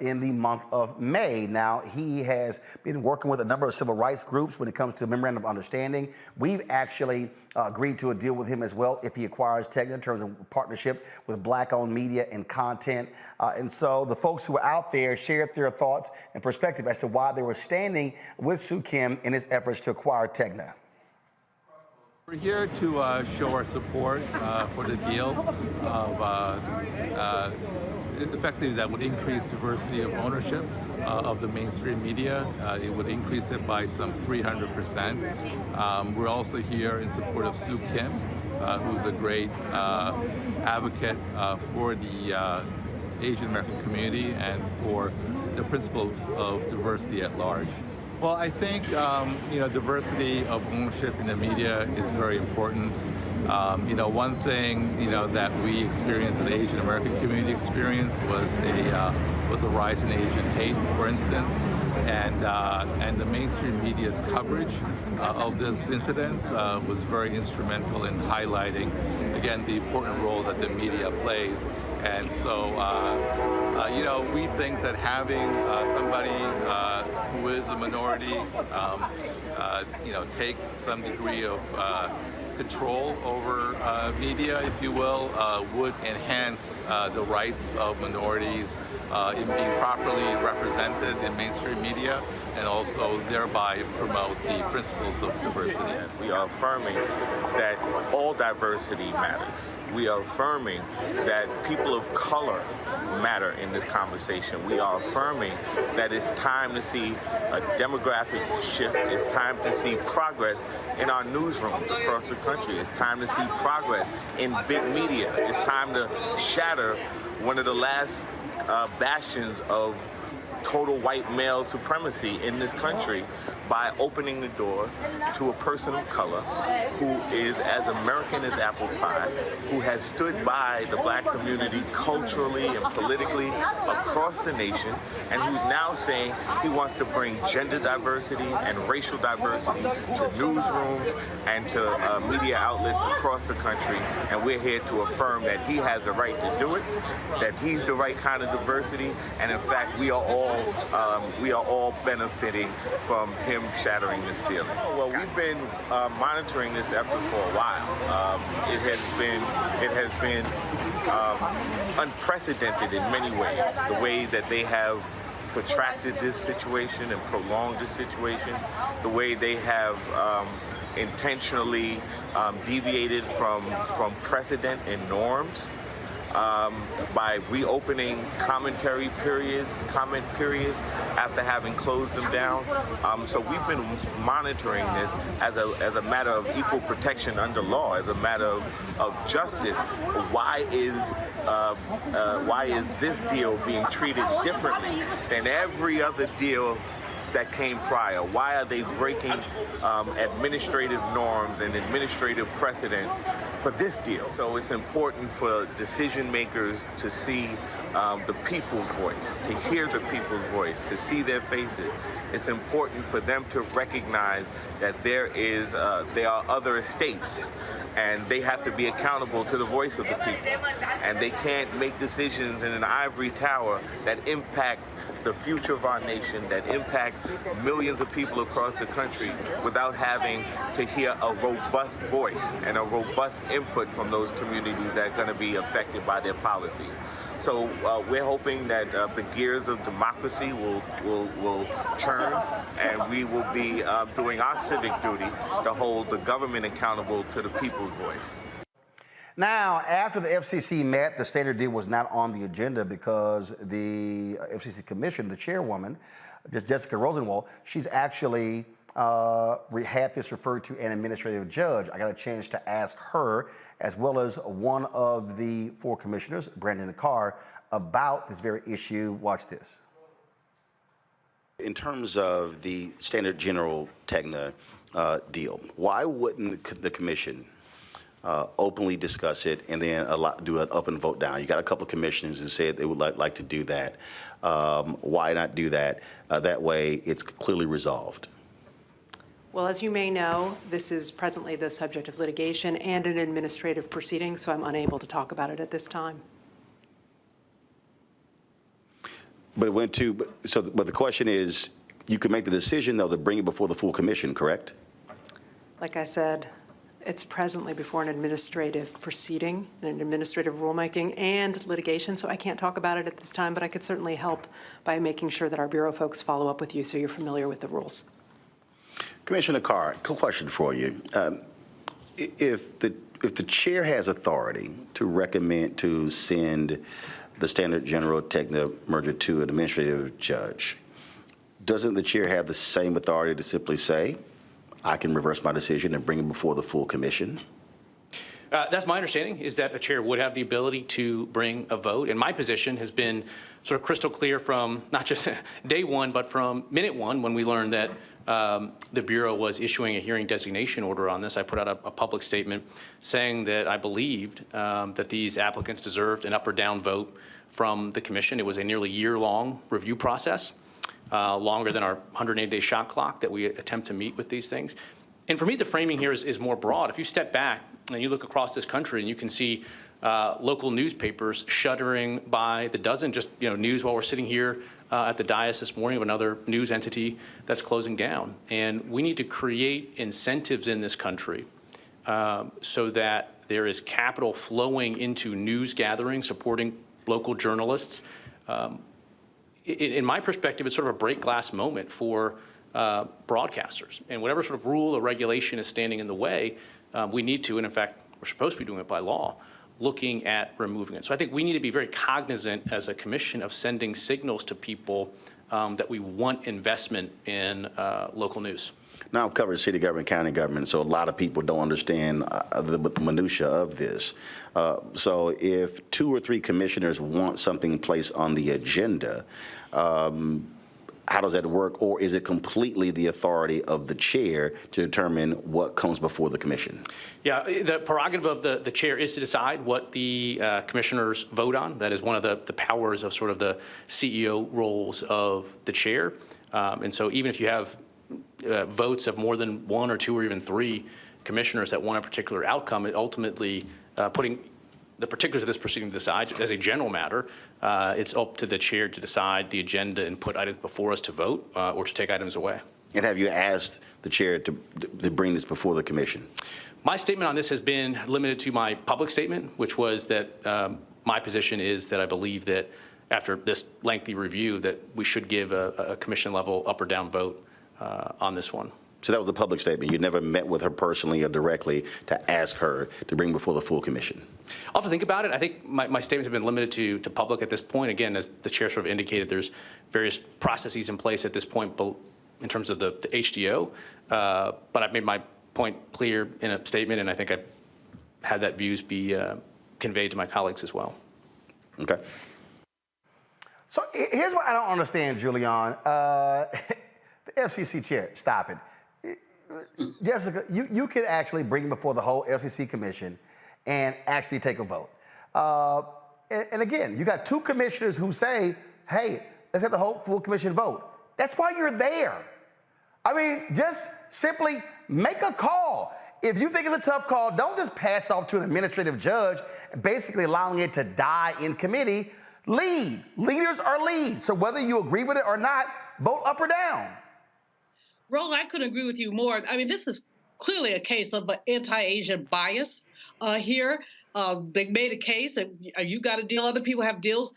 [SPEAKER 1] in the month of May. Now, he has been working with a number of civil rights groups when it comes to memorandum of understanding. We've actually agreed to a deal with him as well if he acquires Tegna in terms of partnership with Black-owned media and content. And so the folks who were out there shared their thoughts and perspective as to why they were standing with Sue Kim in his efforts to acquire Tegna.
[SPEAKER 4] We're here to show our support for the deal of effectively that would increase diversity of ownership of the mainstream media. It would increase it by some 300%. We're also here in support of Sue Kim, who's a great advocate for the Asian American community and for the principles of diversity at large. Well, I think diversity of ownership in the media is very important. One thing that we experienced, the Asian American community experienced, was a rise in Asian hate, for instance, and the mainstream media's coverage of this incident was very instrumental in highlighting, again, the important role that the media plays. And so, we think that having somebody who is a minority, take some degree of control over media, if you will, would enhance the rights of minorities in being properly represented in mainstream media, and also thereby promote the principles of diversity.
[SPEAKER 16] We are affirming that all diversity matters. We are affirming that people of color matter in this conversation. We are affirming that it's time to see a demographic shift. It's time to see progress in our newsrooms across the country. It's time to see progress in big media. It's time to shatter one of the last bastions of total white male supremacy in this country by opening the door to a person of color who is as American as apple pie, who has stood by the Black community culturally and politically across the nation, and who's now saying he wants to bring gender diversity and racial diversity to newsrooms and to media outlets across the country. And we're here to affirm that he has the right to do it, that he's the right kind of diversity, and in fact, we are all benefiting from him shattering the ceiling. Well, we've been monitoring this effort for a while. It has been unprecedented in many ways. The way that they have protracted this situation and prolonged this situation, the way they have intentionally deviated from precedent and norms. By reopening comment periods after having closed them down. So we've been monitoring this as a matter of equal protection under law, as a matter of justice. Why is this deal being treated differently than every other deal that came prior? Why are they breaking administrative norms and administrative precedent for this deal? So it's important for decision makers to see the people's voice, to hear the people's voice, to see their faces. It's important for them to recognize that there are other estates, and they have to be accountable to the voice of the people. And they can't make decisions in an ivory tower that impact the future of our nation, that impact millions of people across the country without having to hear a robust voice and a robust input from those communities that are going to be affected by their policies. So we're hoping that the gears of democracy will turn, and we will be doing our civic duty to hold the government accountable to the people's voice.
[SPEAKER 1] Now, after the FCC met, the standard deal was not on the agenda because the FCC commission, the chairwoman, Jessica Rosenwald, she's actually had this referred to an administrative judge. I got a chance to ask her, as well as one of the 4 commissioners, Brandon Carr, about this very issue. Watch this.
[SPEAKER 2] In terms of the Standard General Tegna deal, why wouldn't the commission openly discuss it and then do an up and vote down? You got a couple of commissioners who said they would like to do that. Why not do that? That way it's clearly resolved.
[SPEAKER 6] Well, as you may know, this is presently the subject of litigation and an administrative proceeding, so I'm unable to talk about it at this time.
[SPEAKER 2] But it went to, but the question is, you could make the decision, though, to bring it before the full commission, correct?
[SPEAKER 6] Like I said, it's presently before an administrative proceeding, an administrative rulemaking and litigation, so I can't talk about it at this time, but I could certainly help by making sure that our Bureau folks follow up with you so you're familiar with the rules.
[SPEAKER 2] Commissioner Carr, quick question for you. If the chair has authority to recommend to send the Standard General Tegna merger to an administrative judge, doesn't the chair have the same authority to simply say, I can reverse my decision and bring it before the full commission?
[SPEAKER 20] That's my understanding, is that a chair would have the ability to bring a vote. And my position has been sort of crystal clear from not just day one, but from minute one when we learned that the Bureau was issuing a hearing designation order on this. I put out a public statement saying that I believed that these applicants deserved an up or down vote from the commission. It was a nearly year-long review process, longer than our 180-day shot clock that we attempt to meet with these things. And for me, the framing here is more broad. If you step back and you look across this country and you can see local newspapers shuttering by the dozen, just news while we're sitting here at the dais this morning of another news entity that's closing down. And we need to create incentives in this country so that there is capital flowing into news gathering, supporting local journalists. In my perspective, it's sort of a break glass moment for broadcasters. And whatever sort of rule or regulation is standing in the way, we need to, and in fact, we're supposed to be doing it by law, looking at removing it. So I think we need to be very cognizant as a commission of sending signals to people that we want investment in local news.
[SPEAKER 2] Now I've covered city government, county government, so a lot of people don't understand the minutia of this. So if 2 or 3 commissioners want something placed on the agenda, how does that work? Or is it completely the authority of the chair to determine what comes before the commission?
[SPEAKER 20] Yeah, the prerogative of the chair is to decide what the commissioners vote on. That is one of the powers of sort of the CEO roles of the chair. And so even if you have votes of more than 1 or 2 or even 3 commissioners that want a particular outcome, it ultimately putting the particulars of this proceeding to decide, as a general matter, it's up to the chair to decide the agenda and put items before us to vote or to take items away.
[SPEAKER 2] And have you asked the chair to bring this before the commission?
[SPEAKER 20] My statement on this has been limited to my public statement, which was that my position is that I believe that after this lengthy review that we should give a commission level up or down vote on this one.
[SPEAKER 2] So that was the public statement. You never met with her personally or directly to ask her to bring before the full commission?
[SPEAKER 20] I'll have to think about it. I think my statements have been limited to public at this point. Again, as the chair sort of indicated, there's various processes in place at this point in terms of the HDO. But I've made my point clear in a statement, and I think I've had that views be conveyed to my colleagues as well.
[SPEAKER 2] Okay.
[SPEAKER 1] So here's what I don't understand, Julian. The FCC chair, stop it. Jessica, you could actually bring before the whole FCC commission and actually take a vote. And again, you got 2 commissioners who say, hey, let's have the whole full commission vote. That's why you're there. I mean, just simply make a call. If you think it's a tough call, don't just pass it off to an administrative judge, basically allowing it to die in committee. Lead. Leaders are lead. So whether you agree with it or not, vote up or down.
[SPEAKER 10] Roland, I couldn't agree with you more. I mean, this is clearly a case of an anti-Asian bias here. They made a case that you got a deal, other people have deals,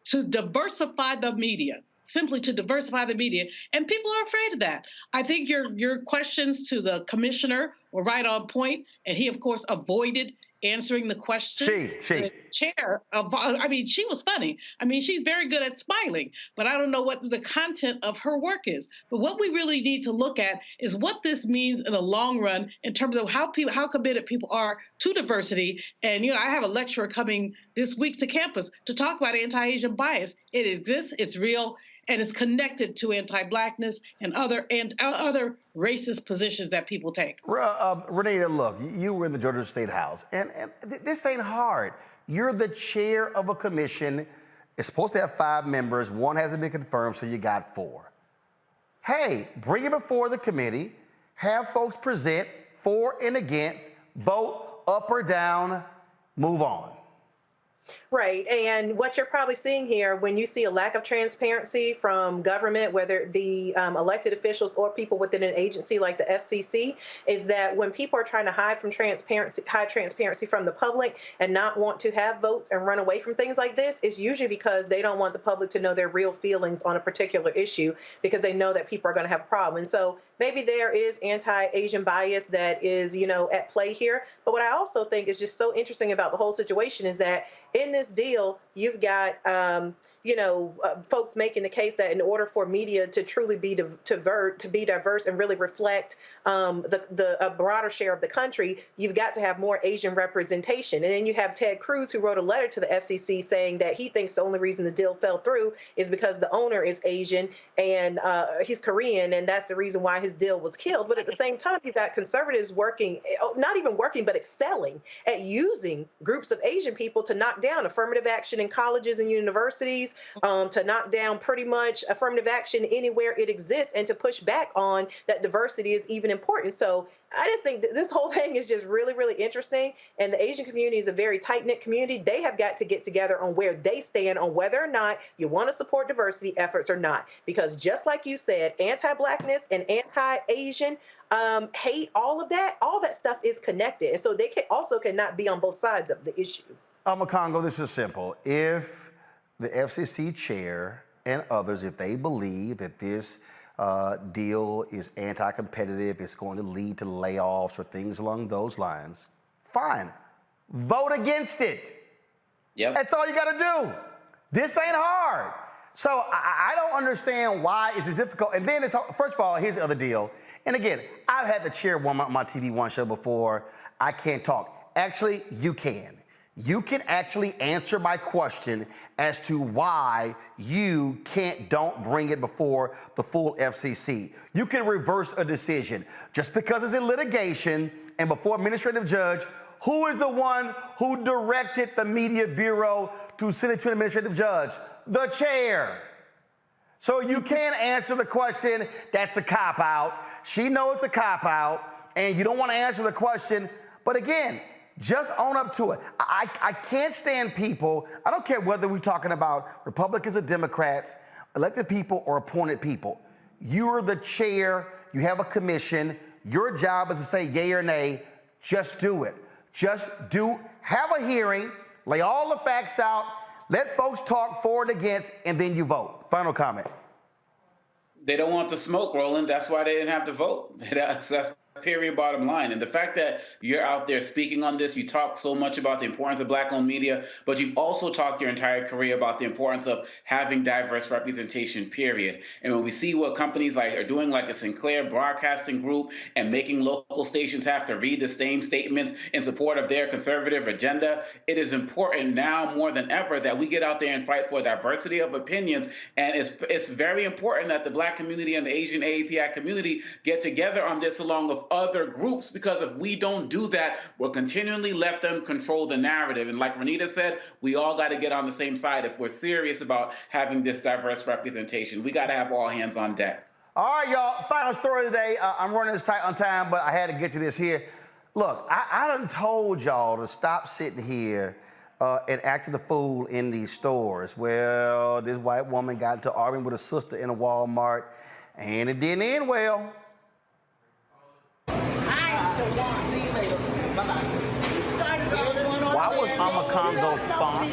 [SPEAKER 10] to diversify the media, simply to diversify the media. And people are afraid of that. I think your questions to the commissioner were right on point, and he, of course, avoided answering the question.
[SPEAKER 1] She.
[SPEAKER 10] The chair of, I mean, she was funny. I mean, she's very good at smiling, but I don't know what the content of her work is. But what we really need to look at is what this means in the long run in terms of how committed people are to diversity. And, I have a lecturer coming this week to campus to talk about anti-Asian bias. It exists, it's real, and it's connected to anti-Blackness and other racist positions that people take.
[SPEAKER 1] Renita, look, you were in the Georgia State House, and this ain't hard. You're the chair of a commission. It's supposed to have 5 members. 1 hasn't been confirmed, so you got 4. Hey, bring it before the committee, have folks present for and against, vote up or down, move on.
[SPEAKER 13] Right. And what you're probably seeing here, when you see a lack of transparency from government, whether it be elected officials or people within an agency like the FCC, is that when people are trying to hide transparency from the public and not want to have votes and run away from things like this, it's usually because they don't want the public to know their real feelings on a particular issue because they know that people are going to have a problem. And so maybe there is anti-Asian bias that is, at play here. But what I also think is just so interesting about the whole situation is that in this deal, you've got, folks making the case that in order for media to truly be diverse and really reflect a broader share of the country, you've got to have more Asian representation. And then you have Ted Cruz, who wrote a letter to the FCC saying that he thinks the only reason the deal fell through is because the owner is Asian and he's Korean, and that's the reason why his deal was killed. But at the same time, you've got conservatives not even working, but excelling at using groups of Asian people to knock down affirmative action in colleges and universities, to knock down pretty much affirmative action anywhere it exists, and to push back on that diversity is even important. So I just think that this whole thing is just really, really interesting. And the Asian community is a very tight-knit community. They have got to get together on where they stand on whether or not you want to support diversity efforts or not. Because just like you said, anti-Blackness and anti-Asian hate, all that stuff is connected. And so they cannot be on both sides of the issue.
[SPEAKER 1] Congo, this is simple. If the FCC chair and others, if they believe that this deal is anti-competitive, it's going to lead to layoffs or things along those lines, fine. Vote against it. Yep. That's all you got to do. This ain't hard. So I don't understand why it's difficult. And then first of all, here's the other deal. And again, I've had the chairwoman on my TV One show before. I can't talk. Actually, you can. You can actually answer my question as to why you don't bring it before the full FCC. You can reverse a decision. Just because it's in litigation and before administrative judge, who is the one who directed the media bureau to send it to an administrative judge? The chair. So you can't answer the question, that's a cop-out. She knows it's a cop-out, and you don't want to answer the question. But again, just own up to it. I can't stand people, I don't care whether we're talking about Republicans or Democrats, elected people or appointed people. You're the chair, you have a commission, your job is to say yay or nay, just do it. Have a hearing, lay all the facts out, let folks talk for and against, and then you vote. Final comment.
[SPEAKER 3] They don't want the smoke, Roland. That's why they didn't have to vote. That's period, bottom line. And the fact that you're out there speaking on this, you talk so much about the importance of Black-owned media, but you've also talked your entire career about the importance of having diverse representation, period. And when we see what companies are doing, like a Sinclair Broadcasting Group, and making local stations have to read the same statements in support of their conservative agenda, it is important now more than ever that we get out there and fight for diversity of opinions. And it's very important that the Black community and the Asian AAPI community get together on this along with other groups, because if we don't do that, we'll continually let them control the narrative. And like Renita said, we all got to get on the same side if we're serious about having this diverse representation. We got to have all hands on deck.
[SPEAKER 1] All right, y'all, final story today. I'm running this tight on time, but I had to get to this here. Look, I done told y'all to stop sitting here and acting a fool in these stores. Well, this white woman got into arguing with a sister in a Walmart, and it didn't end well. Why was Congo's font?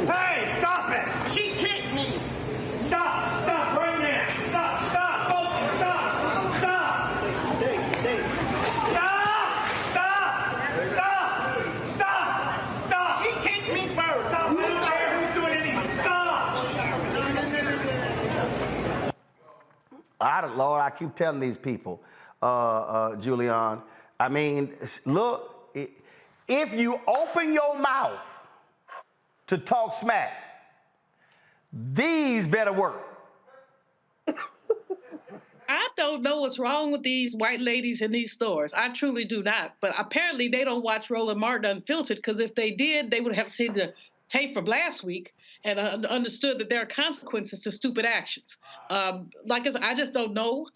[SPEAKER 8] Hey, stop it! She kicked me! Stop right now!
[SPEAKER 1] I keep telling these people, Julian. I mean, look, if you open your mouth to talk smack, these better work.
[SPEAKER 10] I don't know what's wrong with these white ladies in these stores. I truly do not. But apparently they don't watch Roland Martin Unfiltered, because if they did, they would have seen the tape from last week and understood that there are consequences to stupid actions. Like I said, I just don't know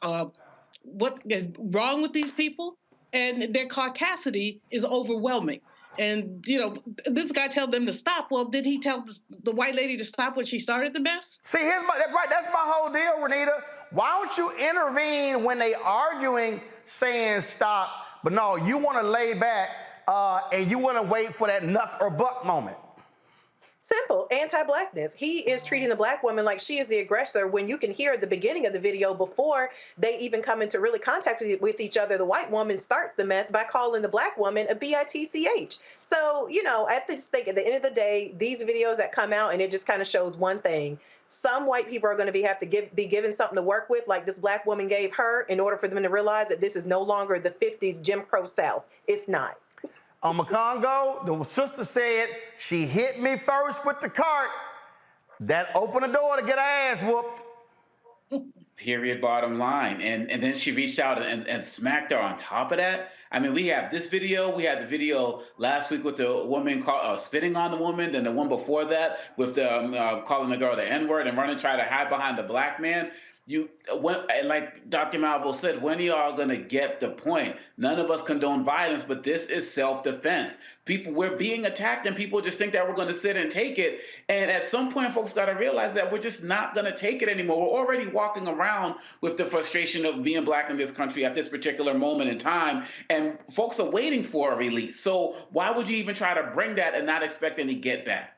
[SPEAKER 10] what is wrong with these people, and their caucasity is overwhelming. And, you know, this guy told them to stop. Well, did he tell the white lady to stop when she started the mess?
[SPEAKER 1] See, that's my whole deal, Renita. Why don't you intervene when they arguing, saying stop, but no, you want to lay back and you want to wait for that knuck or buck moment?
[SPEAKER 13] Simple, anti-blackness. He is treating the black woman like she is the aggressor, when you can hear at the beginning of the video, before they even come into really contact with each other, the white woman starts the mess by calling the black woman a bitch. So, you know, I just think at the end of the day, these videos that come out, and it just kind of shows one thing. Some white people are going to have to be given something to work with, like this black woman gave her, in order for them to realize that this is no longer the 50s Jim Crow South. It's not.
[SPEAKER 1] On Congo, the sister said she hit me first with the cart. That opened the door to get her ass whooped.
[SPEAKER 3] Period, bottom line. And then she reached out and smacked her on top of that. I mean, we have this video. We had the video last week with the woman spitting on the woman. Then the one before that with the calling the girl the N-word and running, trying to hide behind the black man. Like Dr. Malvo said, when are y'all gonna get the point? None of us condone violence, but this is self-defense. We're being attacked, and people just think that we're gonna sit and take it. And at some point, folks gotta realize that we're just not gonna take it anymore. We're already walking around with the frustration of being black in this country at this particular moment in time, and folks are waiting for a release. So why would you even try to bring that and not expect any get back?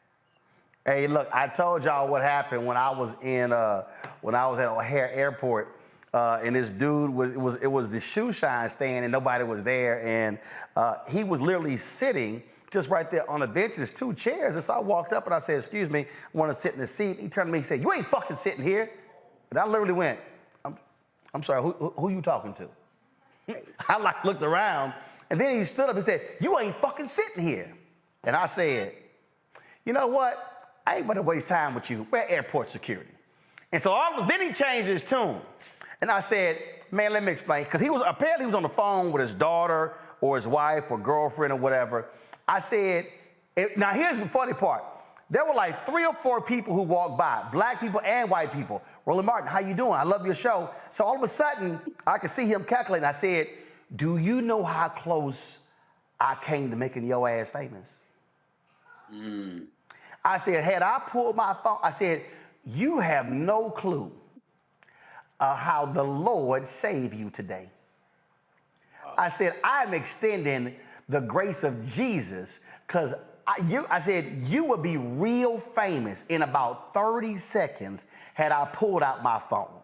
[SPEAKER 1] Hey, look, I told y'all what happened when I was at O'Hare Airport, and this dude was the shoe shine stand, and nobody was there, and he was literally sitting just right there on the bench. There's two chairs, and so I walked up and I said, "Excuse me, I want to sit in the seat." He turned to me and said, "You ain't fucking sitting here." And I literally went, "I'm sorry, who you talking to?" I looked around, and then he stood up and said, "You ain't fucking sitting here." And I said, "You know what? I ain't gonna waste time with you. We're airport security." And so then he changed his tune. And I said, "Man, let me explain." Because apparently he was on the phone with his daughter or his wife or girlfriend or whatever. I said, now here's the funny part. There were like 3 or 4 people who walked by, black people and white people. "Roland Martin, how you doing? I love your show." So all of a sudden, I could see him calculating. I said, "Do you know how close I came to making your ass famous?" I said, had I pulled my phone, I said, "You have no clue how the Lord saved you today." I said, "I'm extending the grace of Jesus, because I said, you would be real famous in about 30 seconds had I pulled out my phone."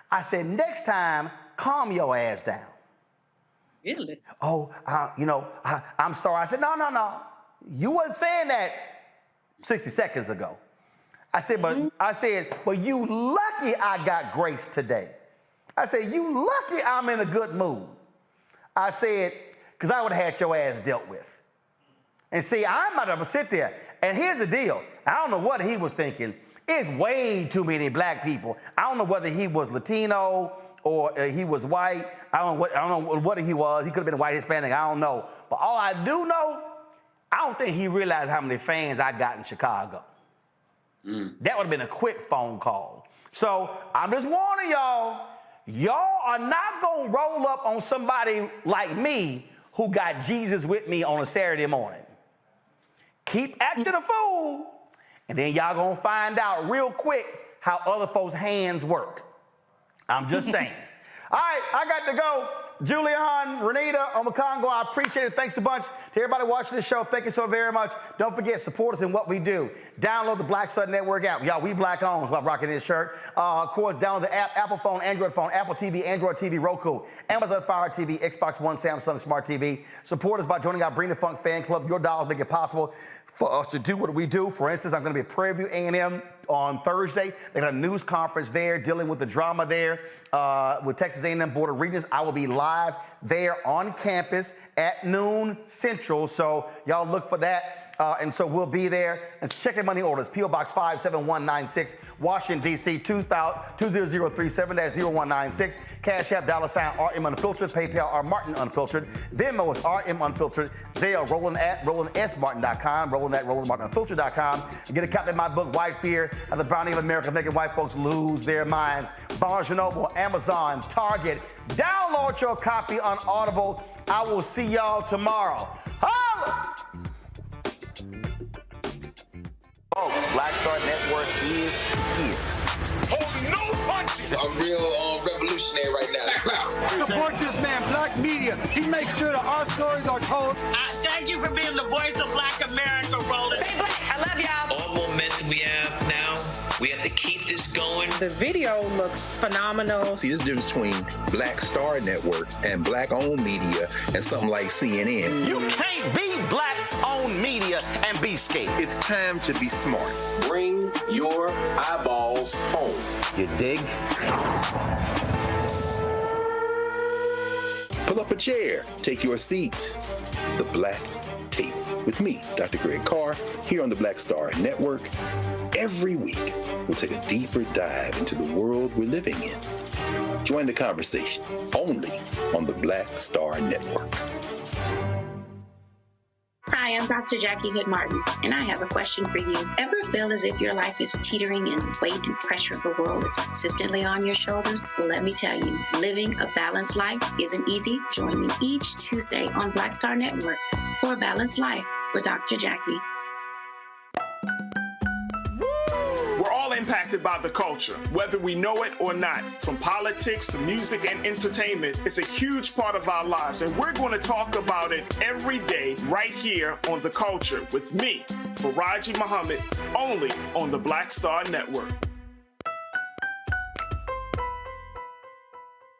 [SPEAKER 1] I said, "Next time, calm your ass down."
[SPEAKER 10] Really?
[SPEAKER 1] "Oh, I'm sorry." I said, No. You wasn't saying that 60 seconds ago. I said, but you lucky I got grace today. I said, you lucky I'm in a good mood. I said, because I would have had your ass dealt with. And see, I'm about to sit there. And here's the deal. I don't know what he was thinking. It's way too many black people. I don't know whether he was Latino or he was white. I don't know what he was. He could have been white, Hispanic. I don't know. But all I do know, I don't think he realized how many fans I got in Chicago. That would have been a quick phone call. So I'm just warning y'all, y'all are not going to roll up on somebody like me who got Jesus with me on a Saturday morning. Keep acting a fool, and then y'all going to find out real quick how other folks' hands work. I'm just saying. All right, I got to go. Julian, Renita, Congo, I appreciate it. Thanks a bunch. To everybody watching this show, thank you so very much. Don't forget, support us in what we do. Download the Black Sudden Network app. Y'all, we black owned. I'm rocking this shirt. Of course, download the app, Apple phone, Android phone, Apple TV, Android TV, Roku, Amazon Fire TV, Xbox One, Samsung Smart TV. Support us by joining our Bring the Funk fan club. Your dollars make it possible for us to do what we do. For instance, I'm going to be at Prairie View A&M on Thursday. They got a news conference there dealing with the drama there with Texas A&M Board of Regents. I will be live there on campus at noon Central, so y'all look for that. And so we'll be there. And check your money orders. P.O. Box 57196, Washington, D.C. 20037-0196. Cash App, $RM Unfiltered. PayPal, R Martin Unfiltered. Venmo is RM Unfiltered. Zelle, Roland at RolandSMartin.com. Roland at RolandMartinUnfiltered.com. And get a copy of my book, White Fear, and the Browning of America, Making White Folks Lose Their Minds. Barnes & Noble, Amazon, Target. Download your copy on Audible. I will see y'all tomorrow. Holla!
[SPEAKER 8] Folks, Black Star Network is here.
[SPEAKER 11] Hold no punches! I'm real revolutionary right now.
[SPEAKER 12] Support this man, Black Media. He makes sure that our stories are told.
[SPEAKER 24] Thank you for being the voice of Black America, Roland.
[SPEAKER 25] Stay black. I love y'all.
[SPEAKER 26] All momentum we have now, we have to keep this going.
[SPEAKER 25] The video looks phenomenal.
[SPEAKER 27] See, there's a difference between Black Star Network and Black-owned media and something like CNN.
[SPEAKER 8] You can't be Black-owned media and be scared.
[SPEAKER 27] It's time to be smart.
[SPEAKER 11] Bring your eyeballs home.
[SPEAKER 8] You dig?
[SPEAKER 27] Pull up a chair. Take your seat. The Black Tape. With me, Dr. Greg Carr, here on the Black Star Network. Every week, we'll take a deeper dive into the world we're living in. Join the conversation only on the Black Star Network.
[SPEAKER 18] Hi, I'm Dr. Jackie Hood Martin, and I have a question for you. Ever feel as if your life is teetering and the weight and pressure of the world is consistently on your shoulders? Well, let me tell you, living a balanced life isn't easy. Join me each Tuesday on Black Star Network for A Balanced Life with Dr. Jackie.
[SPEAKER 28] We're all impacted by the culture, whether we know it or not. From politics to music and entertainment, it's a huge part of our lives, and we're going to talk about it every day right here on The Culture with me, Faraji Muhammad, only on the Black Star Network.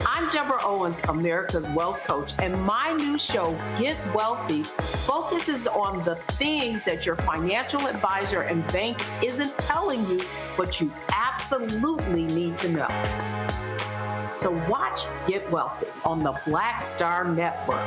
[SPEAKER 15] I'm Deborah Owens, America's Wealth Coach, and my new show, Get Wealthy, focuses on the things that your financial advisor and bank isn't telling you, but you absolutely need to know. So watch Get Wealthy on the Black Star Network.